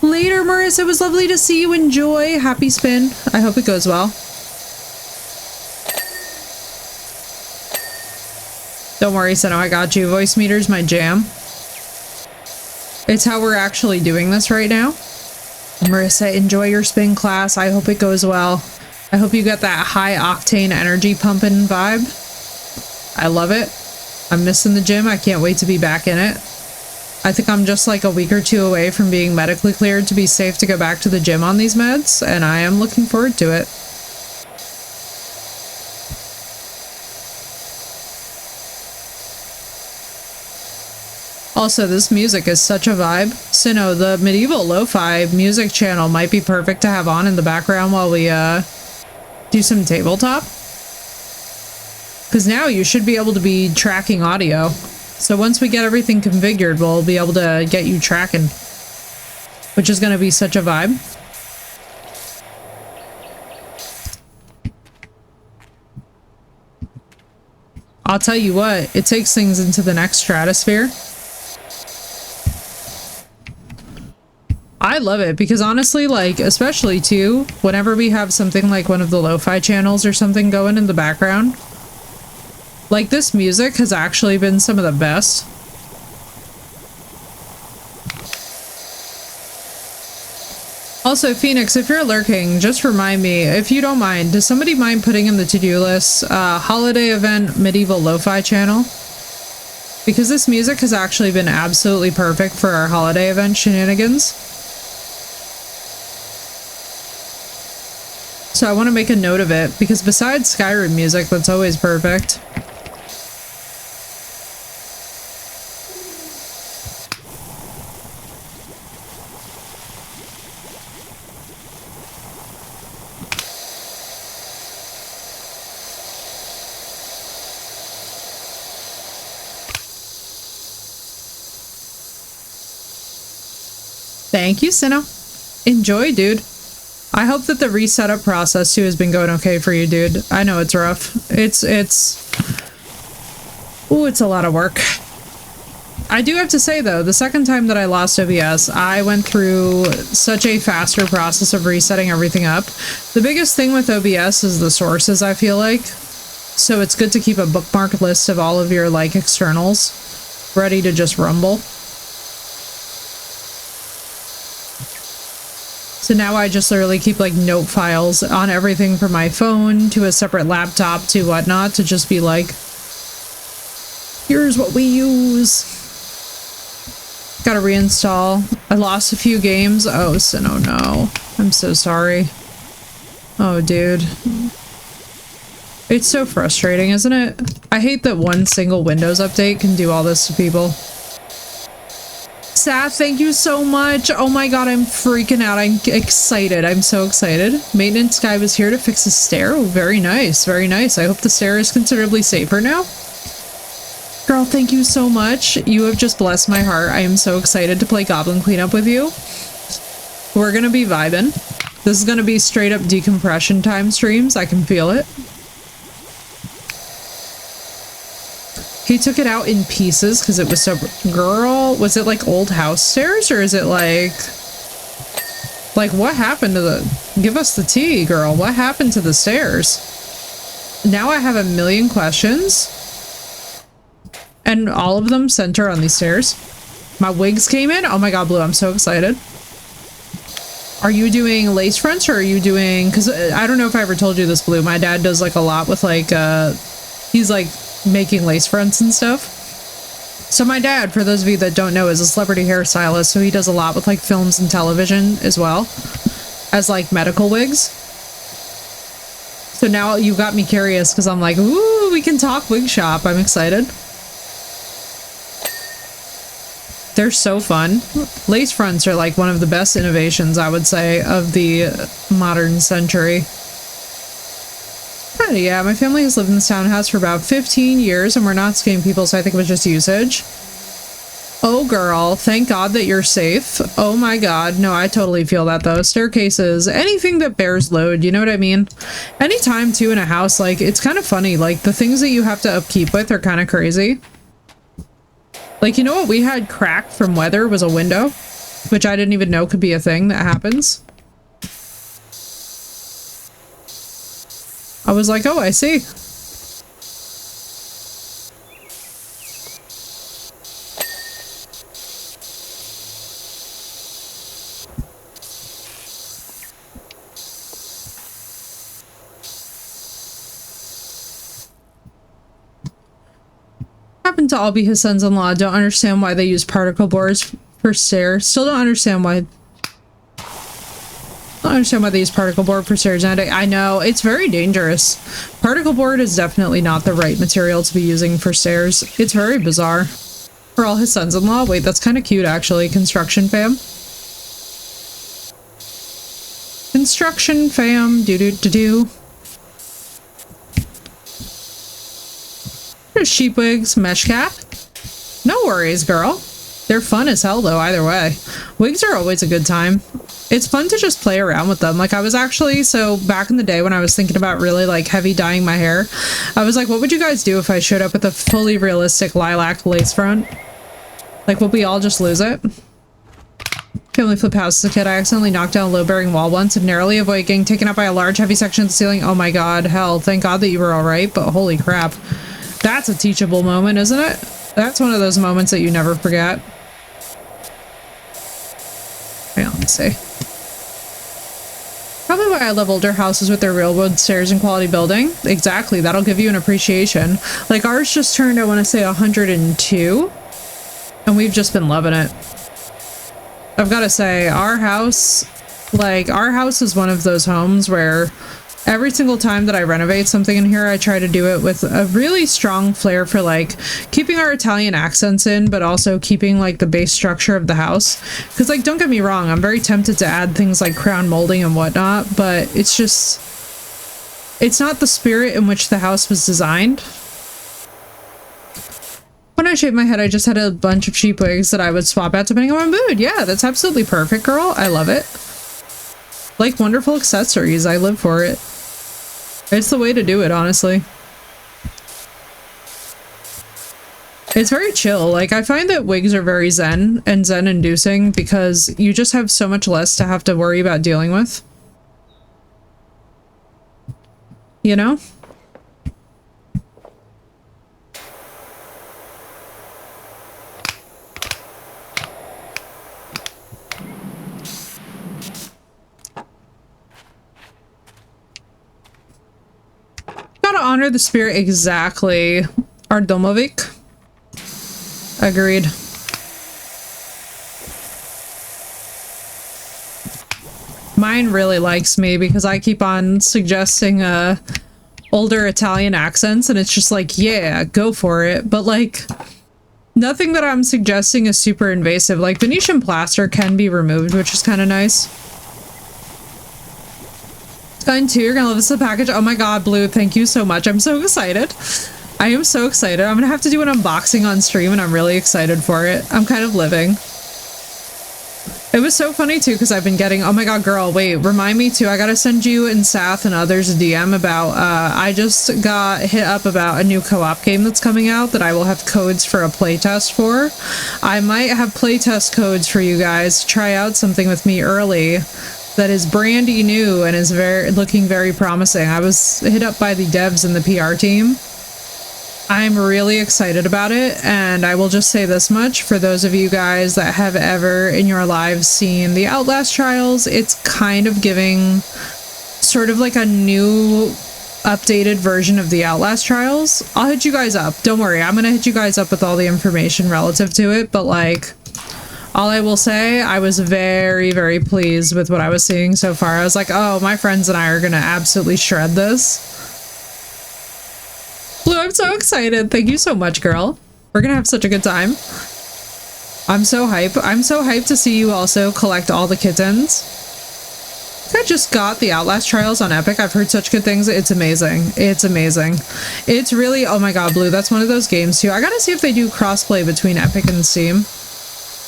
Later, Marissa. It was lovely to see you. Enjoy. Happy spin. I hope it goes well. Don't worry, Seno, I got you. Voice meter's my jam. It's how we're actually doing this right now. Marissa, enjoy your spin class. I hope it goes well. I hope you get that high octane energy pumping vibe. I love it. I'm missing the gym. I can't wait to be back in it. I think I'm just like a week or two away from being medically cleared to be safe to go back to the gym on these meds, and I am looking forward to it. Also, this music is such a vibe. Sino, the medieval lo-fi music channel might be perfect to have on in the background while we do some tabletop. Because now you should be able to be tracking audio. So once we get everything configured, we'll be able to get you tracking, which is going to be such a vibe. I'll tell you what, it takes things into the next stratosphere. I love it because honestly, like, especially too, whenever we have something like one of the lo-fi channels or something going in the background, like, this music has actually been some of the best. Also, Phoenix, if you're lurking, just remind me, if you don't mind, does somebody mind putting in the to-do list, holiday event medieval lo-fi channel? Because this music has actually been absolutely perfect for our holiday event shenanigans. So I want to make a note of it, because besides Skyrim music, that's always perfect. Thank you, Sino. Enjoy, dude. I hope that the resetup process too has been going okay for you, dude. I know it's rough. Ooh, it's a lot of work. I do have to say though, the second time that I lost OBS, I went through such a faster process of resetting everything up. The biggest thing with OBS is the sources, I feel like. So it's good to keep a bookmarked list of all of your like externals ready to just rumble. So now I just literally keep like note files on everything from my phone to a separate laptop to whatnot to just be like, here's what we use. Gotta reinstall. I lost a few games. Oh, Sino, no. I'm so sorry. Oh, dude. It's so frustrating, isn't it? I hate that one single Windows update can do all this to people. Saf, thank you so much. Oh my god, I'm freaking out. I'm excited. I'm so excited. Maintenance guy was here to fix a stair. Oh, very nice. Very nice. I hope the stair is considerably safer now. Girl, thank you so much. You have just blessed my heart. I am so excited to play Goblin Cleanup with you. We're gonna be vibing. This is gonna be straight up decompression time streams. I can feel it. He took it out in pieces because it was so... Girl, was it like old house stairs or is it like... Like, what happened to the... Give us the tea, girl. What happened to the stairs? Now I have a million questions. And all of them center on these stairs. My wigs came in. Oh my god, Blue, I'm so excited. Are you doing lace fronts or are you doing... Because I don't know if I ever told you this, Blue. My dad does like a lot with like... He's like... making lace fronts and stuff. So my dad, for those of you that don't know, is a celebrity hairstylist, so he does a lot with like films and television as well as like medical wigs. So now you got me curious because I'm like, ooh, we can talk wig shop. I'm excited. They're so fun. Lace fronts are like one of the best innovations, I would say, of the modern century. Yeah, my family has lived in this townhouse for about 15 years and we're not scamming people, so I think it was just usage. Oh girl, thank god that you're safe. Oh my god, no, I totally feel that though. Staircases, anything that bears load, you know what I mean? Anytime too in a house, like, it's kind of funny, like, the things that you have to upkeep with are kind of crazy. Like, you know what we had cracked from weather was a window? which I didn't even know could be a thing that happens. I was like, oh, I see. Happen to all be his sons-in-law. Don't understand why they use particle boards for stairs. Still don't understand why. Don't understand why they use particle board for stairs. And I know it's very dangerous. Particle board is definitely not the right material to be using for stairs. It's very bizarre. For all his sons-in-law. Wait, that's kind of cute actually. Construction fam. Construction fam. Do. There's sheep wigs, mesh cap. No worries, girl. They're fun as hell though, either way. Wigs are always a good time. It's fun to just play around with them. Like I was actually, so back in the day when I was thinking about really like heavy dyeing my hair, I was like, what would you guys do if I showed up with a fully realistic lilac lace front? Like would we all just lose it? Family flip house as a kid. I accidentally knocked down a low-bearing wall once and narrowly avoided getting taken up by a large heavy section of the ceiling. Oh my god, hell, thank god that you were alright, but holy crap. That's a teachable moment, isn't it? That's one of those moments that you never forget. Hang on, let me see. Probably why I love older houses with their real wood stairs and quality building. Exactly, that'll give you an appreciation. Like ours just turned, I want to say 102, and we've just been loving it. I've got to say, our house is one of those homes where every single time that I renovate something in here, I try to do it with a really strong flair for like keeping our Italian accents in, but also keeping like the base structure of the house. Because like, don't get me wrong, I'm very tempted to add things like crown molding and whatnot, but it's just, it's not the spirit in which the house was designed. When I shaved my head, I just had a bunch of sheep wigs that I would swap out depending on my mood. Yeah, that's absolutely perfect, girl. I love it. Like wonderful accessories. I live for it. It's the way to do it, honestly. It's very chill. Like, I find that wigs are very zen and zen-inducing because you just have so much less to have to worry about dealing with. You know? Gotta honor the spirit. Exactly. Ardomovic. Agreed. Mine really likes me because I keep on suggesting older Italian accents and it's just like, yeah, go for it. But like, nothing that I'm suggesting is super invasive. Like Venetian plaster can be removed, which is kind of nice. Gun 2, you're gonna love this package. Oh my god, Blue, thank you so much. I'm so excited. I am so excited. I'm gonna have to do an unboxing on stream and I'm really excited for it. I'm kind of living. It was so funny too because I've been getting, oh my god, girl, wait, remind me too. I gotta send you and Sath and others a DM about, I just got hit up about a new co-op game that's coming out that I will have codes for a playtest for. I might have playtest codes for you guys to try out something with me early that is brandy new and is looking very promising. I was hit up by the devs and the PR team. I'm really excited about it, and I will just say this much for those of you guys that have ever in your lives seen the Outlast Trials, it's kind of giving sort of like a new updated version of the Outlast Trials. I'll hit you guys up. Don't worry, I'm gonna hit you guys up with all the information relative to it, but like, all I will say, I was very, very pleased with what I was seeing so far. I was like, oh, my friends and I are gonna absolutely shred this. Blue, I'm so excited. Thank you so much, girl. We're gonna have such a good time. I'm so hyped. I'm so hyped to see you also collect all the kittens. I just got the Outlast Trials on Epic. I've heard such good things. It's amazing. It's amazing. It's really, oh my god, Blue, that's one of those games too. I gotta see if they do crossplay between Epic and Steam.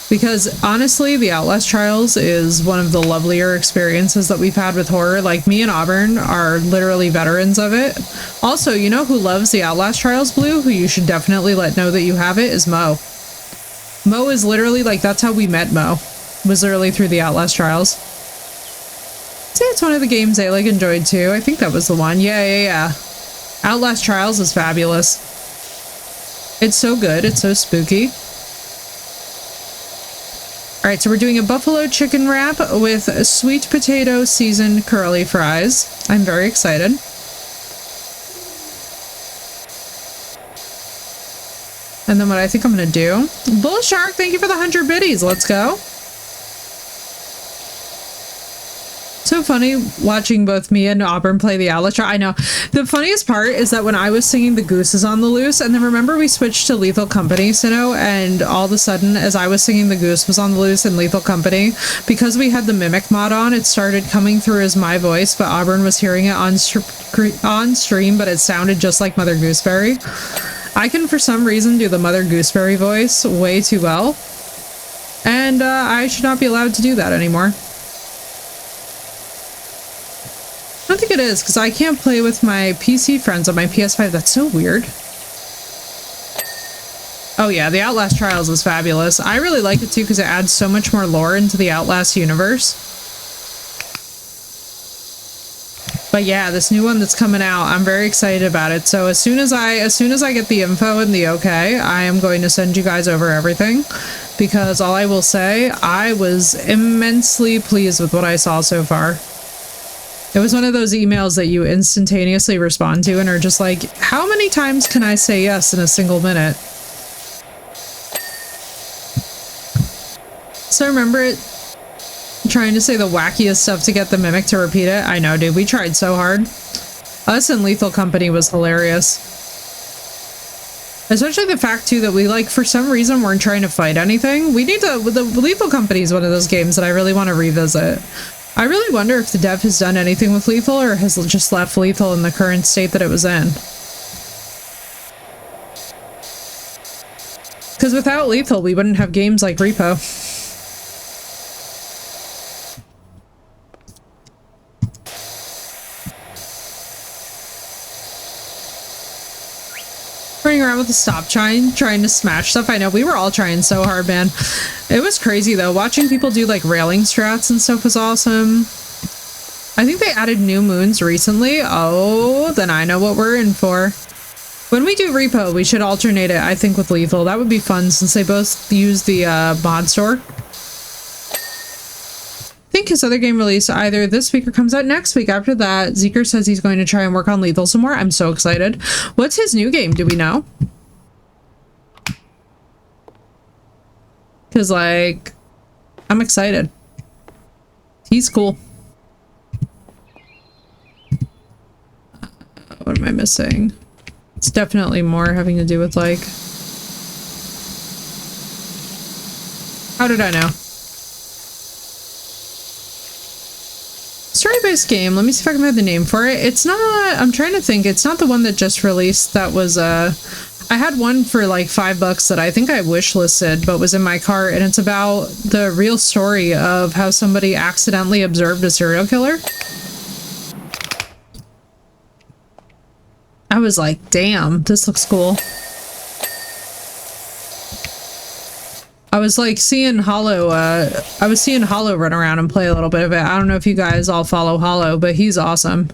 Because honestly, the Outlast Trials is one of the lovelier experiences that we've had with horror. Like, me and Auburn are literally veterans of it. Also, you know who loves the Outlast Trials, Blue? Who you should definitely let know that you have it is Mo. Mo is literally, like, that's how we met Mo. was early through the Outlast Trials. See, it's one of the games I like enjoyed too. I think that was the one. Yeah. Outlast Trials is fabulous. It's so good. It's so spooky. All right, so we're doing a buffalo chicken wrap with sweet potato seasoned curly fries. I'm very excited. And then what I think I'm gonna do, Bull Shark, thank you for the 100 biddies. Let's go. So funny watching both me and Auburn play the Outlast. I know. The funniest part is that when I was singing The Goose is on the Loose, and then remember we switched to Lethal Company, Sinnoh, and all of a sudden, as I was singing The Goose was on the Loose in Lethal Company, because we had the Mimic mod on, it started coming through as my voice, but Auburn was hearing it on stream, but it sounded just like Mother Gooseberry. I can, for some reason, do the Mother Gooseberry voice way too well, and I should not be allowed to do that anymore. I don't think it is, because I can't play with my PC friends on my PS5. That's so weird. Oh yeah, the Outlast Trials is fabulous. I really like it too, because it adds so much more lore into the Outlast universe. But yeah, this new one that's coming out, I'm very excited about it. So as soon as I get the info and the okay, I am going to send you guys over everything, because all I will say, I was immensely pleased with what I saw so far. It was one of those emails that you instantaneously respond to and are just like, how many times can I say yes in a single minute? So remember it trying to say the wackiest stuff to get the Mimic to repeat it? I know, dude. We tried so hard. Us and Lethal Company was hilarious. Especially the fact, too, that we, like, for some reason weren't trying to fight anything. We need to... The Lethal Company is one of those games that I really want to revisit. I really wonder if the dev has done anything with Lethal or has just left Lethal in the current state that it was in. Because without Lethal, we wouldn't have games like Repo. Running around with a stop trying to smash stuff. I know, we were all trying so hard, man. It was crazy though. Watching people do like railing strats and stuff was awesome. I think they added new moons recently. Oh, then I know what we're in for. When we do Repo, we should alternate it, I think, with Lethal. That would be fun since they both use the mod store. I think his other game release either this week or comes out next week. After that, Zeker says he's going to try and work on Lethal some more. I'm so excited. What's his new game? Do we know? Because, like, I'm excited. He's cool. What am I missing? It's definitely more having to do with, like... How did I know? Story-based game. Let me see if I can find the name for it. It's not... I'm trying to think. It's not the one that just released. That was, I had one for like $5 that I think I wishlisted, but was in my cart, and it's about the real story of how somebody accidentally observed a serial killer. I was like, damn, this looks cool. I was like seeing Hollow, I was seeing Hollow run around and play a little bit of it. I don't know if you guys all follow Hollow, but he's awesome.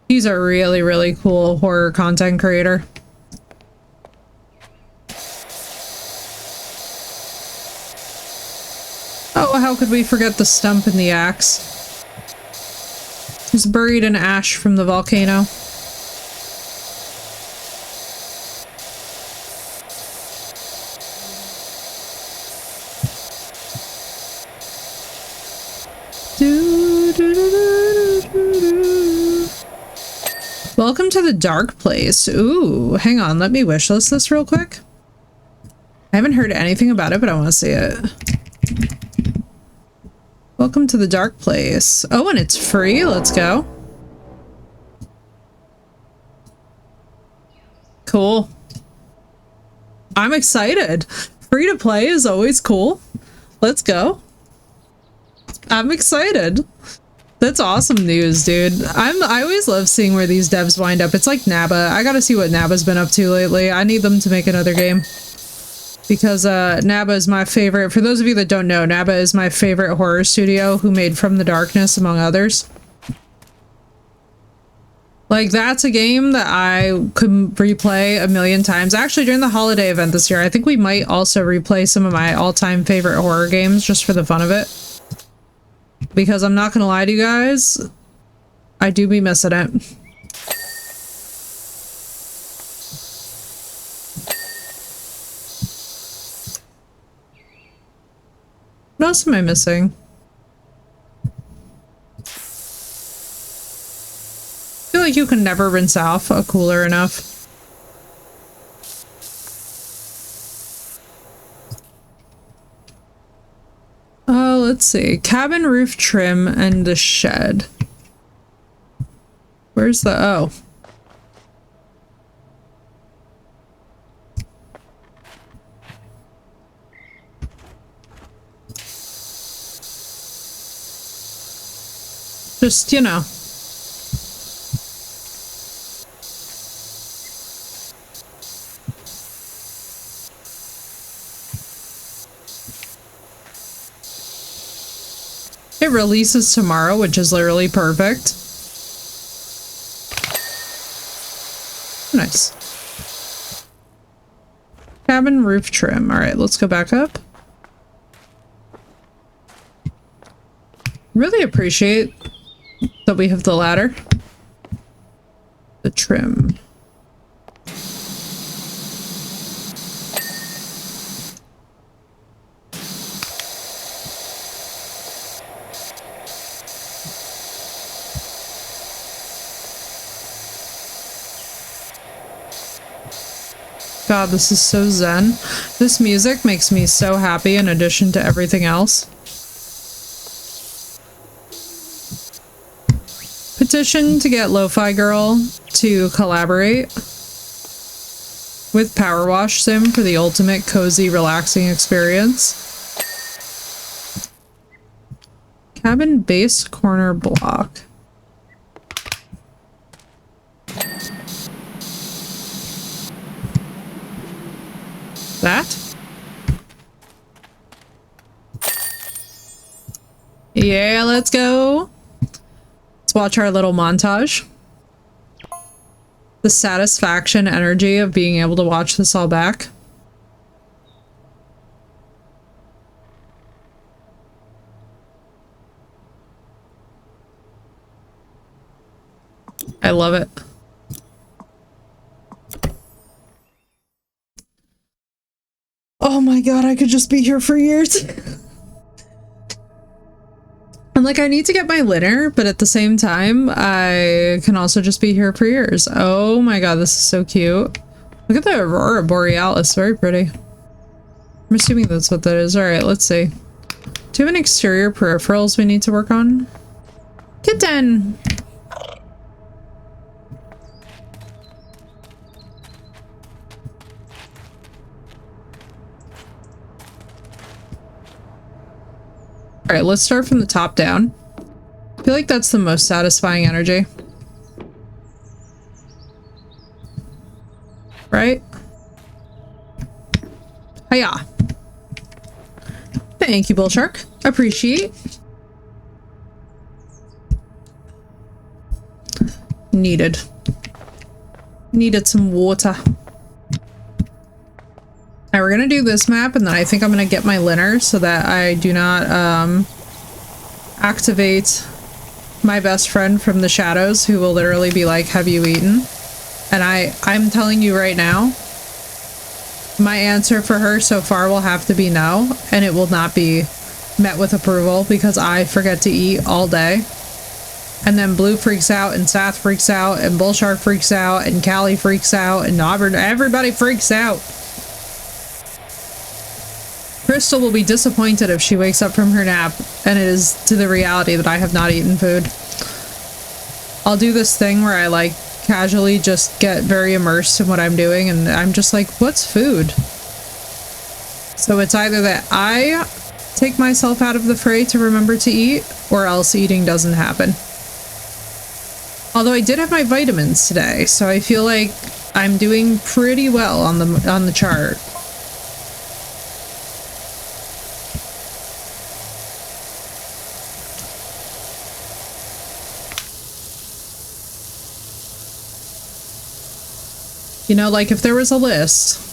He's a really, really cool horror content creator. Oh, how could we forget the stump and the axe? He's buried in ash from the volcano. Welcome to the dark place. Ooh, hang on, let me wishlist this real quick. I haven't heard anything about it, but I want to see it. Welcome to the dark place. Oh, and it's free. Let's go. Cool. I'm excited. Free to play is always cool. Let's go. I'm excited. That's awesome news, dude. I always love seeing where these devs wind up. It's like Naba. I gotta see what Naba's been up to lately. I need them to make another game. because NABA is my favorite. For those of you that don't know, NABA is my favorite horror studio who made From the Darkness, among others. Like, that's a game that I could replay a million times. Actually, during the holiday event this year, I think we might also replay some of my all-time favorite horror games just for the fun of it. Because I'm not gonna lie to you guys, I do be missing it. What else am I missing? I feel like you can never rinse off a cooler enough. Let's see. Cabin roof trim and the shed. Where's the... oh. Just, you know. It releases tomorrow, which is literally perfect. Nice. Cabin roof trim. All right, let's go back up. Really appreciate that we have the ladder. The trim. God, this is so zen. This music makes me so happy in addition to everything else. Petition to get Lo-Fi Girl to collaborate with Powerwash Sim for the ultimate cozy, relaxing experience. Cabin base corner block. That? Yeah, let's go. Let's watch our little montage. The satisfaction energy of being able to watch this all back. I love it. Oh my god, I could just be here for years. And like, I need to get my dinner, but at the same time, I can also just be here for years. Oh my god, this is so cute. Look at the Aurora Borealis, very pretty. I'm assuming that's what that is. Alright, let's see. Do you have any exterior peripherals we need to work on? Kitten! Alright, let's start from the top down. I feel like that's the most satisfying energy. Right? Hiya! Thank you, Bull Shark. Appreciate. Needed. Needed some water. Alright, we're gonna do this map, and then I think I'm gonna get my dinner so that I do not activate my best friend from the shadows, who will literally be like, have you eaten? And I'm telling you right now, my answer for her so far will have to be no, and it will not be met with approval because I forget to eat all day. And then Blue freaks out, and Sath freaks out, and Bullshark freaks out, and Callie freaks out, and everybody freaks out. Crystal will be disappointed if she wakes up from her nap and it is to the reality that I have not eaten food. I'll do this thing where I like casually just get very immersed in what I'm doing, and I'm just like, what's food? So it's either that I take myself out of the fray to remember to eat, or else eating doesn't happen. Although I did have my vitamins today, so I feel like I'm doing pretty well on the chart. You know, like if there was a list.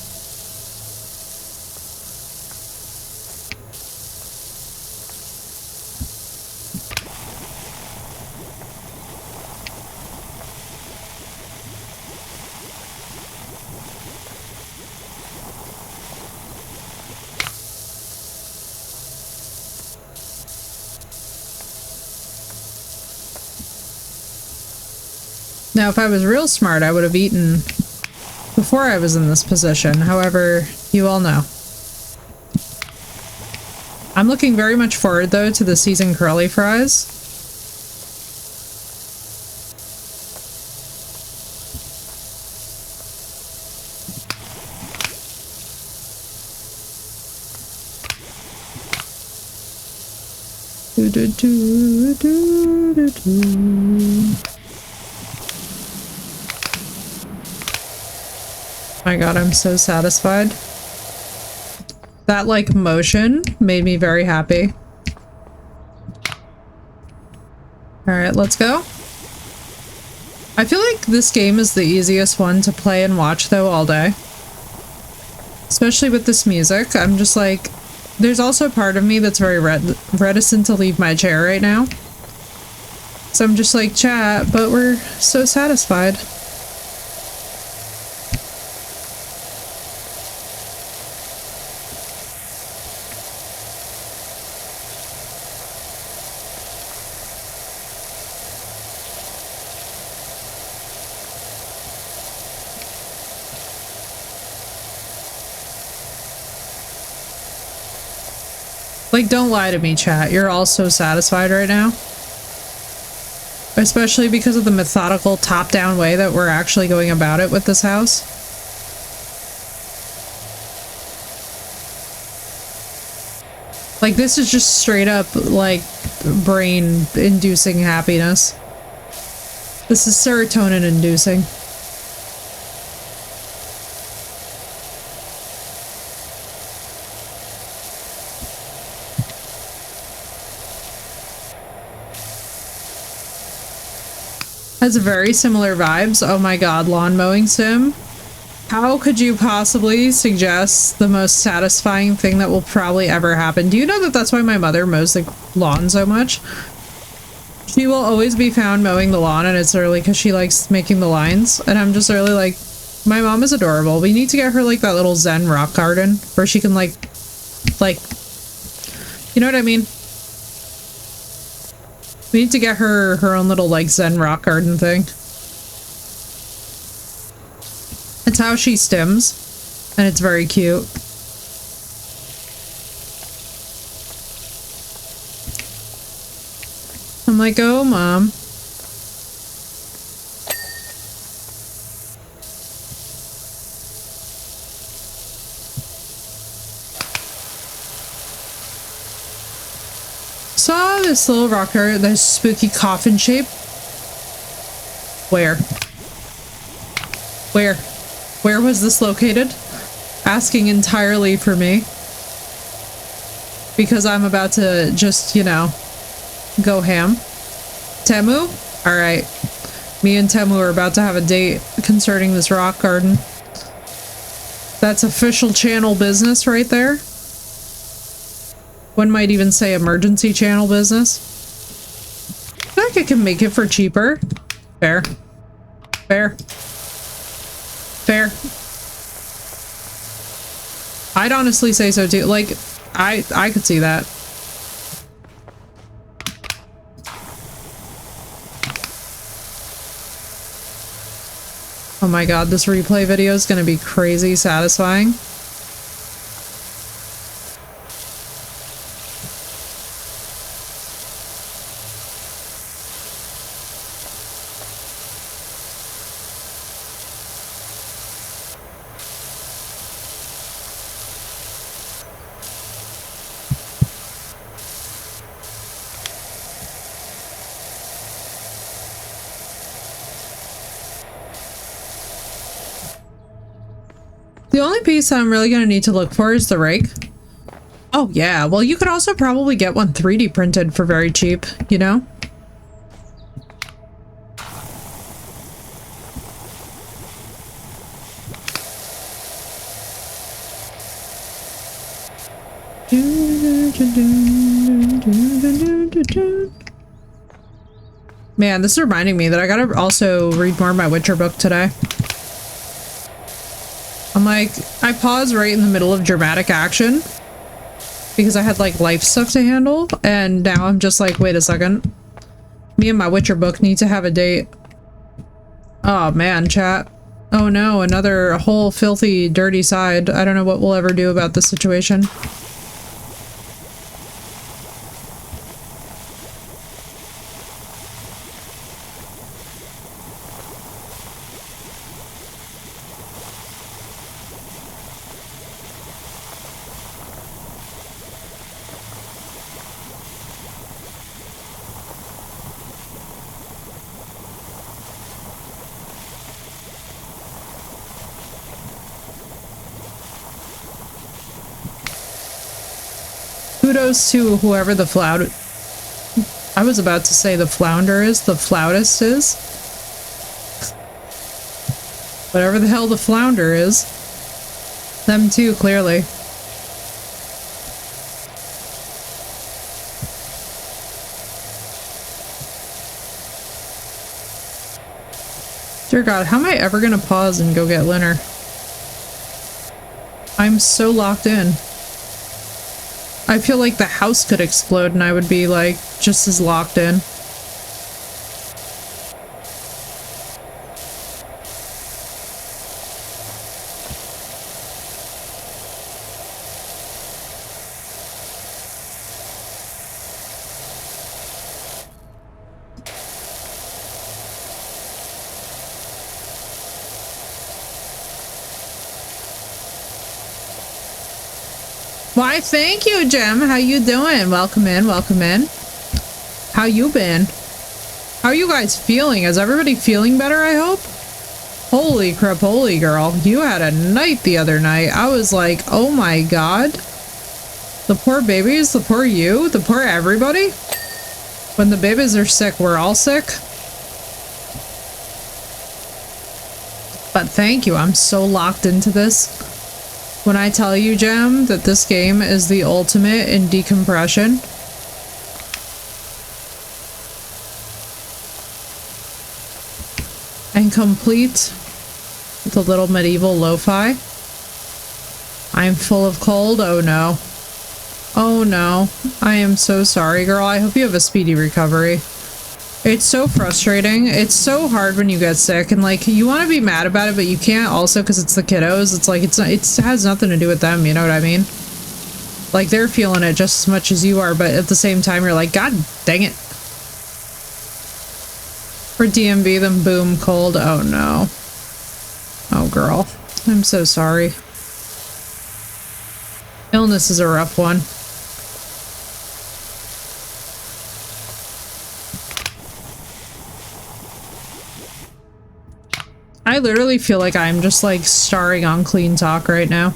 Now, if I was real smart, I would have eaten before I was in this position. However, you all know. I'm looking very much forward, though, to the seasoned curly fries. Do, do, do, do, do, do. My god, I'm so satisfied. That, like, motion made me very happy. Alright, let's go. I feel like this game is the easiest one to play and watch, though, all day. Especially with this music. I'm just like... There's also a part of me that's very reticent to leave my chair right now. So I'm just like, chat, but we're so satisfied. Like, don't lie to me, chat. You're all so satisfied right now. Especially because of the methodical top-down way that we're actually going about it with this house. Like, this is just straight up, like, brain-inducing happiness. This is serotonin-inducing. Has very similar vibes. Oh my god, lawn mowing sim. How could you possibly suggest the most satisfying thing that will probably ever happen? Do you know that that's why my mother mows the lawn so much? She will always be found mowing the lawn, and it's early because she likes making the lines. And I'm just really like, my mom is adorable. We need to get her like that little Zen rock garden where she can like, you know what I mean? We need to get her her own little, like, Zen rock garden thing. It's how she stims, and it's very cute. I'm like, oh, Mom. Saw this little rocker, this spooky coffin shape. Where? Where was this located? Asking entirely for me. Because I'm about to just, you know, go ham. Temu? Alright. Me and Temu are about to have a date concerning this rock garden. That's official channel business right there. One might even say emergency channel business. I feel like I can make it for cheaper. Fair. Fair. Fair. I'd honestly say so too. Like, I could see that. Oh my god, this replay video is gonna be crazy satisfying. The only piece I'm really gonna need to look for is the rake. Oh yeah, well you could also probably get one 3D printed for very cheap, you know? Man, this is reminding me that I gotta also read more of my Witcher book today. I'm like, I paused right in the middle of dramatic action because I had like life stuff to handle, and now I'm just like, wait a second. Me and my Witcher book need to have a date. Oh man, chat. Oh no, another whole filthy, dirty side. I don't know what we'll ever do about this situation. Kudos to whoever the I was about to say the flounder is, the flautist is. Whatever the hell the flounder is. Them too, clearly. Dear God, how am I ever gonna pause and go get Linner? I'm so locked in. I feel like the house could explode and I would be like just as locked in. Why, thank you, Jem. How you doing? Welcome in, welcome in. How you been? How are you guys feeling? Is everybody feeling better, I hope? Holy crap, holy girl. You had a night the other night. I was like, oh my God. The poor babies, the poor you, the poor everybody. When the babies are sick, we're all sick. But thank you, I'm so locked into this. When I tell you, Jem, that this game is the ultimate in decompression. And complete with a little medieval lo-fi. I'm full of cold, oh no. Oh no, I am so sorry, girl. I hope you have a speedy recovery. It's so frustrating. It's so hard when you get sick and like you want to be mad about it, but you can't also because it's the kiddos. It's like it has nothing to do with them, you know what I mean? Like they're feeling it just as much as you are, but at the same time you're like, God dang it. For DMV, then boom, cold. Oh no. Oh girl, I'm so sorry. Illness is a rough one. I literally feel like I'm just like starring on Clean Talk right now.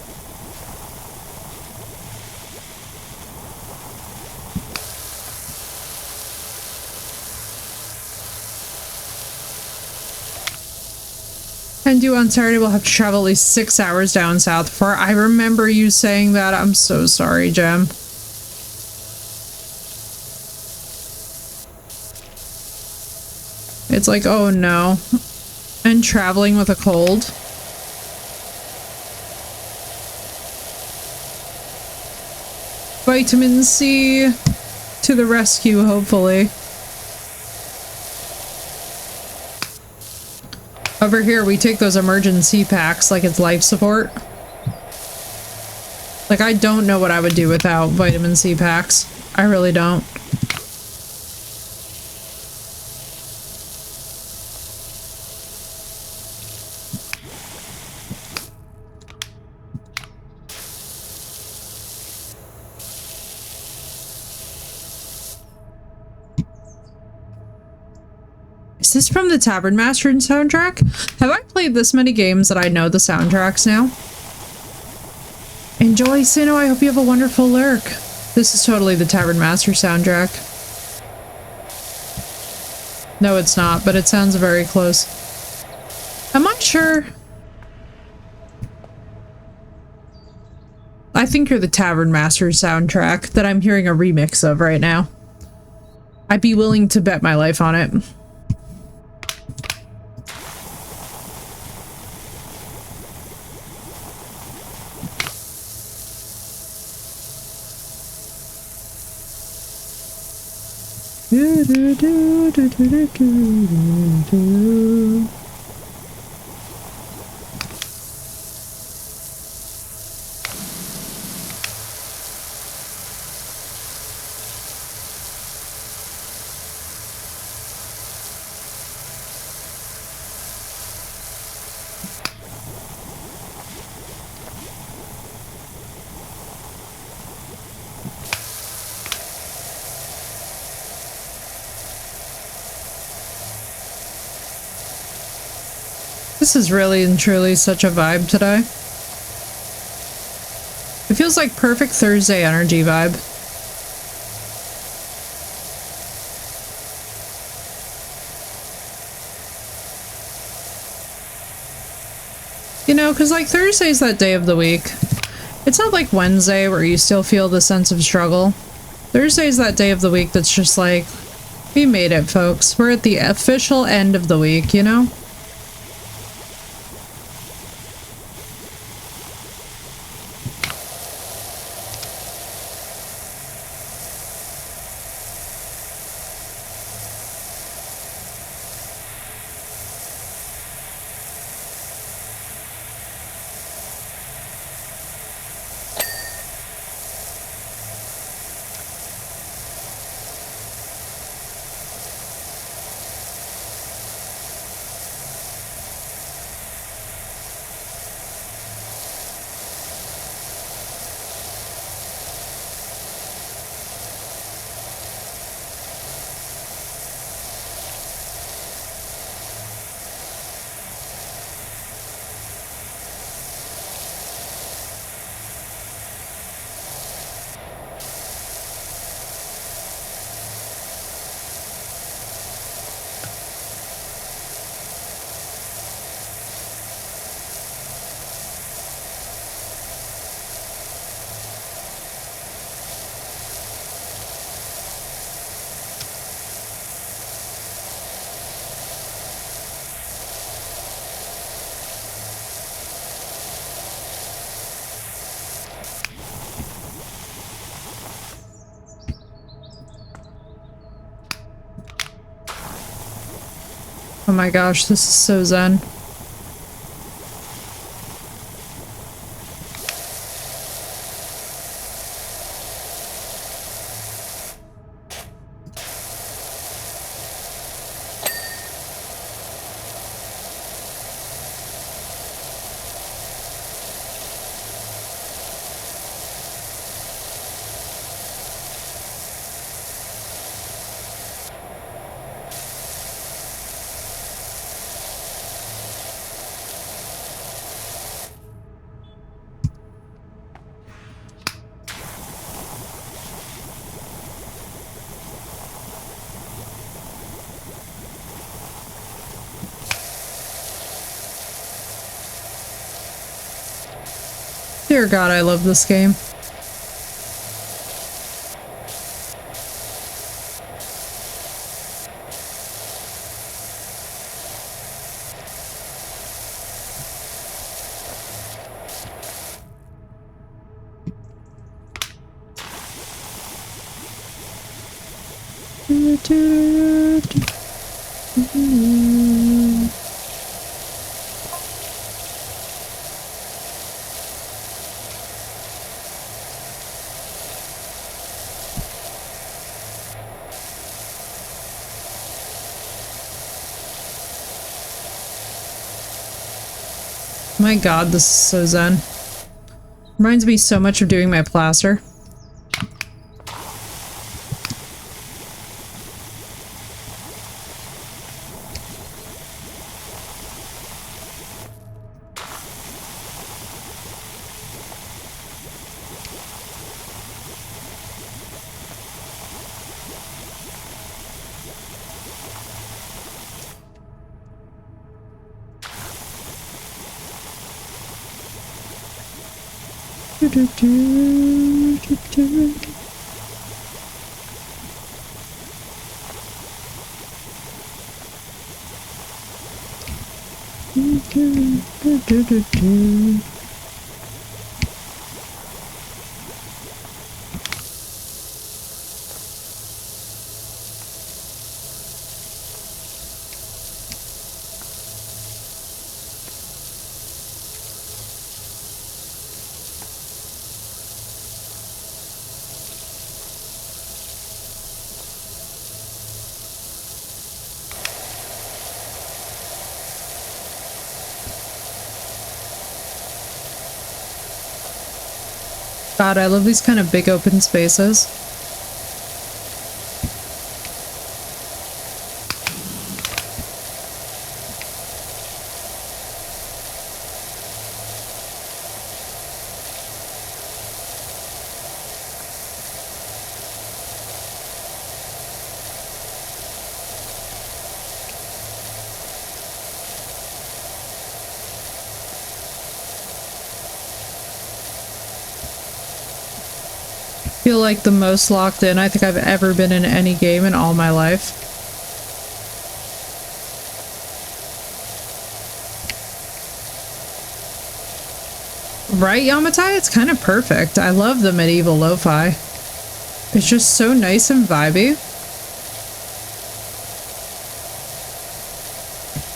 And you on Saturday will have to travel at least 6 hours down south for. I remember you saying that. I'm so sorry, Jem. It's like, oh no. And traveling with a cold. Vitamin C to the rescue, hopefully. Over here, we take those emergency packs like it's life support. Like, I don't know what I would do without vitamin C packs. I really don't. Is this from the Tavern Master soundtrack? Have I played this many games that I know the soundtracks now? Enjoy, Sino. I hope you have a wonderful lurk. This is totally the Tavern Master soundtrack. No, it's not, but it sounds very close. Am I sure? I think you're the Tavern Master soundtrack that I'm hearing a remix of right now. I'd be willing to bet my life on it. This is really and truly such a vibe today. It feels like perfect Thursday energy vibe. You know, because like Thursday's that day of the week. It's not like Wednesday where you still feel the sense of struggle. Thursday's that day of the week that's just like, we made it, folks. We're at the official end of the week, you know? Oh my gosh, this is so zen. Dear God, I love this game. My God, this is so zen. Reminds me so much of doing my plaster. God, I love these kind of big open spaces. Feel like the most locked in I think I've ever been in any game in all my life. Right, Yamatai? It's kind of perfect. I love the medieval lo-fi. It's just so nice and vibey.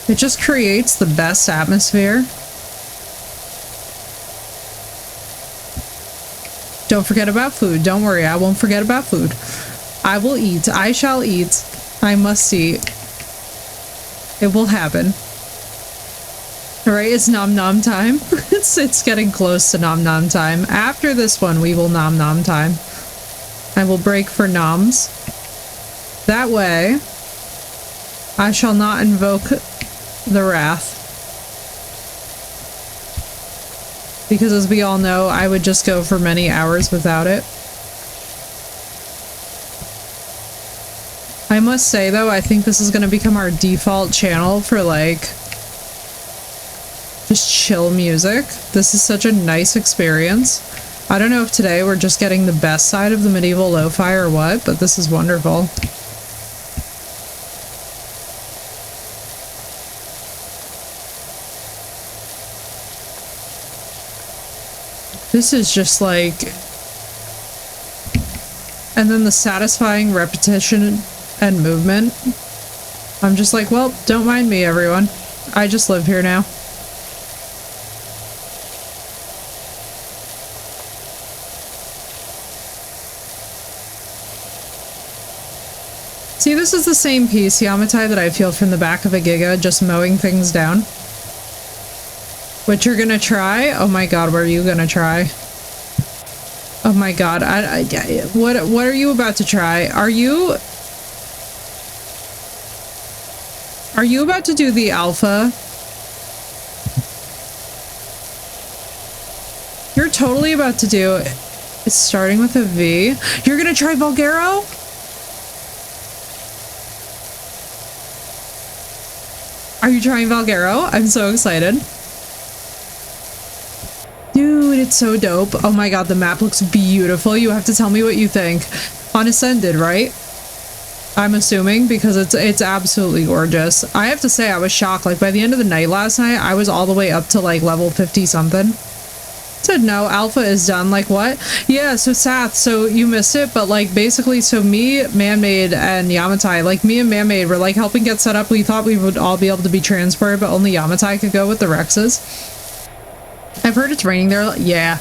It just creates the best atmosphere. Don't forget about food. Don't worry, I won't forget about food. I will eat. I shall eat. I must eat. It will happen. Alright, it's nom nom time. it's getting close to nom nom time. After this one, we will nom nom time. I will break for noms. That way, I shall not invoke the wrath. Because as we all know, I would just go for many hours without it. I must say though, I think this is going to become our default channel for like just chill music. This is such a nice experience. I don't know if today we're just getting the best side of the medieval lo-fi or what, but this is wonderful. This is just like... And then the satisfying repetition and movement. I'm just like, well, don't mind me, everyone. I just live here now. See, this is the same piece, Yamatai, that I feel from the back of a Giga, just mowing things down. What you're gonna try? Oh my god, what are you gonna try? Oh my god, what are you about to try? Are you about to do the alpha? You're totally about to do it. It's starting with a V. You're gonna try Vulgaro? Are you trying Vulgaro? I'm so excited. Dude, it's so dope. Oh my god, the map looks beautiful. You have to tell me what you think. On Ascended, right? I'm assuming, because it's absolutely gorgeous. I have to say, I was shocked. Like, by the end of the night last night, I was all the way up to, like, level 50-something. Said, no, alpha is done. Like, what? Yeah, so Sath, so you missed it, but, like, basically, so me, Manmade, and Yamatai, like, me and Manmade were, like, helping get set up. We thought we would all be able to be transported, but only Yamatai could go with the Rexes. I've heard it's raining there. Yeah.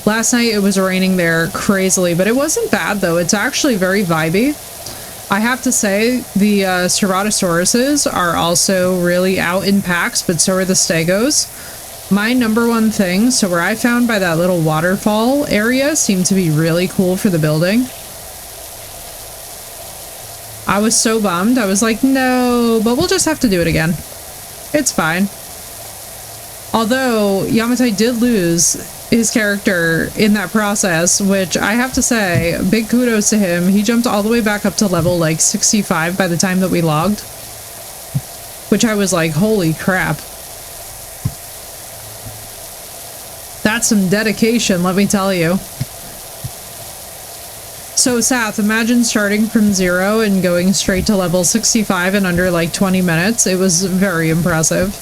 Last night it was raining there crazily, but it wasn't bad though. It's actually very vibey. I have to say the Ceratosauruses are also really out in packs, but so are the Stegos. My number one thing, so where I found by that little waterfall area seemed to be really cool for the building. I was so bummed. I was like, no, but we'll just have to do it again. It's fine. Although, Yamatai did lose his character in that process, which I have to say, big kudos to him. He jumped all the way back up to level, like, 65 by the time that we logged. Which I was like, holy crap. That's some dedication, let me tell you. So Sath, imagine starting from 0 and going straight to level 65 in under like 20 minutes. It was very impressive.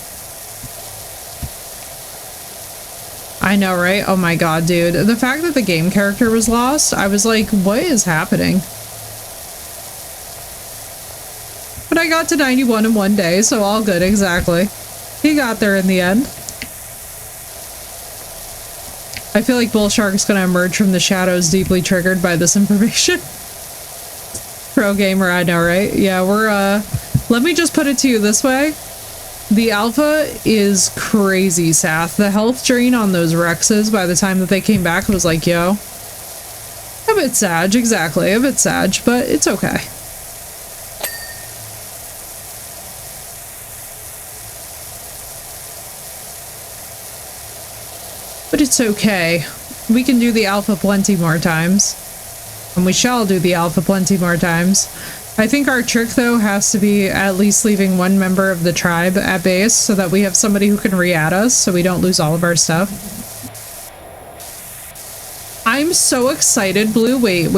I know, right? Oh my god, dude. The fact that the game character was lost, I was like, what is happening? But I got to 91 in one day, so all good, exactly. He got there in the end. I feel like Bullshark's gonna emerge from the shadows deeply triggered by this information. Pro gamer, I know, right? Yeah, we're, let me just put it to you this way. The alpha is crazy, Sath. The health drain on those Rexes by the time that they came back was like, yo. A bit sad, exactly, a bit sad, but it's okay. But it's okay. We can do the alpha plenty more times. And we shall do the alpha plenty more times. I think our trick, though, has to be at least leaving one member of the tribe at base so that we have somebody who can re-add us so we don't lose all of our stuff. I'm so excited, Blue. Wait.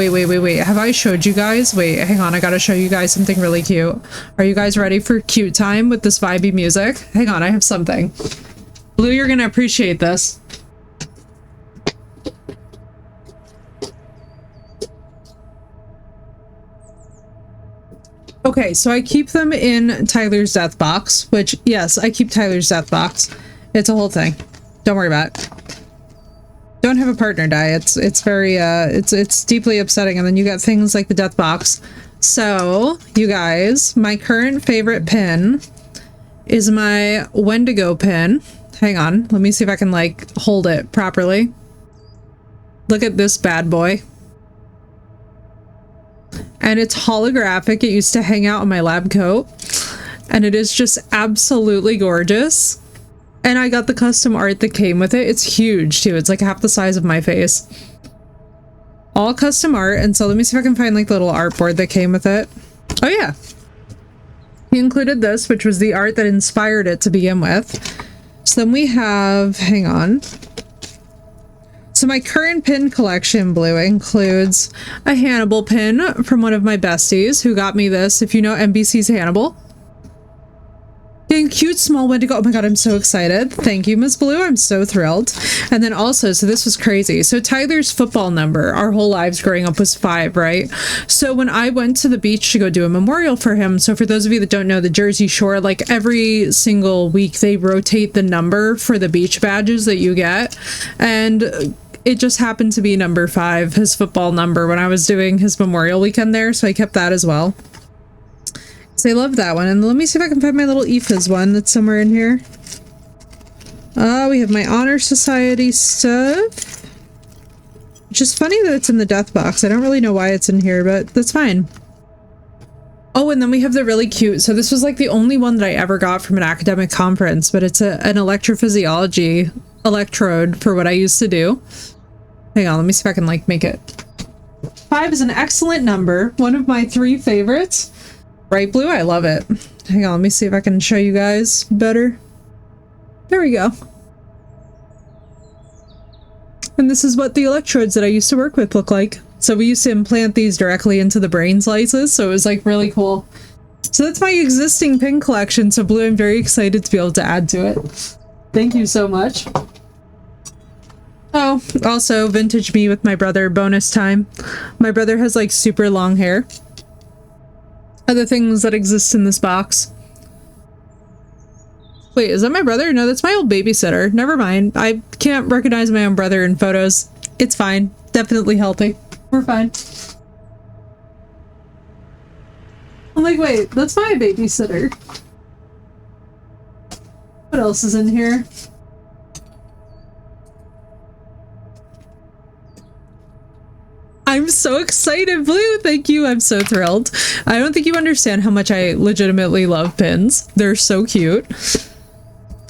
Have I showed you guys? Wait, hang on. I gotta show you guys something really cute. Are you guys ready for cute time with this vibey music? Hang on, I have something. Blue, you're gonna appreciate this. Okay, so I keep them in Tyler's death box, which, yes, I keep Tyler's death box. It's a whole thing. Don't worry about it. Don't have a partner die. It's very, it's deeply upsetting. And then you got things like the death box. So, you guys, my current favorite pin is my Wendigo pin. Hang on, let me see if I can, like, hold it properly. Look at this bad boy. And it's holographic. It used to hang out on my lab coat. And it is just absolutely gorgeous. And I got the custom art that came with it. It's huge, too. It's like half the size of my face. All custom art. And so let me see if I can find like the little artboard that came with it. Oh, yeah. He included this, which was the art that inspired it to begin with. So then we have... Hang on. So my current pin collection, Blue, includes a Hannibal pin from one of my besties who got me this, if you know NBC's Hannibal. And cute small Wendigo. Oh my god, I'm so excited. Thank you, Miss Blue. I'm so thrilled. And then also, so this was crazy. So Tyler's football number, our whole lives growing up, was 5, right? So when I went to the beach to go do a memorial for him, so for those of you that don't know, the Jersey Shore, like every single week, they rotate the number for the beach badges that you get. And it just happened to be number 5, his football number, when I was doing his memorial weekend there. So I kept that as well. So I love that one. And let me see if I can find my little Aoife's one that's somewhere in here. We have my Honor Society stuff. Which is funny that it's in the death box. I don't really know why it's in here, but that's fine. Oh, and then we have the really cute. So this was like the only one that I ever got from an academic conference, but it's an electrophysiology electrode for what I used to do. Hang on, let me see if I can like make it. 5 is an excellent number. One of my 3 favorites. Right, Blue? I love it. Hang on, let me see if I can show you guys better. There we go. And this is what the electrodes that I used to work with look like. So we used to implant these directly into the brain slices, so it was like really cool. So that's my existing pin collection, so Blue, I'm very excited to be able to add to it. Thank you so much. Oh, also vintage me with my brother bonus time. My brother has like super long hair. Other things that exist in this box. Wait, is that my brother? No, that's my old babysitter. Never mind. I can't recognize my own brother in photos. It's fine. Definitely healthy. We're fine. I'm like, wait, that's my babysitter. What else is in here? I'm so excited, Blue. Thank you. I'm so thrilled. I don't think you understand how much I legitimately love pins. They're so cute.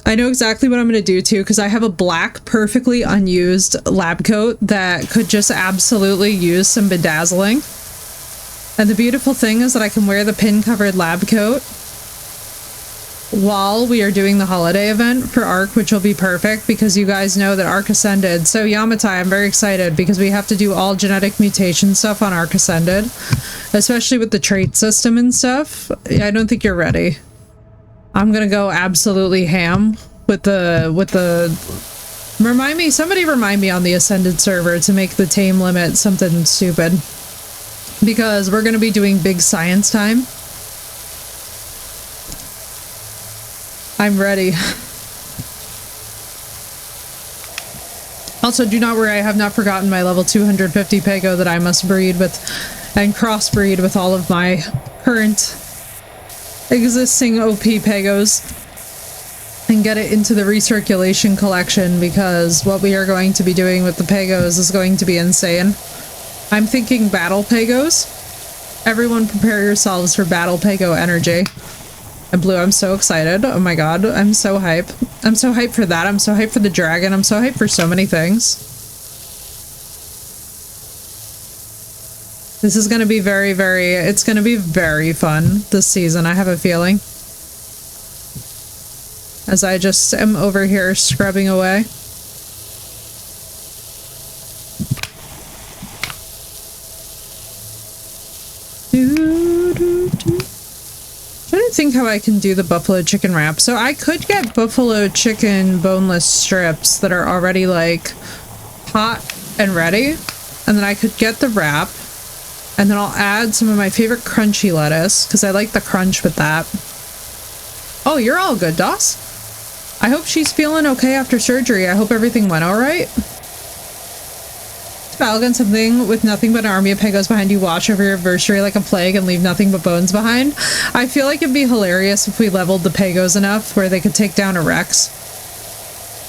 I know exactly what I'm going to do too, because I have a black, perfectly unused lab coat that could just absolutely use some bedazzling. And the beautiful thing is that I can wear the pin-covered lab coat while we are doing the holiday event for Ark, which will be perfect because you guys know that Ark Ascended. So Yamatai, I'm very excited because we have to do all genetic mutation stuff on Ark Ascended, especially with the trait system and stuff. I don't think you're ready. I'm gonna go absolutely ham with the somebody remind me on the Ascended server to make the tame limit something stupid, because we're gonna be doing big science time. I'm ready. Also, do not worry, I have not forgotten my level 250 Pego that I must breed with and crossbreed with all of my current existing OP Pegos and get it into the recirculation collection, because what we are going to be doing with the Pegos is going to be insane. I'm thinking battle Pegos. Everyone prepare yourselves for battle Pego energy. And Blue, I'm so excited. Oh my god, I'm so hype. I'm so hyped for that. I'm so hyped for the dragon. I'm so hyped for so many things. This is gonna be it's gonna be very fun this season, I have a feeling. As I just am over here scrubbing away. Trying to think how I can do the buffalo chicken wrap. So I could get buffalo chicken boneless strips that are already like hot and ready, and then I could get the wrap, and then I'll add some of my favorite crunchy lettuce because I like the crunch with that. Oh, you're all good, Doss. I hope she's feeling okay after surgery. I hope everything went all right. Falcon, something with nothing but an army of Pegos behind you, watch over your adversary like a plague and leave nothing but bones behind. I feel like it'd be hilarious if we leveled the Pegos enough where they could take down a Rex.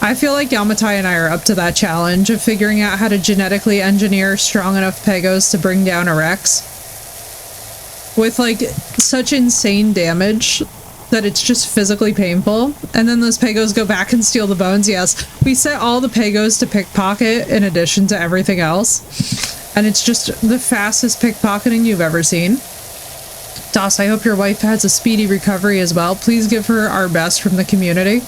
I feel like Yamatai and I are up to that challenge of figuring out how to genetically engineer strong enough Pegos to bring down a Rex with like such insane damage that it's just physically painful. And then those Pegos go back and steal the bones. Yes, we set all the Pegos to pickpocket in addition to everything else. And it's just the fastest pickpocketing you've ever seen. Doss, I hope your wife has a speedy recovery as well. Please give her our best from the community.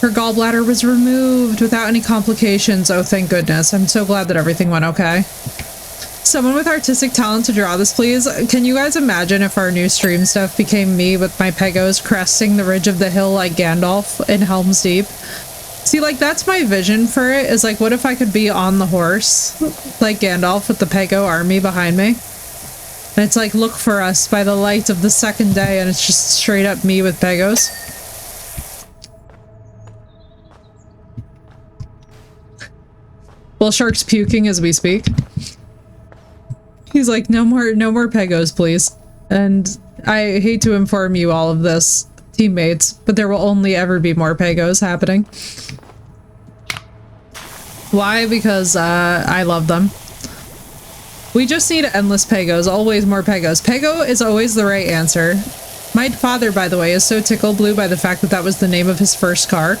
Her gallbladder was removed without any complications. Oh, thank goodness. I'm so glad that everything went okay. Someone with artistic talent to draw this, please. Can you guys imagine if our new stream stuff became me with my Pegos cresting the ridge of the hill like Gandalf in Helm's Deep? See, like, that's my vision for it, is like, what if I could be on the horse like Gandalf with the Pego army behind me? And it's like, look for us by the light of the second day, and it's just straight up me with Pegos. Well, Shark's puking as we speak. He's like, no more Pegos, please. And I hate to inform you all of this, teammates, but there will only ever be more Pegos happening. Why? Because I love them. We just need endless Pegos, always more Pegos. Pego is always the right answer. My father, by the way, is so tickled blue by the fact that that was the name of his first car.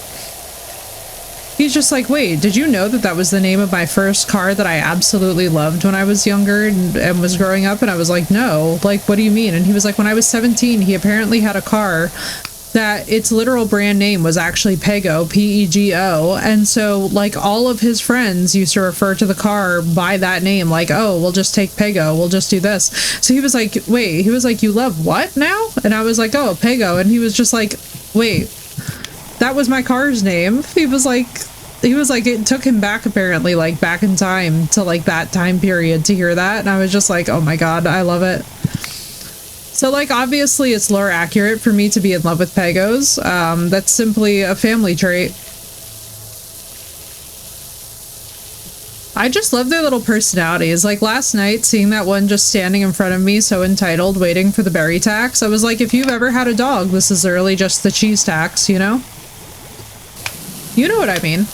He's just like, wait, did you know that that was the name of my first car that I absolutely loved when I was younger and was growing up? And I was like, no, like, what do you mean? And he was like, when I was 17, he apparently had a car that its literal brand name was actually Pego, P-E-G-O. And so, like, all of his friends used to refer to the car by that name, like, oh, we'll just take Pego, we'll just do this. So he was like, wait, he was like, you love what now? And I was like, oh, Pego. And he was just like, wait, that was my car's name. He was like, it took him back, apparently, like, back in time to, like, that time period to hear that. And I was just like, oh my god, I love it. So, like, obviously it's lore accurate for me to be in love with Pegos. That's simply a family trait. I just love their little personalities. Like, last night, seeing that one just standing in front of me, so entitled, waiting for the berry tax, I was like, if you've ever had a dog, this is really just the cheese tax, you know? You know what I mean.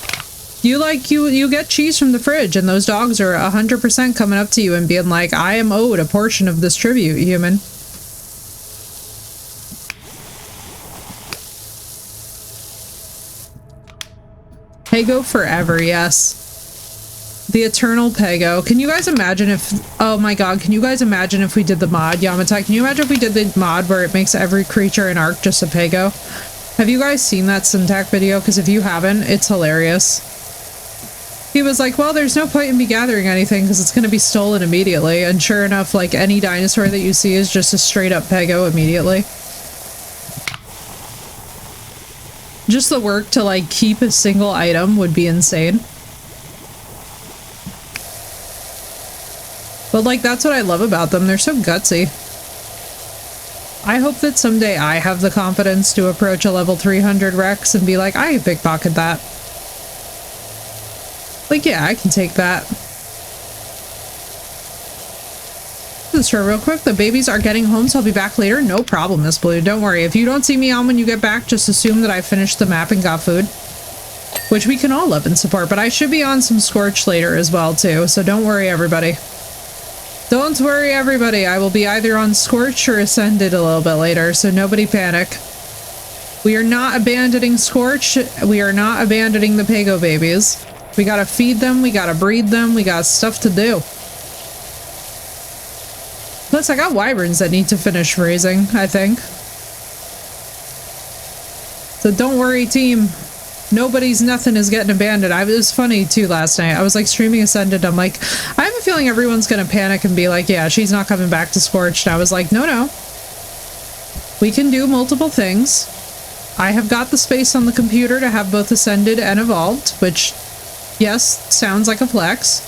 You get cheese from the fridge, and those dogs are 100% coming up to you and being like, I am owed a portion of this tribute, human. Pego forever, yes. The Eternal Pego. Can you guys imagine if... Oh my god, can you guys imagine if we did the mod, Yamatai? Can you imagine if we did the mod where it makes every creature in Ark just a Pego? Have you guys seen that Syntac video? Because if you haven't, it's hilarious. He was like, well, there's no point in me gathering anything because it's going to be stolen immediately. And sure enough, like, any dinosaur that you see is just a straight up Pego immediately. Just the work to, like, keep a single item would be insane. But, like, that's what I love about them. They're so gutsy. I hope that someday I have the confidence to approach a level 300 Rex and be like, I can pickpocket that. Like, yeah, I can take that. This for real quick. The babies are getting home, so I'll be back later. No problem, Miss Blue. Don't worry. If you don't see me on when you get back, just assume that I finished the map and got food. Which we can all love and support, but I should be on some Scorch later as well, too. So don't worry, everybody. Don't worry, everybody. I will be either on Scorch or Ascended a little bit later, so nobody panic. We are not abandoning Scorch. We are not abandoning the Pego babies. We gotta feed them. We gotta breed them. We got stuff to do. Plus, I got wyverns that need to finish raising, I think. So don't worry, team. Nothing is getting abandoned. It was funny too last night. I was like streaming Ascended. I'm like, I have a feeling everyone's gonna panic and be like, yeah, she's not coming back to Scorched. And I was like, no. We can do multiple things. I have got the space on the computer to have both Ascended and Evolved, which, yes, sounds like a flex.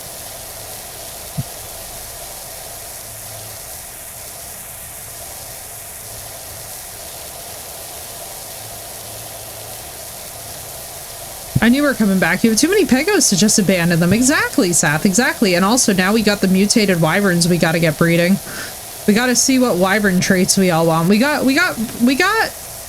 I knew we were coming back. You have too many Pegos to just abandon them. Exactly, Sath, exactly. And also now we got the mutated wyverns we gotta get breeding. We gotta see what wyvern traits we all want. We got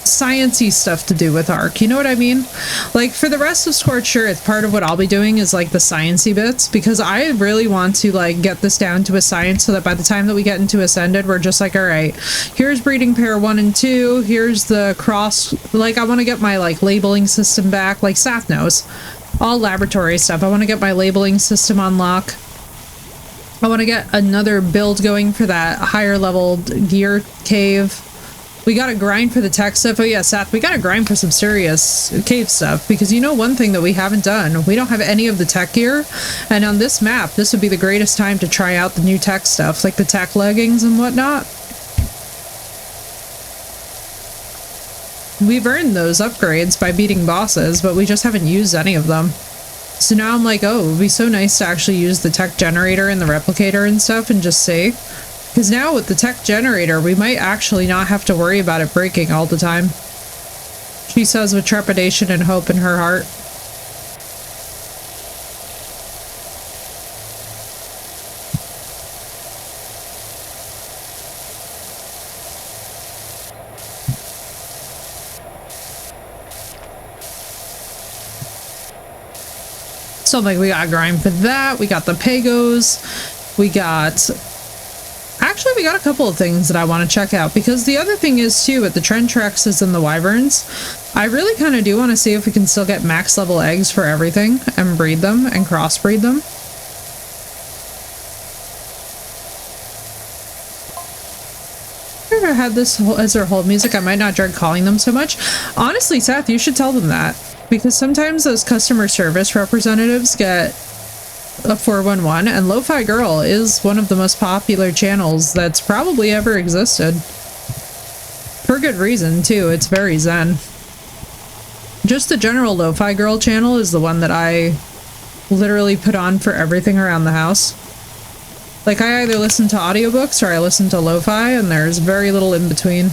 science-y stuff to do with Ark, you know what I mean? Like, for the rest of Scorched Earth, part of what I'll be doing is, like, the science-y bits, because I really want to, like, get this down to a science so that by the time that we get into Ascended, we're just like, alright, here's breeding pair 1 and 2, here's the cross, like, I want to get my, like, labeling system back, like Sath knows. All laboratory stuff. I want to get my labeling system on lock. I want to get another build going for that higher level gear cave. We gotta grind for the tech stuff. Oh yeah, Sath, we gotta grind for some serious cave stuff, because you know one thing that we haven't done? We don't have any of the tech gear, and on this map, this would be the greatest time to try out the new tech stuff, like the tech leggings and whatnot. We've earned those upgrades by beating bosses, but we just haven't used any of them. So now I'm like, oh, it would be so nice to actually use the tech generator and the replicator and stuff and just see. Because now with the tech generator, we might actually not have to worry about it breaking all the time. She says with trepidation and hope in her heart. So like we got grind for that, we got the Pegos, we got... Actually, we got a couple of things that I want to check out, because the other thing is, too, with the Trentrexes and the Wyverns, I really kind of do want to see if we can still get max level eggs for everything and breed them and crossbreed them. If I ever had this as their hold music, I might not dread calling them so much. Honestly, Seth, you should tell them that, because sometimes those customer service representatives get a 411, and Lo-Fi Girl is one of the most popular channels that's probably ever existed. For good reason, too. It's very zen. Just the general Lo-Fi Girl channel is the one that I literally put on for everything around the house. Like, I either listen to audiobooks or I listen to Lo-Fi, and there's very little in between.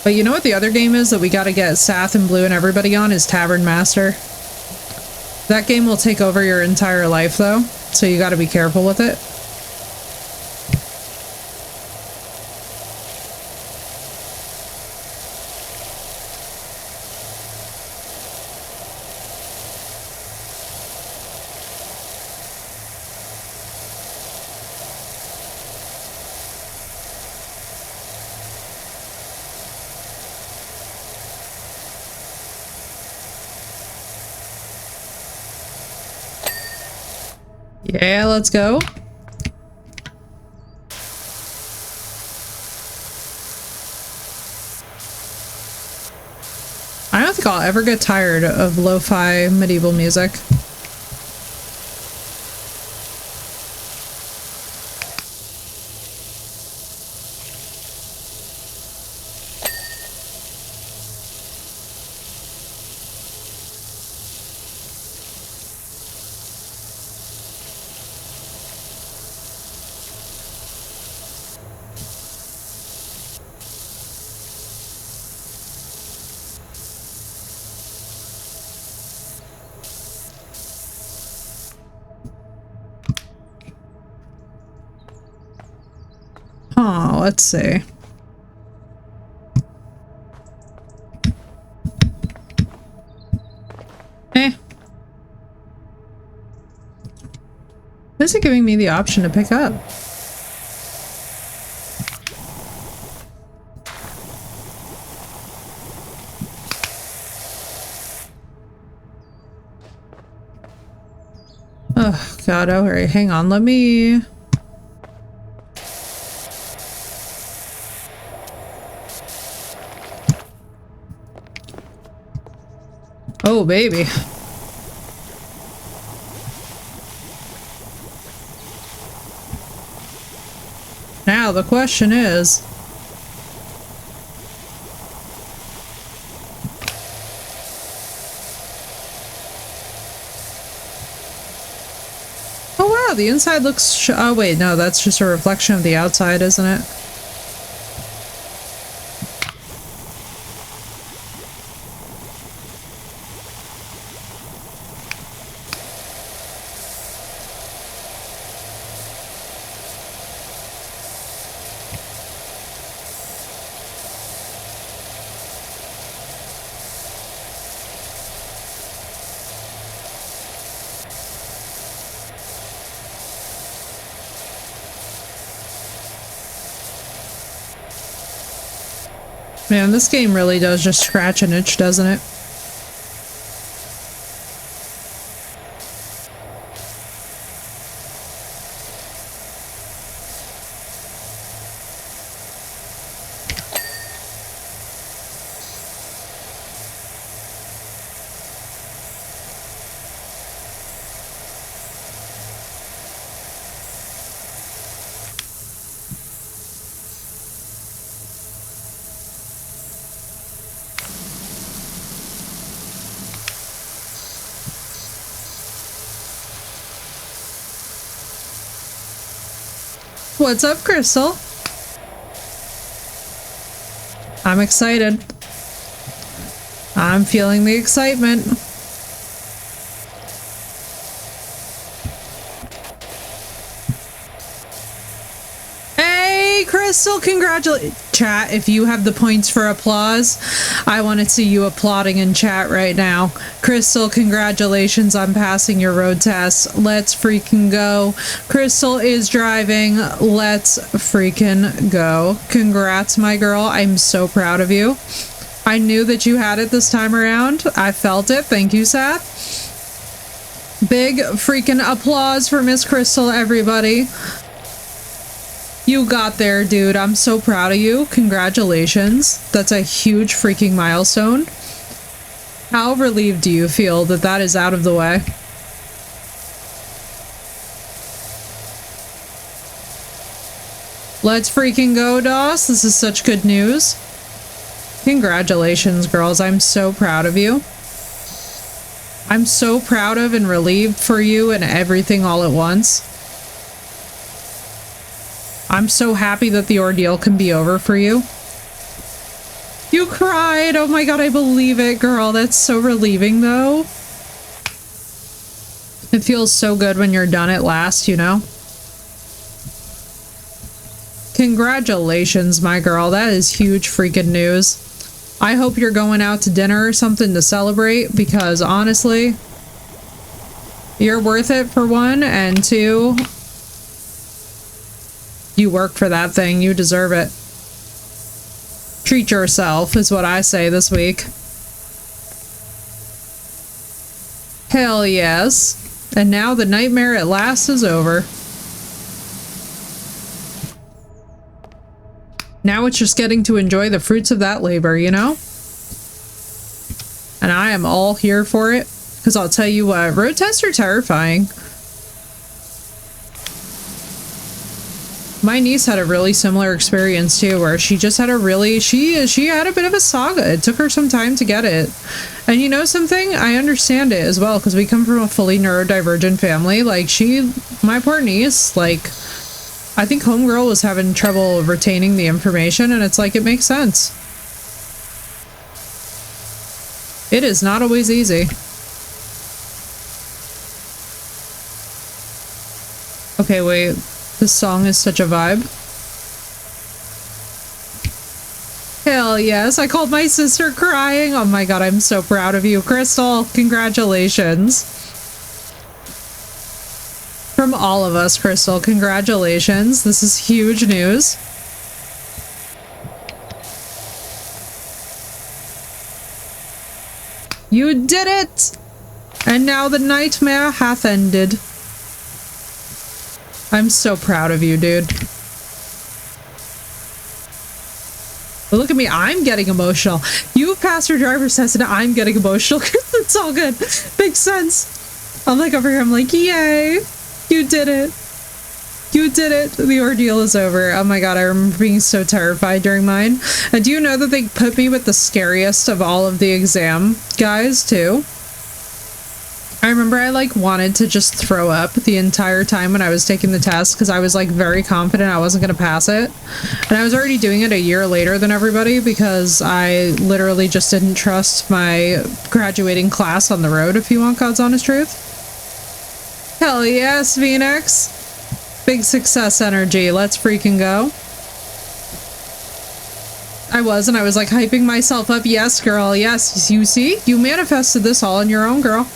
But you know what the other game is that we gotta get Sath and Blue and everybody on is Tavern Master. That game will take over your entire life, though, so you gotta be careful with it. Yeah, let's go. I don't think I'll ever get tired of lo-fi medieval music. Oh, let's see. Is it giving me the option to pick up? Oh, God, alright, hang on, let me... Oh, baby. Now, the question is... Oh, wow, the inside looks... oh, wait, no, that's just a reflection of the outside, isn't it? Man, this game really does just scratch an itch, doesn't it? What's up, Crystal? I'm excited. I'm feeling the excitement. Hey, Crystal, congratulations. Chat, if you have the points for applause, I want to see you applauding in chat right now. Crystal, congratulations on passing your road test. Let's freaking go. Crystal is driving. Let's freaking go. Congrats, my girl. I'm so proud of you. I knew that you had it this time around. I felt it. Thank you, Seth. Big freaking applause for Miss Crystal, everybody. You got there, dude. I'm so proud of you. Congratulations. That's a huge freaking milestone. How relieved do you feel that that is out of the way? Let's freaking go, Doss. This is such good news. Congratulations, girls. I'm so proud of you. I'm so proud of and relieved for you and everything all at once. I'm so happy that the ordeal can be over for you. You cried! Oh my god, I believe it, girl. That's so relieving, though. It feels so good when you're done at last, you know? Congratulations, my girl. That is huge freaking news. I hope you're going out to dinner or something to celebrate, because honestly, you're worth it for one, and two, you work for that thing. You deserve it. Treat yourself is what I say this week. Hell yes. And now the nightmare at last is over. Now it's just getting to enjoy the fruits of that labor, you know? And I am all here for it. Because I'll tell you what, road tests are terrifying. My niece had a really similar experience too, where she just had a really, she had a bit of a saga. It took her some time to get it. And you know something? I understand it as well, because we come from a fully neurodivergent family. Like my poor niece, like, I think homegirl was having trouble retaining the information, and it's like, it makes sense. It is not always easy. Okay, wait. This song is such a vibe. Hell yes, I called my sister crying. Oh my god, I'm so proud of you, Crystal. Congratulations. From all of us, Crystal, congratulations. This is huge news. You did it! And now the nightmare hath ended. I'm so proud of you, dude. But look at me, I'm getting emotional. You've passed your driver's test and I'm getting emotional. It's all good. Makes sense. I'm like over here, I'm like, yay! You did it. You did it. The ordeal is over. Oh my god, I remember being so terrified during mine. And do you know that they put me with the scariest of all of the exam guys, too? I remember I like wanted to just throw up the entire time when I was taking the test because I was like very confident I wasn't going to pass it. And I was already doing it a year later than everybody because I literally just didn't trust my graduating class on the road, if you want God's honest truth. Hell yes, Phoenix. Big success energy. Let's freaking go. I was like hyping myself up. Yes, girl. Yes. You see? You manifested this all on your own, girl.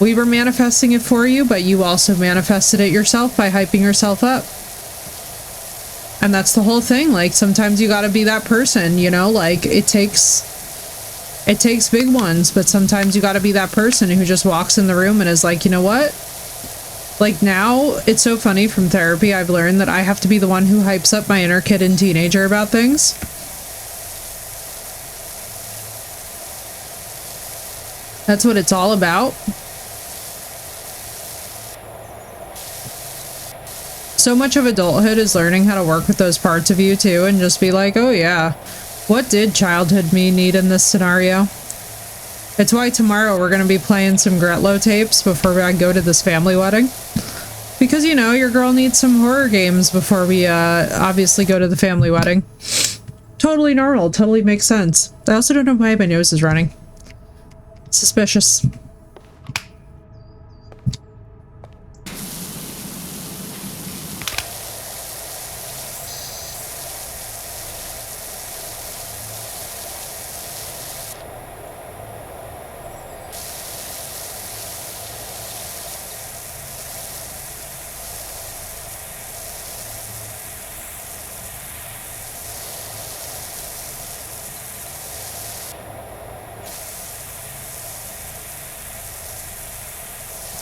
We were manifesting it for you, but you also manifested it yourself by hyping yourself up. And that's the whole thing. Like, sometimes you gotta be that person, you know? Like, it takes big ones, but sometimes you gotta be that person who just walks in the room and is like, you know what? Like, now, it's so funny from therapy, I've learned that I have to be the one who hypes up my inner kid and teenager about things. That's what it's all about. So much of adulthood is learning how to work with those parts of you too and just be like, oh yeah, what did childhood me need in this scenario? It's why tomorrow we're going to be playing some Gretlo tapes before I go to this family wedding. Because, you know, your girl needs some horror games before we obviously go to the family wedding. Totally normal, totally makes sense. I also don't know why my nose is running. Suspicious.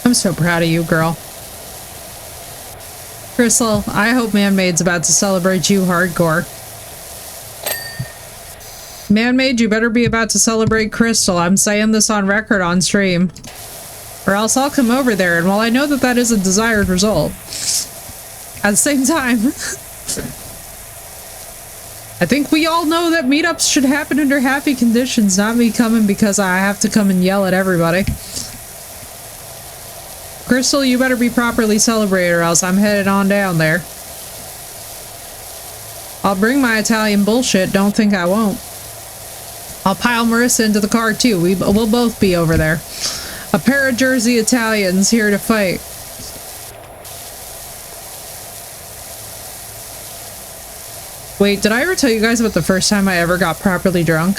I'm so proud of you, girl. Crystal, I hope Man-Made's about to celebrate you hardcore. Man-Made, you better be about to celebrate Crystal. I'm saying this on record on stream. Or else I'll come over there, and while I know that that is a desired result, at the same time, I think we all know that meetups should happen under happy conditions, not me coming because I have to come and yell at everybody. Crystal, you better be properly celebrated or else I'm headed on down there. I'll bring my Italian bullshit, don't think I won't. I'll pile Marissa into the car too, we'll both be over there. A pair of Jersey Italians here to fight. Wait, did I ever tell you guys about the first time I ever got properly drunk?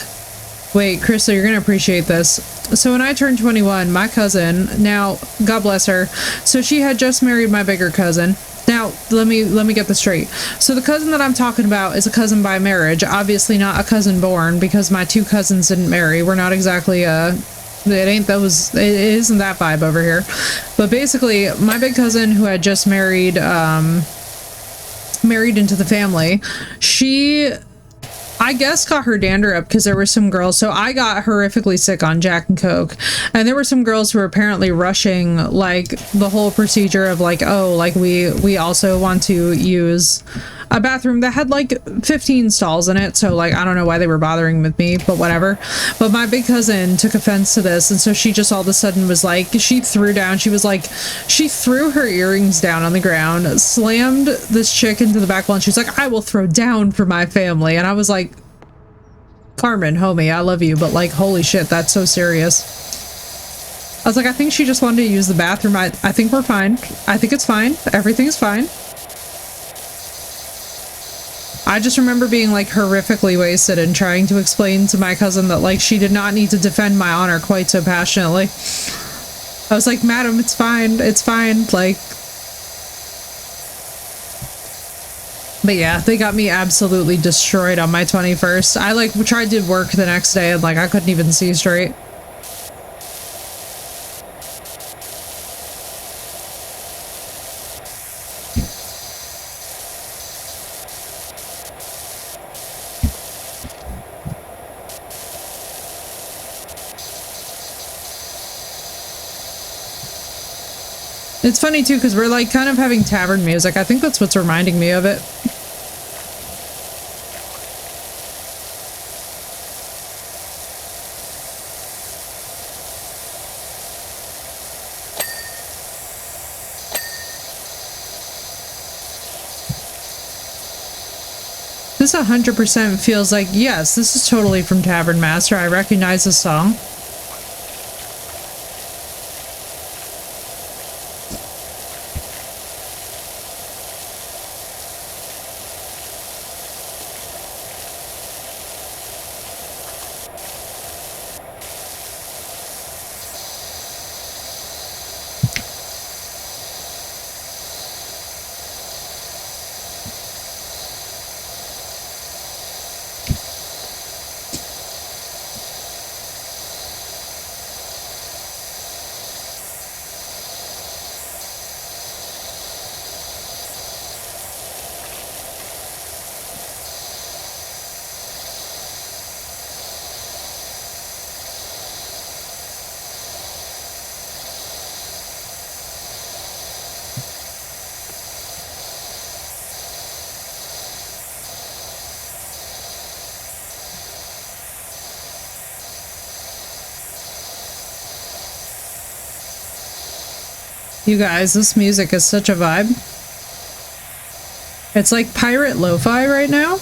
Wait, Crystal, you're gonna appreciate this. So when I turned 21, my cousin, now, God bless her, so she had just married my bigger cousin. Now, let me get this straight. So the cousin that I'm talking about is a cousin by marriage, obviously not a cousin born, because my two cousins didn't marry. We're not exactly It ain't those, it isn't that vibe over here. But basically, my big cousin who had just married into the family, she, I guess, got her dander up because there were some girls. So I got horrifically sick on Jack and Coke, and there were some girls who were apparently rushing like the whole procedure of like, oh, like we also want to use a bathroom that had like 15 stalls in it. So like, I don't know why they were bothering with me, but whatever. But my big cousin took offense to this, and so she just all of a sudden was like, she threw her earrings down on the ground, slammed this chick into the back wall, and she's like, I will throw down for my family. And I was like, Carmen, homie, I love you, but like, holy shit, that's so serious. I was like, I think she just wanted to use the bathroom. I think we're fine. I think it's fine. Everything's fine. I just remember being like horrifically wasted and trying to explain to my cousin that like she did not need to defend my honor quite so passionately. I was like, madam, it's fine. It's fine. Like, but yeah, they got me absolutely destroyed on my 21st. I like tried to work the next day and like I couldn't even see straight. It's funny too, because we're like kind of having tavern music. I think that's what's reminding me of it. This 100% feels like, yes, this is totally from Tavern Master. I recognize the song. You guys, this music is such a vibe. It's like pirate lo-fi right now.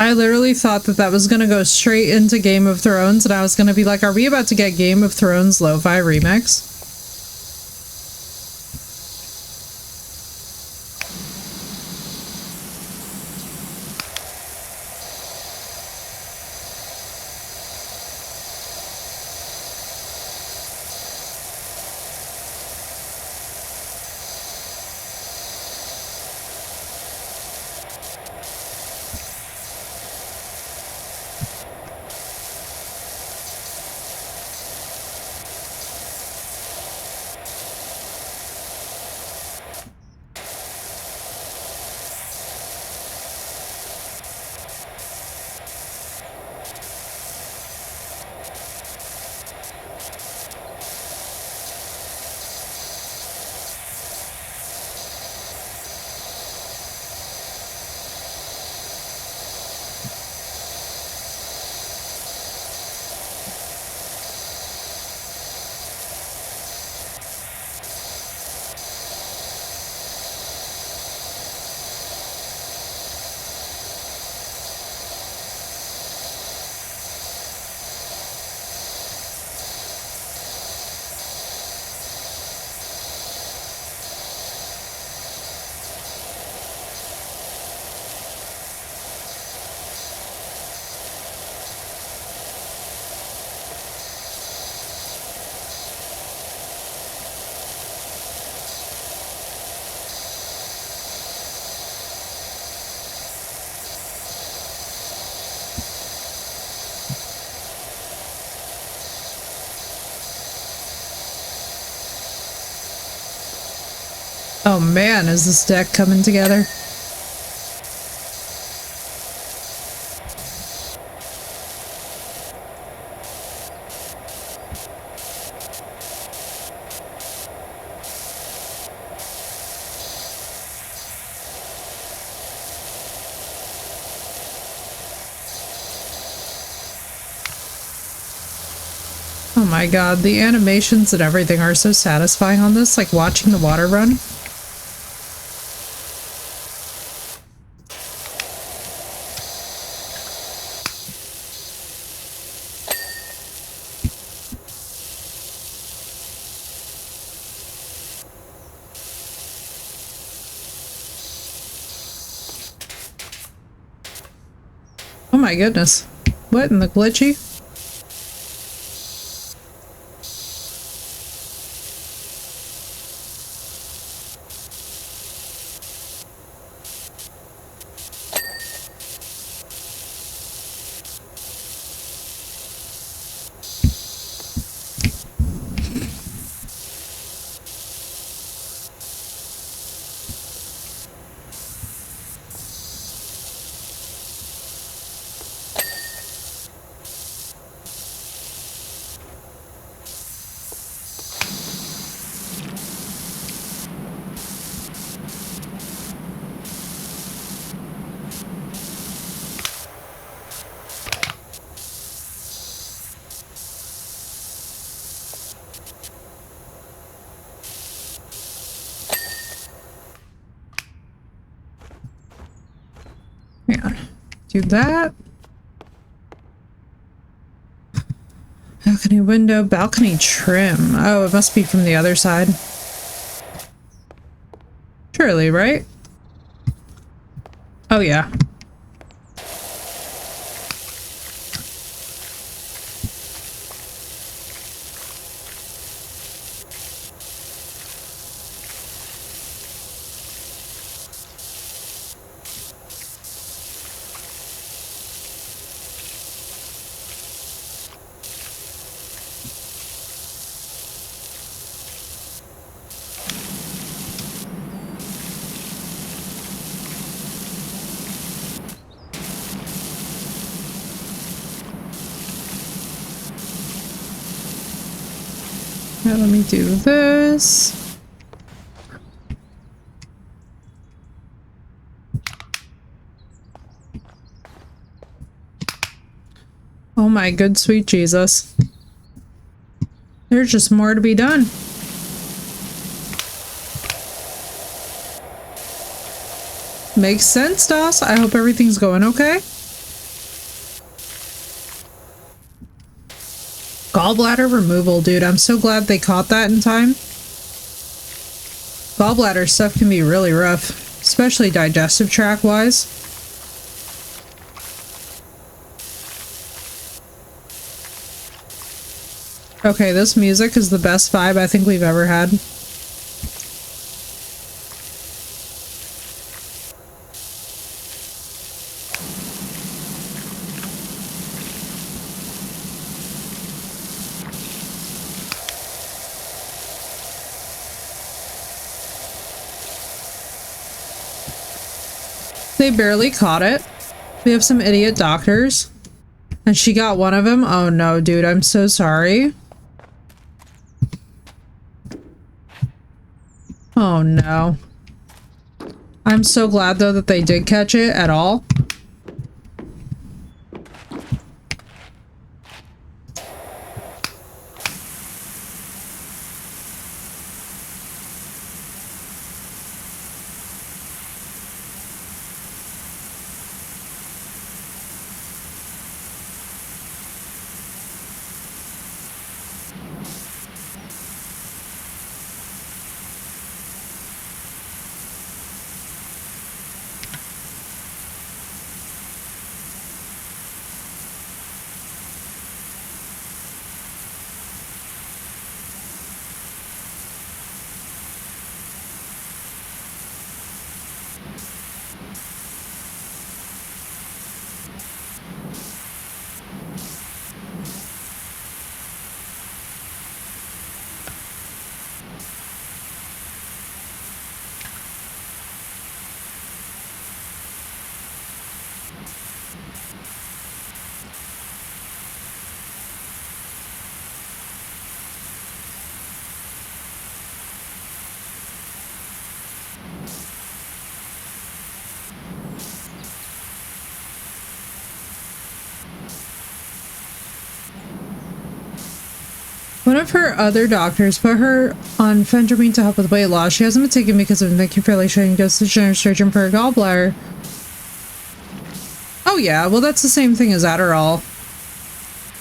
I literally thought that that was going to go straight into Game of Thrones, and I was going to be like, are we about to get Game of Thrones lo-fi remix? Oh man, is this deck coming together? Oh my god, the animations and everything are so satisfying on this, like watching the water run. Oh my goodness. What in the glitchy? Yeah, do that. Balcony window, balcony trim. Oh, it must be from the other side. Surely, right? Oh yeah. Now let me do this. Oh my good sweet Jesus. There's just more to be done. Makes sense, Doss. I hope everything's going okay. Gallbladder removal, dude. I'm so glad they caught that in time. Gallbladder stuff can be really rough, especially digestive tract wise. Okay, this music is the best vibe I think we've ever had. They barely caught it. We have some idiot doctors. And she got one of them. Oh no, dude, I'm so sorry. Oh no. I'm so glad though that they did catch it at all. One of her other doctors put her on phentermine to help with weight loss. She hasn't been taken because of making fairly sure and goes to the general surgeon for her gallbladder. Oh yeah, well that's the same thing as Adderall.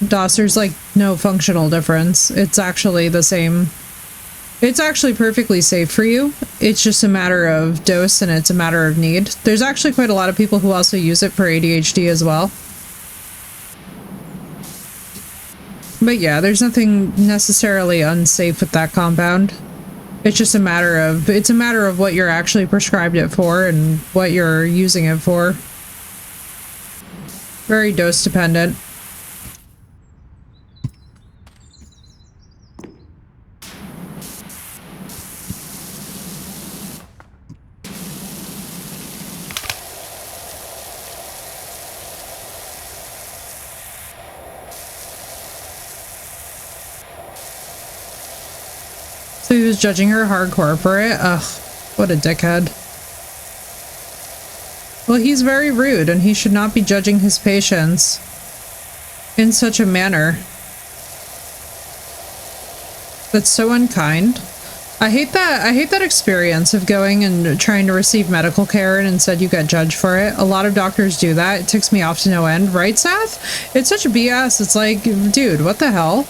DOS, there's like no functional difference. It's actually the same. It's actually perfectly safe for you. It's just a matter of dose and it's a matter of need. There's actually quite a lot of people who also use it for ADHD as well. But yeah, there's nothing necessarily unsafe with that compound. It's just a matter of what you're actually prescribed it for and what you're using it for. Very dose dependent. So he was judging her hardcore for it? Ugh, what a dickhead. Well, he's very rude and he should not be judging his patients in such a manner. That's so unkind. I hate that experience of going and trying to receive medical care and instead you get judged for it. A lot of doctors do that. It ticks me off to no end, right, Seth? It's such a BS. It's like, dude, what the hell?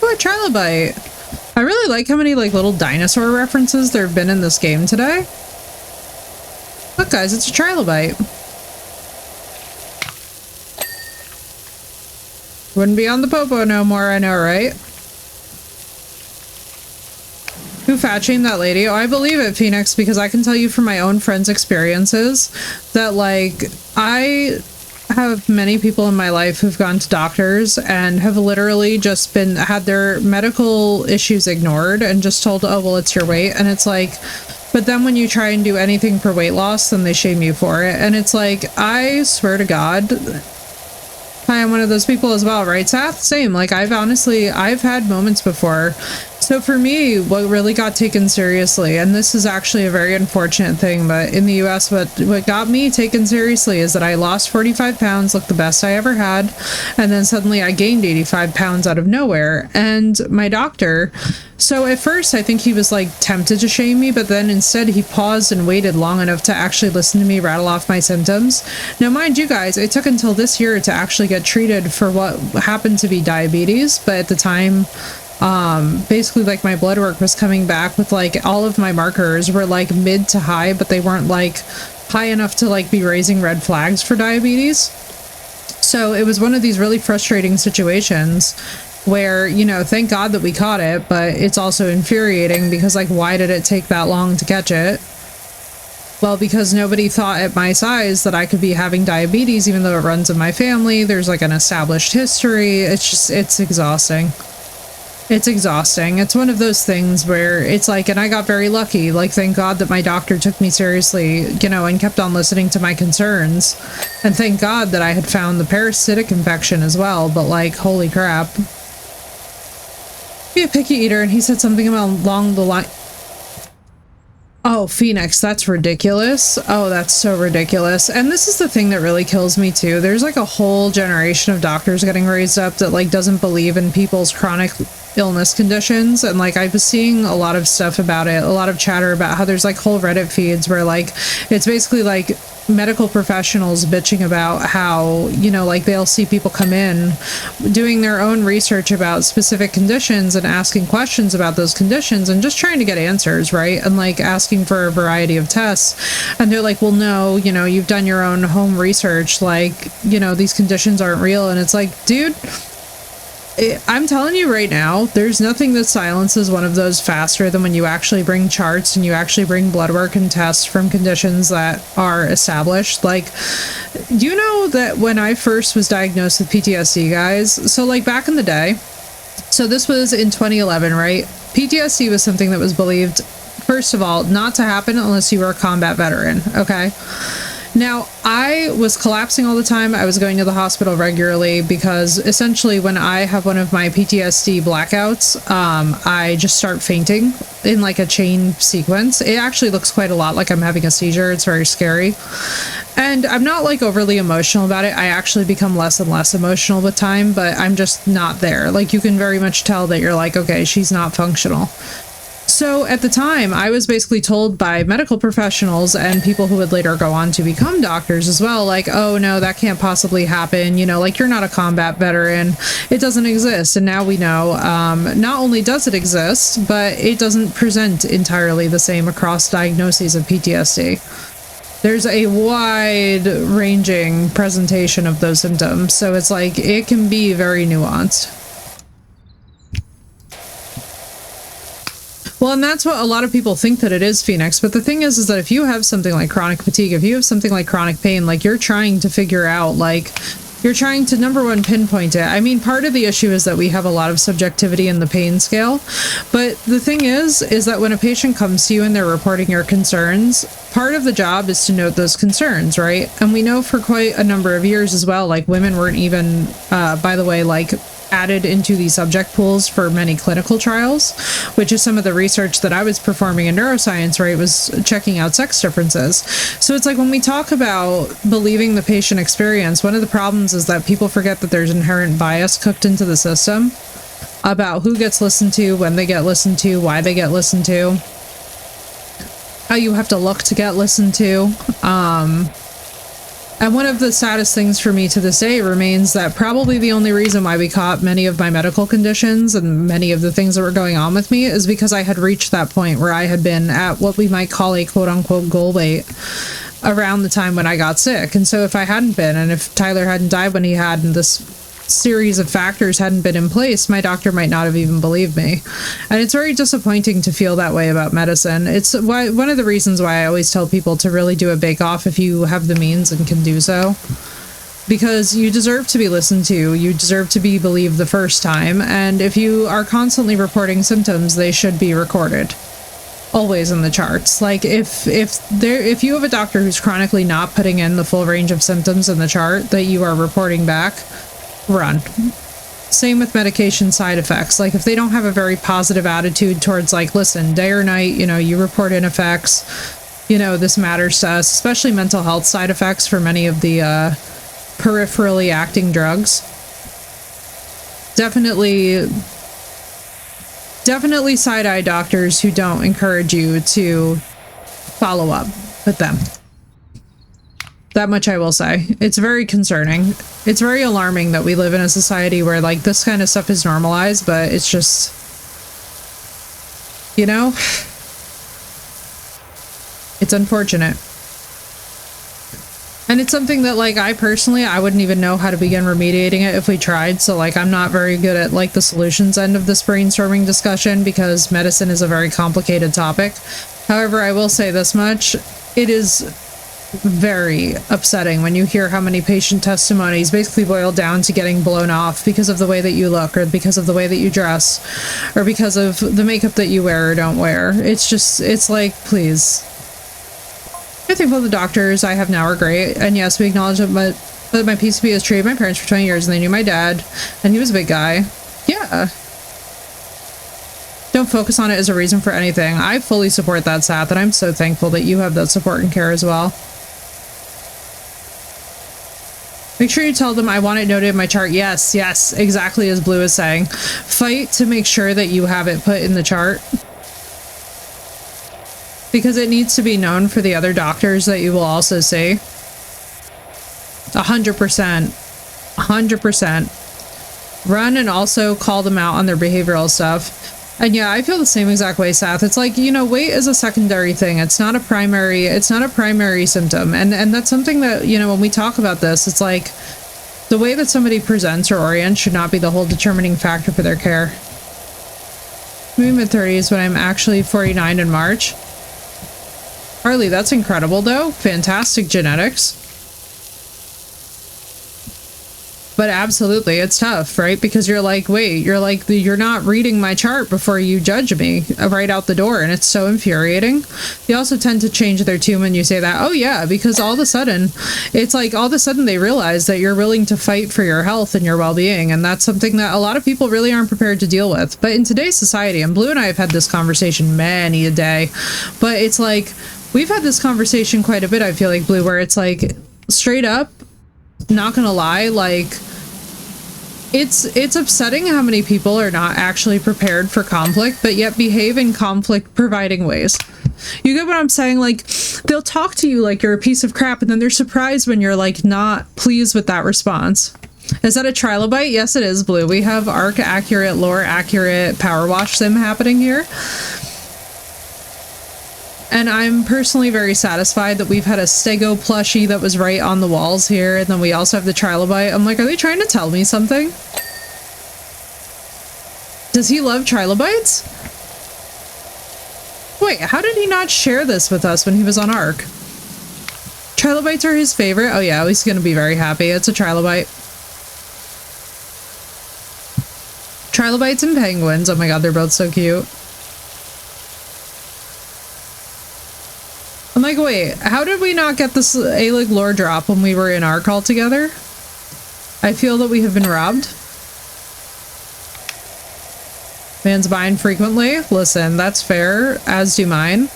Oh, a trilobite. I really like how many like little dinosaur references there have been in this game today. Look guys, it's a trilobite. Wouldn't be on the popo no more, I know, right? Who fat-shamed that lady? Oh, I believe it, Phoenix, because I can tell you from my own friends' experiences that like I have many people in my life who've gone to doctors and have literally just had their medical issues ignored and just told, oh, well, it's your weight. And it's like, but then when you try and do anything for weight loss, then they shame you for it. And it's like, I swear to God, I am one of those people as well, right, Seth? Same. Like, I've had moments before. So for me, what really got taken seriously, and this is actually a very unfortunate thing, but in the US, what got me taken seriously is that I lost 45 pounds, looked the best I ever had, and then suddenly I gained 85 pounds out of nowhere. And my doctor, so at first I think he was like tempted to shame me, but then instead he paused and waited long enough to actually listen to me rattle off my symptoms. Now, mind you guys, it took until this year to actually get treated for what happened to be diabetes, but at the time, basically like my blood work was coming back with like all of my markers were like mid to high, but they weren't like high enough to like be raising red flags for diabetes. So it was one of these really frustrating situations where, you know, thank God that we caught it, but it's also infuriating because like, why did it take that long to catch it? Well, because nobody thought at my size that I could be having diabetes, even though it runs in my family. There's like an established history. It's exhausting. It's exhausting. It's one of those things where it's like, and I got very lucky. Like, thank God that my doctor took me seriously, you know, and kept on listening to my concerns. And thank God that I had found the parasitic infection as well. But like, holy crap. Be a picky eater, and he said something along the line. Oh, Phoenix, that's ridiculous. Oh, that's so ridiculous. And this is the thing that really kills me too. There's like a whole generation of doctors getting raised up that like doesn't believe in people's chronic illness conditions. And like I was seeing a lot of stuff about it, a lot of chatter about how there's like whole Reddit feeds where like it's basically like medical professionals bitching about how, you know, like they'll see people come in doing their own research about specific conditions and asking questions about those conditions and just trying to get answers, right? And like asking for a variety of tests. And they're like, well, no, you know, you've done your own home research, like, you know, these conditions aren't real. And it's like, dude, I'm telling you right now, there's nothing that silences one of those faster than when you actually bring charts and you actually bring blood work and tests from conditions that are established. Like, you know that when I first was diagnosed with PTSD, guys, so like back in the day, so this was in 2011, right? PTSD was something that was believed, first of all, not to happen unless you were a combat veteran, okay? Now, I was collapsing all the time. I was going to the hospital regularly because essentially when I have one of my PTSD blackouts, I just start fainting in like a chain sequence. It actually looks quite a lot like I'm having a seizure. It's very scary. And I'm not like overly emotional about it. I actually become less and less emotional with time, but I'm just not there. Like you can very much tell that you're like, okay, she's not functional. So at the time, I was basically told by medical professionals and people who would later go on to become doctors as well, like, oh no, that can't possibly happen. You know, like you're not a combat veteran. It doesn't exist. And now we know not only does it exist, but it doesn't present entirely the same across diagnoses of PTSD. There's a wide ranging presentation of those symptoms. So it's like, it can be very nuanced. Well, and that's what a lot of people think that it is, Phoenix. But the thing is that if you have something like chronic fatigue, if you have something like chronic pain, like you're trying to figure out, like, you're trying to, number one, pinpoint it. I mean, part of the issue is that we have a lot of subjectivity in the pain scale. But the thing is that when a patient comes to you and they're reporting your concerns, part of the job is to note those concerns, right? And we know for quite a number of years as well, like women weren't even, by the way, like added into the subject pools for many clinical trials, which is some of the research that I was performing in neuroscience, right, was checking out sex differences. So it's like when we talk about believing the patient experience, one of the problems is that people forget that there's inherent bias cooked into the system about who gets listened to, when they get listened to, why they get listened to, how you have to look to get listened to. And one of the saddest things for me to this day remains that probably the only reason why we caught many of my medical conditions and many of the things that were going on with me is because I had reached that point where I had been at what we might call a quote-unquote goal weight around the time when I got sick. And so if I hadn't been, and if Tyler hadn't died when he had, and this series of factors hadn't been in place, my doctor might not have even believed me. And it's very disappointing to feel that way about medicine. It's why one of the reasons why I always tell people to really do a bake-off if you have the means and can do so. Because you deserve to be listened to, you deserve to be believed the first time, and if you are constantly reporting symptoms, they should be recorded. Always in the charts. Like if you have a doctor who's chronically not putting in the full range of symptoms in the chart that you are reporting back, run. Same with medication side effects. Like if they don't have a very positive attitude towards like, listen, day or night, you know, you report in effects, you know, this matters to us, especially mental health side effects for many of the peripherally acting drugs. Definitely side-eye doctors who don't encourage you to follow up with them. That much I will say. It's very concerning. It's very alarming that we live in a society where like this kind of stuff is normalized, but it's just, you know, it's unfortunate. And it's something that like I wouldn't even know how to begin remediating it if we tried. So like I'm not very good at like the solutions end of this brainstorming discussion because medicine is a very complicated topic. However, I will say this much. It is very upsetting when you hear how many patient testimonies basically boil down to getting blown off because of the way that you look or because of the way that you dress or because of the makeup that you wear or don't wear. It's just, it's like, please. I think both the doctors I have now are great, and yes, we acknowledge that my PCP has treated my parents for 20 years and they knew my dad and he was a big guy. Yeah. Don't focus on it as a reason for anything. I fully support that, Seth, and I'm so thankful that you have that support and care as well. Make sure you tell them I want it noted in my chart. Yes, yes, exactly as Blue is saying. Fight to make sure that you have it put in the chart. Because it needs to be known for the other doctors that you will also see. 100%. 100%. Run and also call them out on their behavioral stuff. And yeah, I feel the same exact way, Seth. It's like, you know, weight is a secondary thing. It's not a primary symptom. And that's something that, you know, when we talk about this, it's like the way that somebody presents or orients should not be the whole determining factor for their care. I'm mid-30s when I'm actually 49 in March. Harley, that's incredible though. Fantastic genetics. but absolutely, it's tough, right? Because you're like, wait, you're not reading my chart before you judge me right out the door, and it's so infuriating. They also tend to change their tune when you say that. Oh yeah, because all of a sudden, it's like all of a sudden they realize that you're willing to fight for your health and your well-being, and that's something that a lot of people really aren't prepared to deal with. But in today's society, and Blue and I have had this conversation many a day, but it's like, we've had this conversation quite a bit, I feel like, Blue, where it's like, straight up, not gonna lie, like, it's upsetting how many people are not actually prepared for conflict, but yet behave in conflict providing ways. You get what I'm saying? Like, they'll talk to you like you're a piece of crap, and then they're surprised when you're like not pleased with that response. Is that a trilobite? Yes, it is, Blue. We have arc accurate, lore accurate Powerwash sim happening here. And I'm personally very satisfied that we've had a Stego plushie that was right on the walls here, and then we also have the trilobite. I'm like, are they trying to tell me something? Does he love trilobites? Wait, how did he not share this with us when he was on Ark? Trilobites are his favorite? Oh yeah, he's gonna be very happy. It's a trilobite. Trilobites and penguins. Oh my god, they're both so cute. I'm like, wait, how did we not get this A-Lig lore drop when we were in our call together? I feel that we have been robbed. Man's buying frequently. Listen, that's fair, as do mine.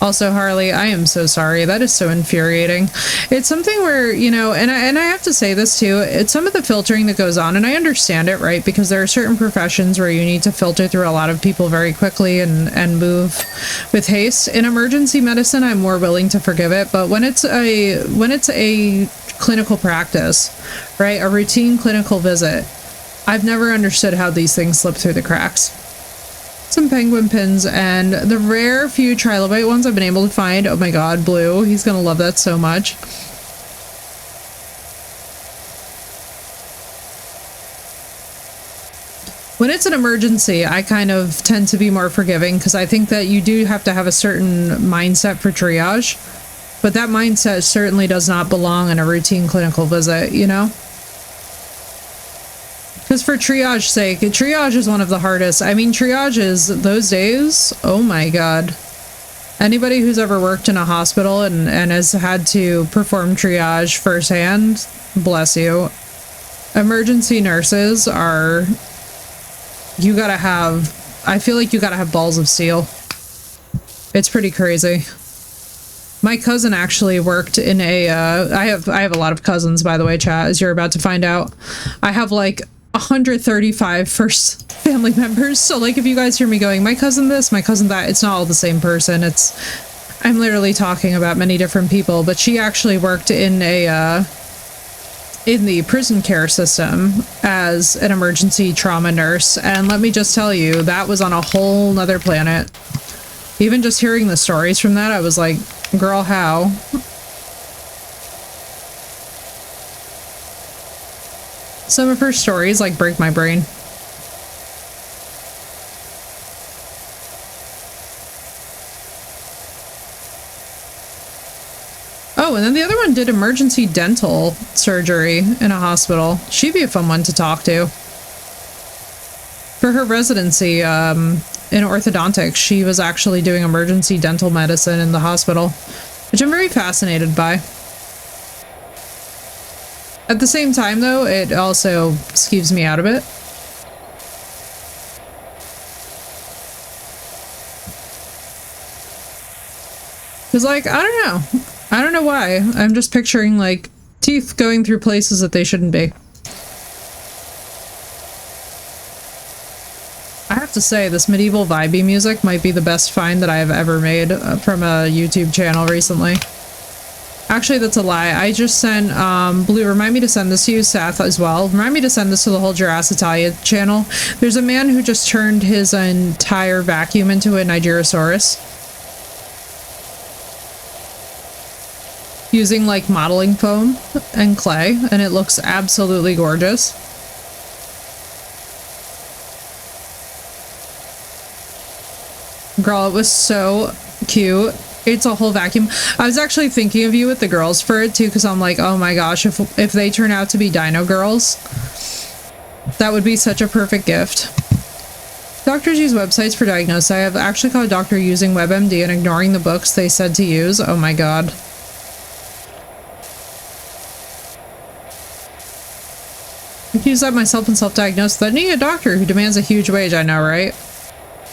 Also, Harley, I am so sorry. That is so infuriating. It's something where, you know, and I have to say this too, it's some of the filtering that goes on, and I understand it, right? Because there are certain professions where you need to filter through a lot of people very quickly and move with haste. In emergency medicine, I'm more willing to forgive it, but when it's a clinical practice, right? A routine clinical visit, I've never understood how these things slip through the cracks. Some penguin pins, and the rare few trilobite ones I've been able to find. Oh my god, Blue, he's gonna love that so much. When it's an emergency, I kind of tend to be more forgiving, because I think that you do have to have a certain mindset for triage, but that mindset certainly does not belong in a routine clinical visit, you know? Because for triage's sake, triage is one of the hardest. I mean, triage is, those days, oh my god. Anybody who's ever worked in a hospital and has had to perform triage firsthand, bless you. Emergency nurses are, you gotta have, I feel like you gotta have balls of steel. It's pretty crazy. My cousin actually worked in a, I have a lot of cousins, by the way, chat, as you're about to find out. I have like 135 first family members, so like if you guys hear me going, my cousin this, my cousin that, it's not all the same person. I'm literally talking about many different people, but she actually worked in a, in the prison care system as an emergency trauma nurse, and let me just tell you, that was on a whole nother planet. Even just hearing the stories from that, I was like, girl, how? Some of her stories like break my brain. Oh, and then the other one did emergency dental surgery in a hospital. She'd be a fun one to talk to. For her residency in orthodontics, she was actually doing emergency dental medicine in the hospital, which I'm very fascinated by. At the same time, though, it also skeeves me out a bit. Because, like, I don't know. I don't know why. I'm just picturing, like, teeth going through places that they shouldn't be. I have to say, this medieval vibey music might be the best find that I have ever made from a YouTube channel recently. Actually, that's a lie. I just sent, Blue, remind me to send this to you, Seth, as well. Remind me to send this to the whole Jurassitalia channel. There's a man who just turned his entire vacuum into a Nigerosaurus. Using, like, modeling foam and clay, and it looks absolutely gorgeous. Girl, it was so cute. It's a whole vacuum. I was actually thinking of you with the girls for it too, because I'm like, oh my gosh, if they turn out to be dino girls, that would be such a perfect gift. Doctors use websites for diagnosis. I have actually caught a doctor using WebMD and ignoring the books they said to use. Oh my god. I've used that myself and self-diagnosed. Then need a doctor who demands a huge wage, I know, right?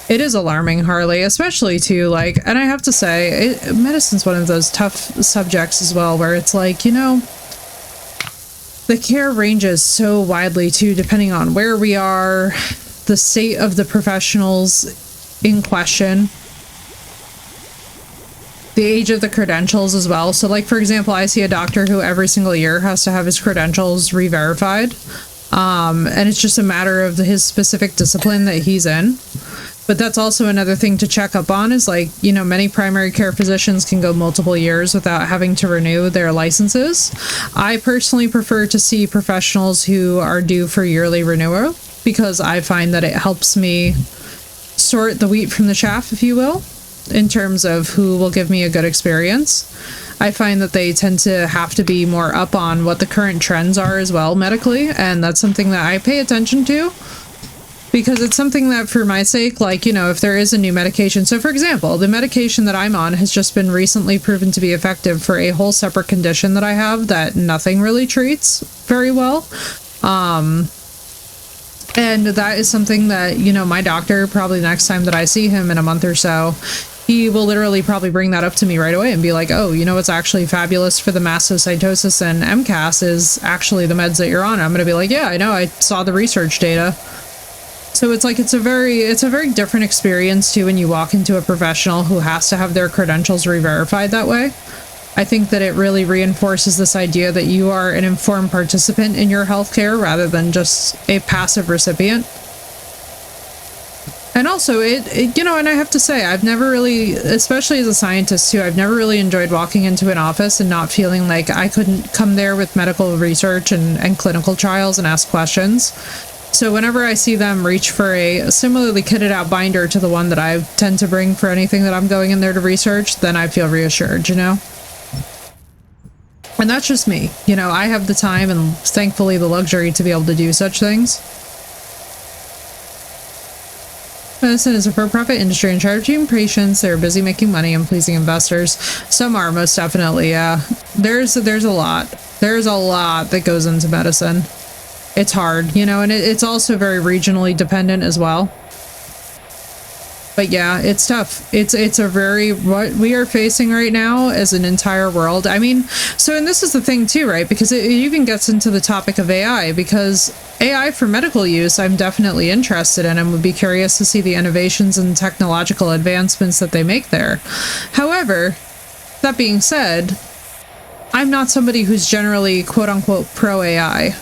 It is alarming, Harley, especially too, like, and I have to say, medicine's one of those tough subjects as well, where it's like, you know, the care ranges so widely too, depending on where we are, the state of the professionals in question, the age of the credentials as well. So, like, for example, I see a doctor who every single year has to have his credentials re-verified, and it's just a matter of his specific discipline that he's in. But that's also another thing to check up on is, like, you know, many primary care physicians can go multiple years without having to renew their licenses. I personally prefer to see professionals who are due for yearly renewal because I find that it helps me sort the wheat from the chaff, if you will, in terms of who will give me a good experience. I find that they tend to have to be more up on what the current trends are as well medically, and that's something that I pay attention to. Because it's something that, for my sake, like, you know, if there is a new medication. So, for example, the medication that I'm on has just been recently proven to be effective for a whole separate condition that I have that nothing really treats very well. And that is something that, you know, my doctor, probably next time that I see him in a month or so, he will literally probably bring that up to me right away and be like, oh, you know what's actually fabulous for the mastocytosis and MCAS is actually the meds that you're on. I'm going to be like, yeah, I know, I saw the research data. So it's like, it's a very different experience too when you walk into a professional who has to have their credentials re-verified that way. I think that it really reinforces this idea that you are an informed participant in your healthcare rather than just a passive recipient. And also it you know, and I have to say, I've never really, especially as a scientist too, I've never really enjoyed walking into an office and not feeling like I couldn't come there with medical research and clinical trials and ask questions. So whenever I see them reach for a similarly kitted out binder to the one that I tend to bring for anything that I'm going in there to research, then I feel reassured, you know? And that's just me. You know, I have the time and thankfully the luxury to be able to do such things. Medicine is a for-profit industry and charging patients. They're busy making money and pleasing investors. Some are, most definitely, yeah. There's a lot. There's a lot that goes into medicine. It's hard, you know, and it's also very regionally dependent as well. But yeah, it's tough. It's a very, what we are facing right now as an entire world. I mean, so, and this is the thing too, right? Because it even gets into the topic of AI, because AI for medical use, I'm definitely interested in and would be curious to see the innovations and technological advancements that they make there. However, that being said, I'm not somebody who's generally quote unquote pro AI.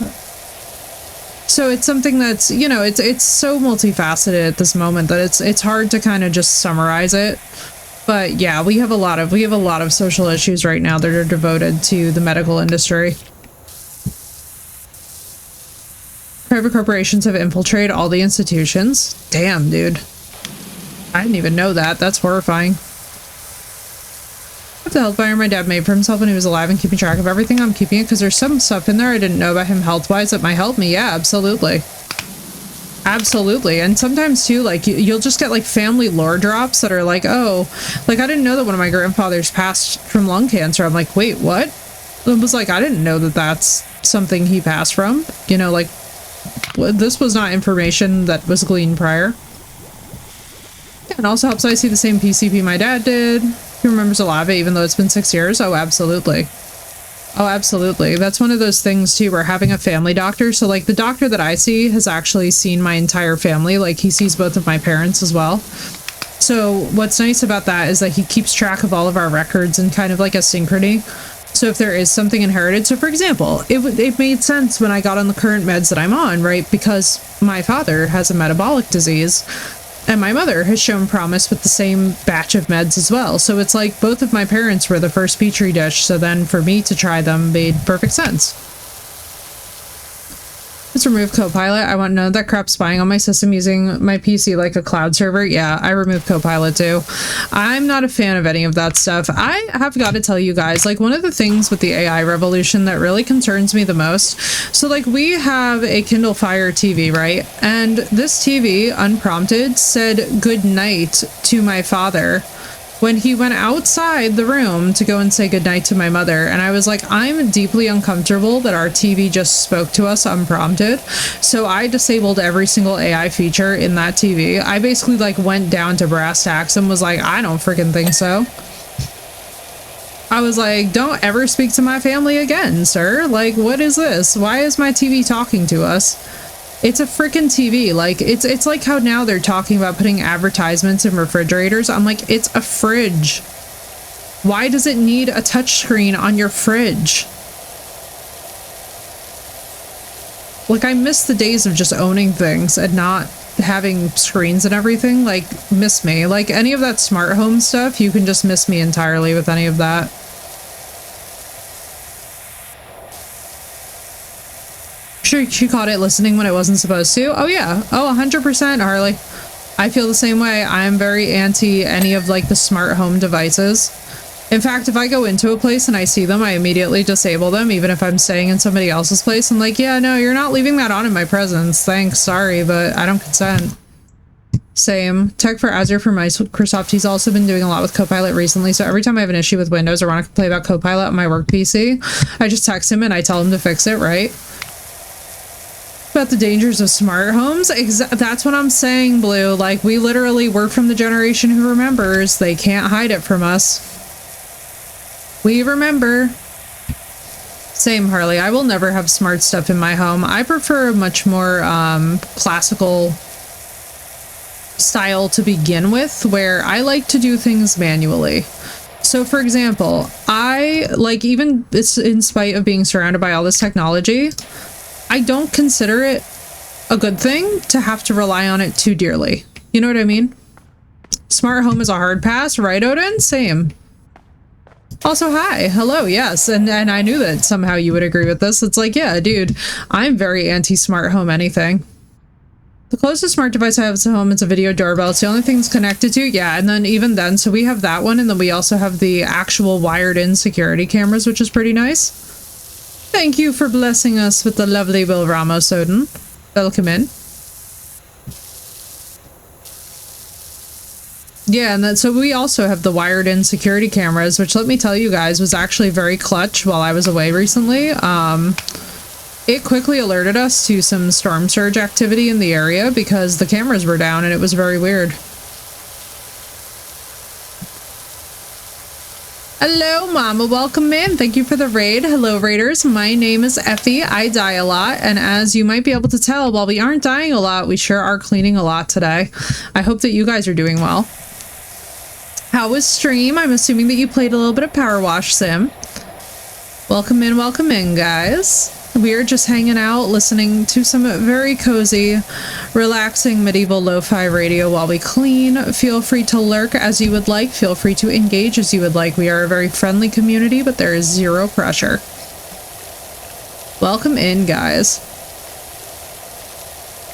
So it's something that's, you know, it's so multifaceted at this moment that it's hard to kind of just summarize it. But yeah, we have a lot of social issues right now that are devoted to the medical industry. Private corporations have infiltrated all the institutions. Damn, dude. I didn't even know that. That's horrifying. The health binder my dad made for himself when he was alive and keeping track of everything. I'm keeping it because there's some stuff in there I didn't know about him health-wise that might help me. Yeah, absolutely. Absolutely. And sometimes too, like, you'll just get like family lore drops that are like, oh, like, I didn't know that one of my grandfathers passed from lung cancer. I'm like, wait, what? It was like, I didn't know that that's something he passed from. You know, like, this was not information that was gleaned prior. And also helps I see the same PCP my dad did. He remembers a lot of it, even though it's been 6 years. Oh, absolutely. Oh, absolutely. That's one of those things, too, where having a family doctor. So, like, the doctor that I see has actually seen my entire family. Like, he sees both of my parents as well. So, what's nice about that is that he keeps track of all of our records in kind of like a synchrony. So, if there is something inherited. So, for example, it made sense when I got on the current meds that I'm on, right? Because my father has a metabolic disease. And my mother has shown promise with the same batch of meds as well. So it's like both of my parents were the first petri dish. So then for me to try them made perfect sense. Let's remove Copilot. I want none of that crap spying on my system using my PC like a cloud server. Yeah, I removed Copilot too. I'm not a fan of any of that stuff. I have got to tell you guys, like, one of the things with the AI revolution that really concerns me the most. So, like, we have a Kindle Fire TV, right? And this TV, unprompted, said good night to my father when he went outside the room to go and say goodnight to my mother. And I was like, I'm deeply uncomfortable that our TV just spoke to us unprompted. So I disabled every single AI feature in that TV. I basically like went down to brass tacks and was like, I don't freaking think so. I was like, don't ever speak to my family again, sir. Like, what is this? Why is my TV talking to us? It's a freaking TV. Like, it's like how now they're talking about putting advertisements in refrigerators. I'm like, it's a fridge. Why does it need a touchscreen on your fridge? Like, I miss the days of just owning things and not having screens and everything. Like, miss me. Like, any of that smart home stuff, you can just miss me entirely with any of that. Sure, she caught it listening when it wasn't supposed to. Oh yeah. Oh, 100%, Harley. I feel the same way. I'm very anti any of like the smart home devices. In fact, if I go into a place and I see them, I immediately disable them, even if I'm staying in somebody else's place. I'm like, yeah, no, you're not leaving that on in my presence. Thanks, sorry, but I don't consent. Same. Tech for Azure for Microsoft. He's also been doing a lot with Copilot recently, so every time I have an issue with Windows or want to play about Copilot on my work PC, I just text him and I tell him to fix it, right? About the dangers of smart homes. That's what I'm saying, Blue. Like, we literally work from the generation who remembers. They can't hide it from us. We remember. Same, Harley. I will never have smart stuff in my home. I prefer a much more classical style to begin with, where I like to do things manually. So, for example, I like, even in spite of being surrounded by all this technology, I don't consider it a good thing to have to rely on it too dearly. You know what I mean? Smart home is a hard pass, right, Odin? Same. Also, hi. Hello, yes. And I knew that somehow you would agree with this. It's like, yeah, dude, I'm very anti-smart home anything. The closest smart device I have at home is a video doorbell. It's the only thing it's connected to. Yeah, and then even then, so we have that one, and then we also have the actual wired-in security cameras, which is pretty nice. Thank you for blessing us with the lovely Will Ramos, Odin. Welcome in. Yeah, and then so we also have the wired-in security cameras, which, let me tell you guys, was actually very clutch while I was away recently. It quickly alerted us to some storm surge activity in the area because the cameras were down, and it was very weird. Hello, Mama. Welcome in. Thank you for the raid. Hello, Raiders. My name is Effie. I die a lot, and as you might be able to tell, while we aren't dying a lot, we sure are cleaning a lot today. I hope that you guys are doing well. How was stream? I'm assuming that you played a little bit of Powerwash Sim. Welcome in, guys. We're just hanging out, listening to some very cozy, relaxing medieval lo-fi radio while we clean. Feel free to lurk as you would like. Feel free to engage as you would like. We are a very friendly community, but there is zero pressure. Welcome in, guys.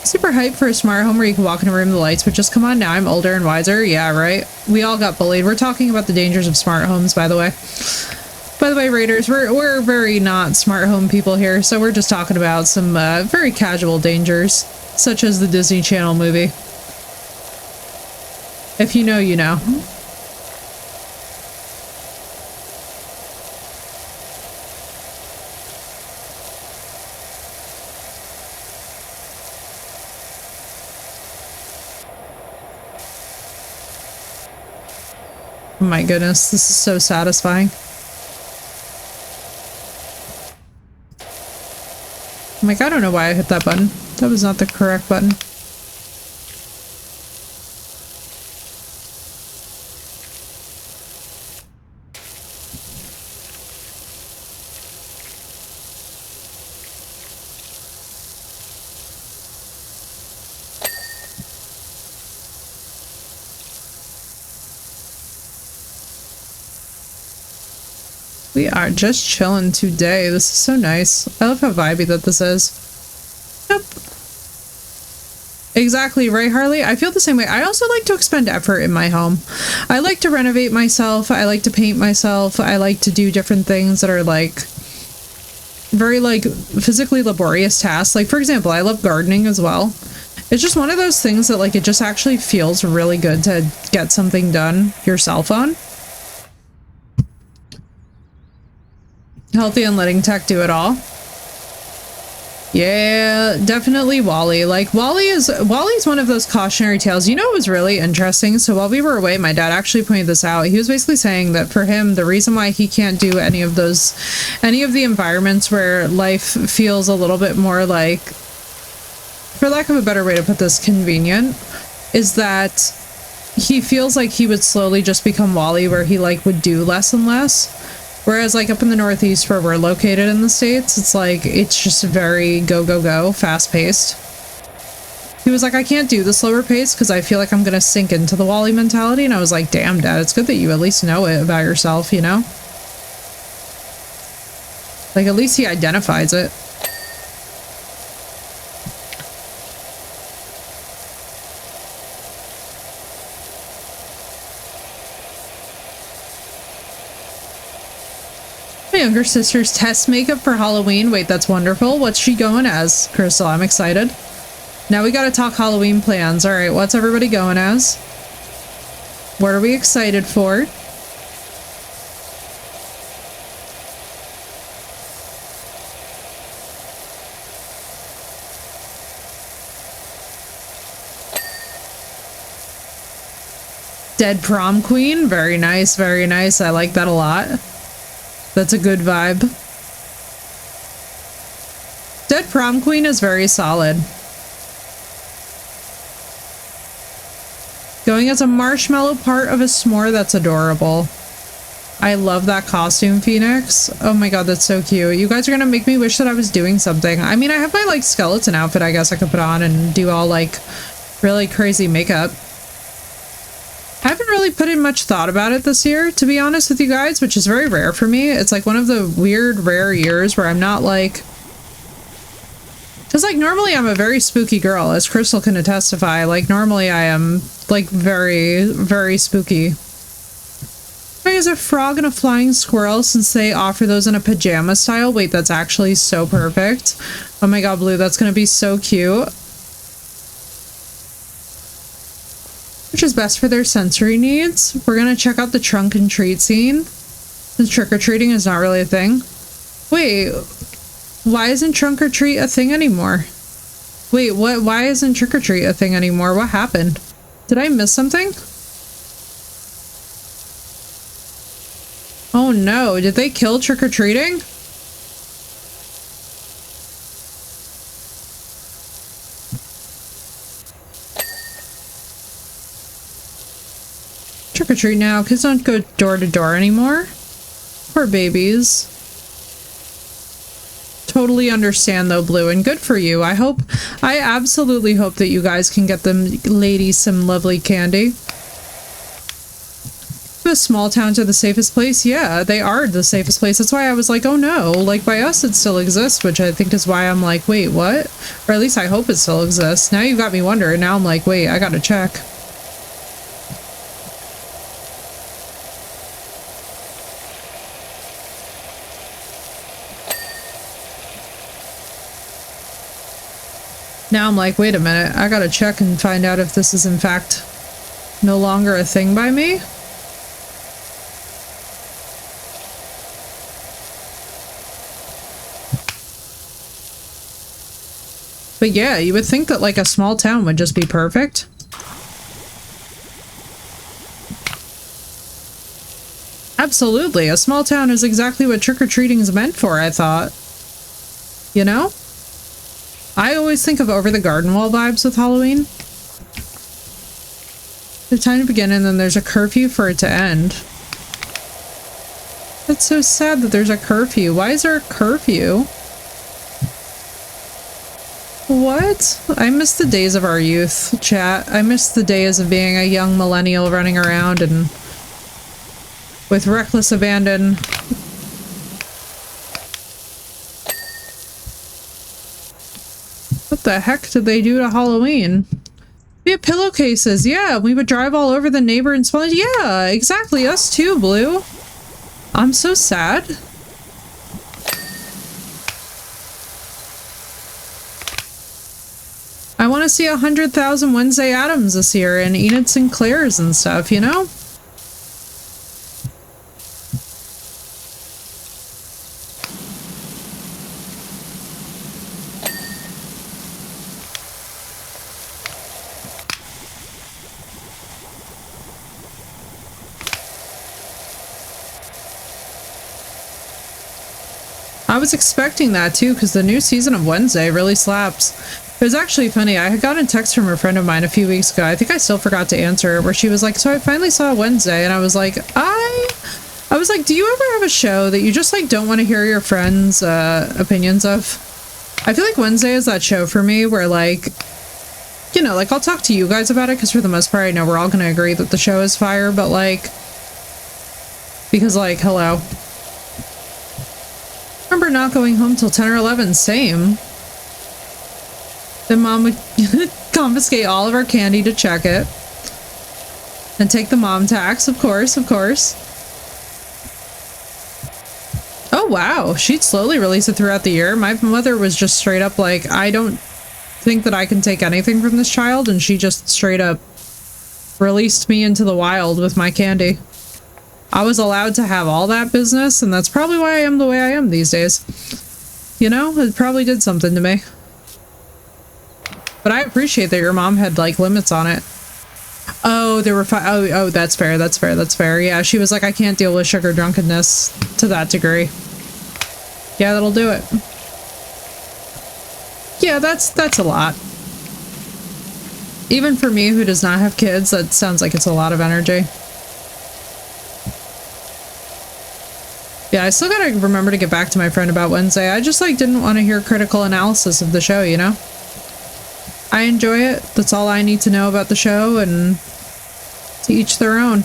Super hyped for a smart home where you can walk in a room, the lights would just come on. Now I'm older and wiser. Yeah, right? We all got bullied. We're talking about the dangers of smart homes, by the way. By the way, Raiders, we're very not smart home people here, so we're just talking about some very casual dangers, such as the Disney Channel movie. If you know, you know. Oh my goodness, this is so satisfying. I'm like, I don't know why I hit that button. That was not the correct button. We are just chilling today. This is so nice. I love how vibey that this is. Nope. Exactly, right, Harley? I feel the same way. I also like to expend effort in my home. I like to renovate myself. I like to paint myself. I like to do different things that are like very like physically laborious tasks. Like, for example, I love gardening as well. It's just one of those things that like it just actually feels really good to get something done yourself on. Healthy and letting tech do it all. Yeah, definitely Wally. Like, Wally's one of those cautionary tales. You know, it was really interesting. So while we were away, my dad actually pointed this out. He was basically saying that for him, the reason why he can't do any of the environments where life feels a little bit more like, for lack of a better way to put this, convenient, is that he feels like he would slowly just become Wally, where he like would do less and less. Whereas like up in the Northeast where we're located in the States, it's like, it's just very go, go, go, fast paced. He was like, I can't do the slower pace because I feel like I'm going to sink into the Wally mentality. And I was like, damn, Dad, it's good that you at least know it about yourself, you know? Like, at least he identifies it. My younger sister's test makeup for Halloween. Wait, that's wonderful. What's she going as? Crystal, I'm excited. Now we gotta talk Halloween plans. Alright, what's everybody going as? What are we excited for? Dead prom queen. Very nice, very nice. I like that a lot. That's a good vibe. Dead prom queen is very solid. Going as a marshmallow part of a s'more, that's adorable. I love that costume, Phoenix. Oh my god, that's so cute. You guys are gonna make me wish that I was doing something. I mean, I have my like skeleton outfit I guess I could put on and do all like really crazy makeup. I haven't really put in much thought about it this year, to be honest with you guys, which is very rare for me. It's like one of the weird, rare years where I'm not like... Because like normally I'm a very spooky girl, as Crystal can testify. Like normally I am like very, very spooky. Is a frog and a flying squirrel since they offer those in a pajama style? Wait, that's actually so perfect. Oh my god, Blue, that's gonna be so cute. Which is best for their sensory needs. We're gonna check out the trunk and treat scene. Since trick-or-treating is not really a thing. Wait, why isn't trunk or treat a thing anymore? Wait, what? Why isn't trick-or-treat a thing anymore? What happened? Did I miss something? Oh no, did they kill trick-or-treating? Trick-or-treat now. Kids don't go door to door anymore. Poor babies. Totally understand though, Blue, and good for you. I absolutely hope that you guys can get them ladies some lovely candy. The small towns are the safest place? Yeah, they are the safest place. That's why I was like, oh no, like by us it still exists, which I think is why I'm like, wait, what? Or at least I hope it still exists. Now you've got me wondering. Now I'm like, wait, I gotta check. Now I'm like, wait a minute, I gotta check and find out if this is in fact no longer a thing by me. But yeah, you would think that like a small town would just be perfect. Absolutely, a small town is exactly what trick-or-treating is meant for, I thought. You know? I always think of over the garden wall vibes with Halloween. There's time to begin and then there's a curfew for it to end. That's so sad that there's a curfew. Why is there a curfew? What? I miss the days of our youth, chat. I miss the days of being a young millennial running around and with reckless abandon. What the heck did they do to Halloween? We have pillowcases. Yeah, we would drive all over the neighbor and smell. Yeah, exactly. Us too, Blue. I'm so sad. I want to see 100,000 Wednesday Addams this year and Enid Sinclairs and stuff, you know? I was expecting that too, because the new season of Wednesday really slaps. It was actually funny. I had gotten a text from a friend of mine a few weeks ago. I think I still forgot to answer, where she was like, so I finally saw Wednesday, and I was like, I was like, do you ever have a show that you just like don't want to hear your friends' opinions of? I feel like Wednesday is that show for me where, like, you know, like I'll talk to you guys about it because for the most part I know we're all gonna agree that the show is fire, but like, because like, hello. Remember not going home till 10 or 11, same. Then mom would confiscate all of our candy to check it. And take the mom tax, of course, of course. Oh wow, she'd slowly release it throughout the year. My mother was just straight up like, I don't think that I can take anything from this child, and she just straight up released me into the wild with my candy. I was allowed to have all that business, and that's probably why I am the way I am these days. You know, it probably did something to me. But I appreciate that your mom had, like, limits on it. Oh, there were oh, that's fair, that's fair, that's fair. Yeah, she was like, I can't deal with sugar drunkenness to that degree. Yeah, that'll do it. Yeah, that's a lot. Even for me, who does not have kids, that sounds like it's a lot of energy. Yeah, I still gotta remember to get back to my friend about Wednesday. I just, like, didn't want to hear critical analysis of the show, you know? I enjoy it. That's all I need to know about the show, and to each their own.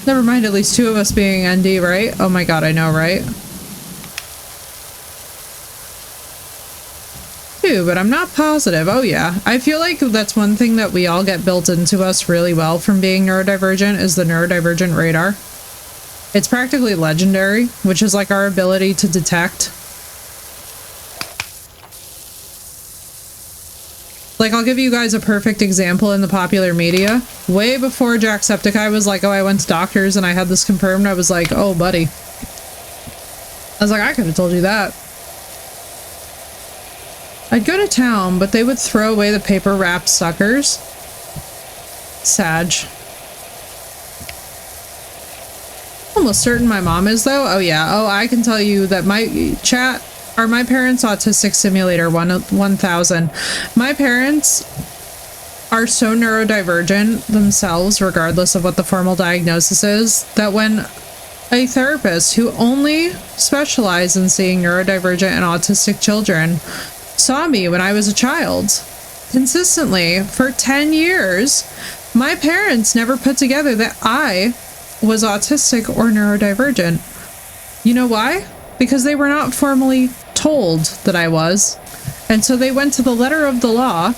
Never mind, at least two of us being ND, right? Oh my god, I know, right? But I'm not positive. Oh yeah, I feel like that's one thing that we all get built into us really well from being neurodivergent is the neurodivergent radar. It's practically legendary, which is like our ability to detect. Like, I'll give you guys a perfect example in the popular media. Way before Jacksepticeye was like, oh, I went to doctors and I had this confirmed, I was like, oh buddy. I was like, I could have told you that. I'd go to town, but they would throw away the paper-wrapped suckers. Sag. Almost certain my mom is, though. Oh, yeah. Oh, I can tell you that my parents' autistic simulator 1000. My parents are so neurodivergent themselves, regardless of what the formal diagnosis is, that when a therapist who only specialized in seeing neurodivergent and autistic children saw me when I was a child, consistently, for 10 years, my parents never put together that I was autistic or neurodivergent. You know why? Because they were not formally told that I was, and so they went to the letter of the law.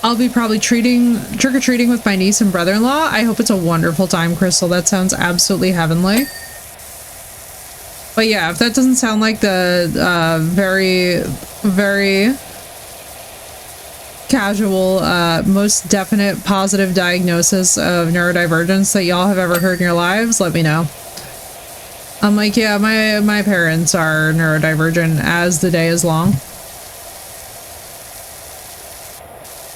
I'll be probably trick-or-treating with my niece and brother-in-law. I hope it's a wonderful time, Crystal. That sounds absolutely heavenly. But yeah, if that doesn't sound like the very, very casual, most definite positive diagnosis of neurodivergence that y'all have ever heard in your lives, let me know. I'm like, yeah, my parents are neurodivergent as the day is long.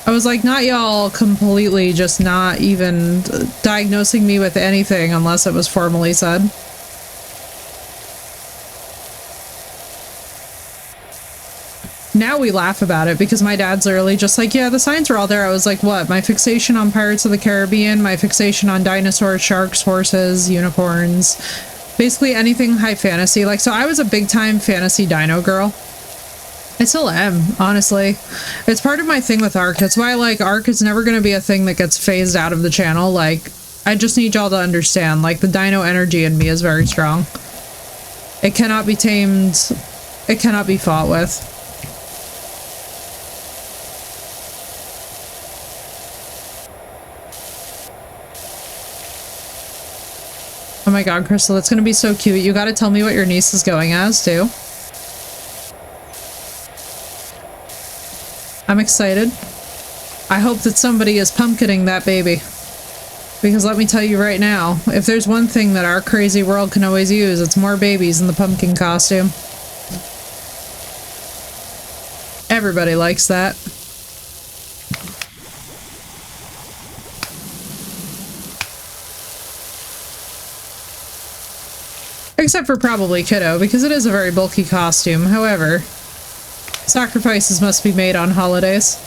I was like, not y'all completely just not even diagnosing me with anything unless it was formally said. Now we laugh about it because my dad's literally just like, yeah, the signs are all there. I was like, what? My fixation on Pirates of the Caribbean, my fixation on dinosaurs, sharks, horses, unicorns, basically anything high fantasy. Like, so I was a big time fantasy dino girl. I still am, honestly. It's part of my thing with Ark. That's why, like, Ark is never going to be a thing that gets phased out of the channel. Like, I just need y'all to understand, like, the dino energy in me is very strong. It cannot be tamed. It cannot be fought with. Oh my god, Crystal, that's gonna be so cute. You gotta tell me what your niece is going as, too. I'm excited. I hope that somebody is pumpkining that baby. Because let me tell you right now, if there's one thing that our crazy world can always use, it's more babies in the pumpkin costume. Everybody likes that. Except for probably Kiddo, because it is a very bulky costume. However, sacrifices must be made on holidays.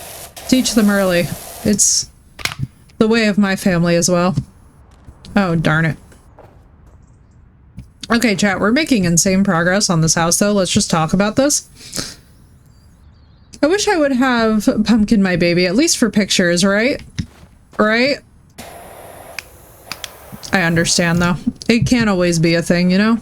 Teach them early. It's the way of my family as well. Oh, darn it. Okay, chat, we're making insane progress on this house, though. Let's just talk about this. I wish I would have Pumpkin my baby, at least for pictures, right? Right? I understand, though. It can't always be a thing, you know?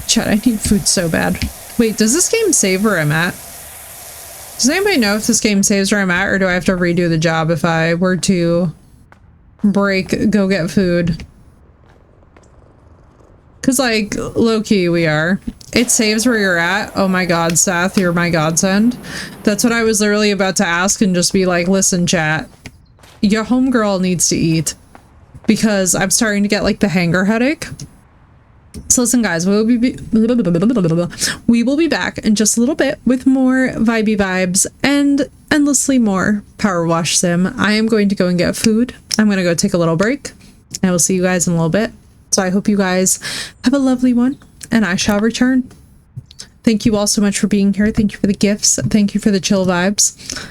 Chat, I need food so bad. Wait, does this game save where I'm at? Does anybody know if this game saves where I'm at, or do I have to redo the job if I were to break, go get food? Because, like, low-key we are. It saves where you're at. Oh my god, Seth, you're my godsend. That's what I was literally about to ask and just be like, listen, chat. Your homegirl needs to eat. Because I'm starting to get, like, the hanger headache. So listen, guys, we will be back in just a little bit with more vibey vibes and endlessly more Power Wash Sim. I am going to go and get food. I'm going to go take a little break. I will see you guys in a little bit. So I hope you guys have a lovely one, and I shall return. Thank you all so much for being here. Thank you for the gifts. Thank you for the chill vibes.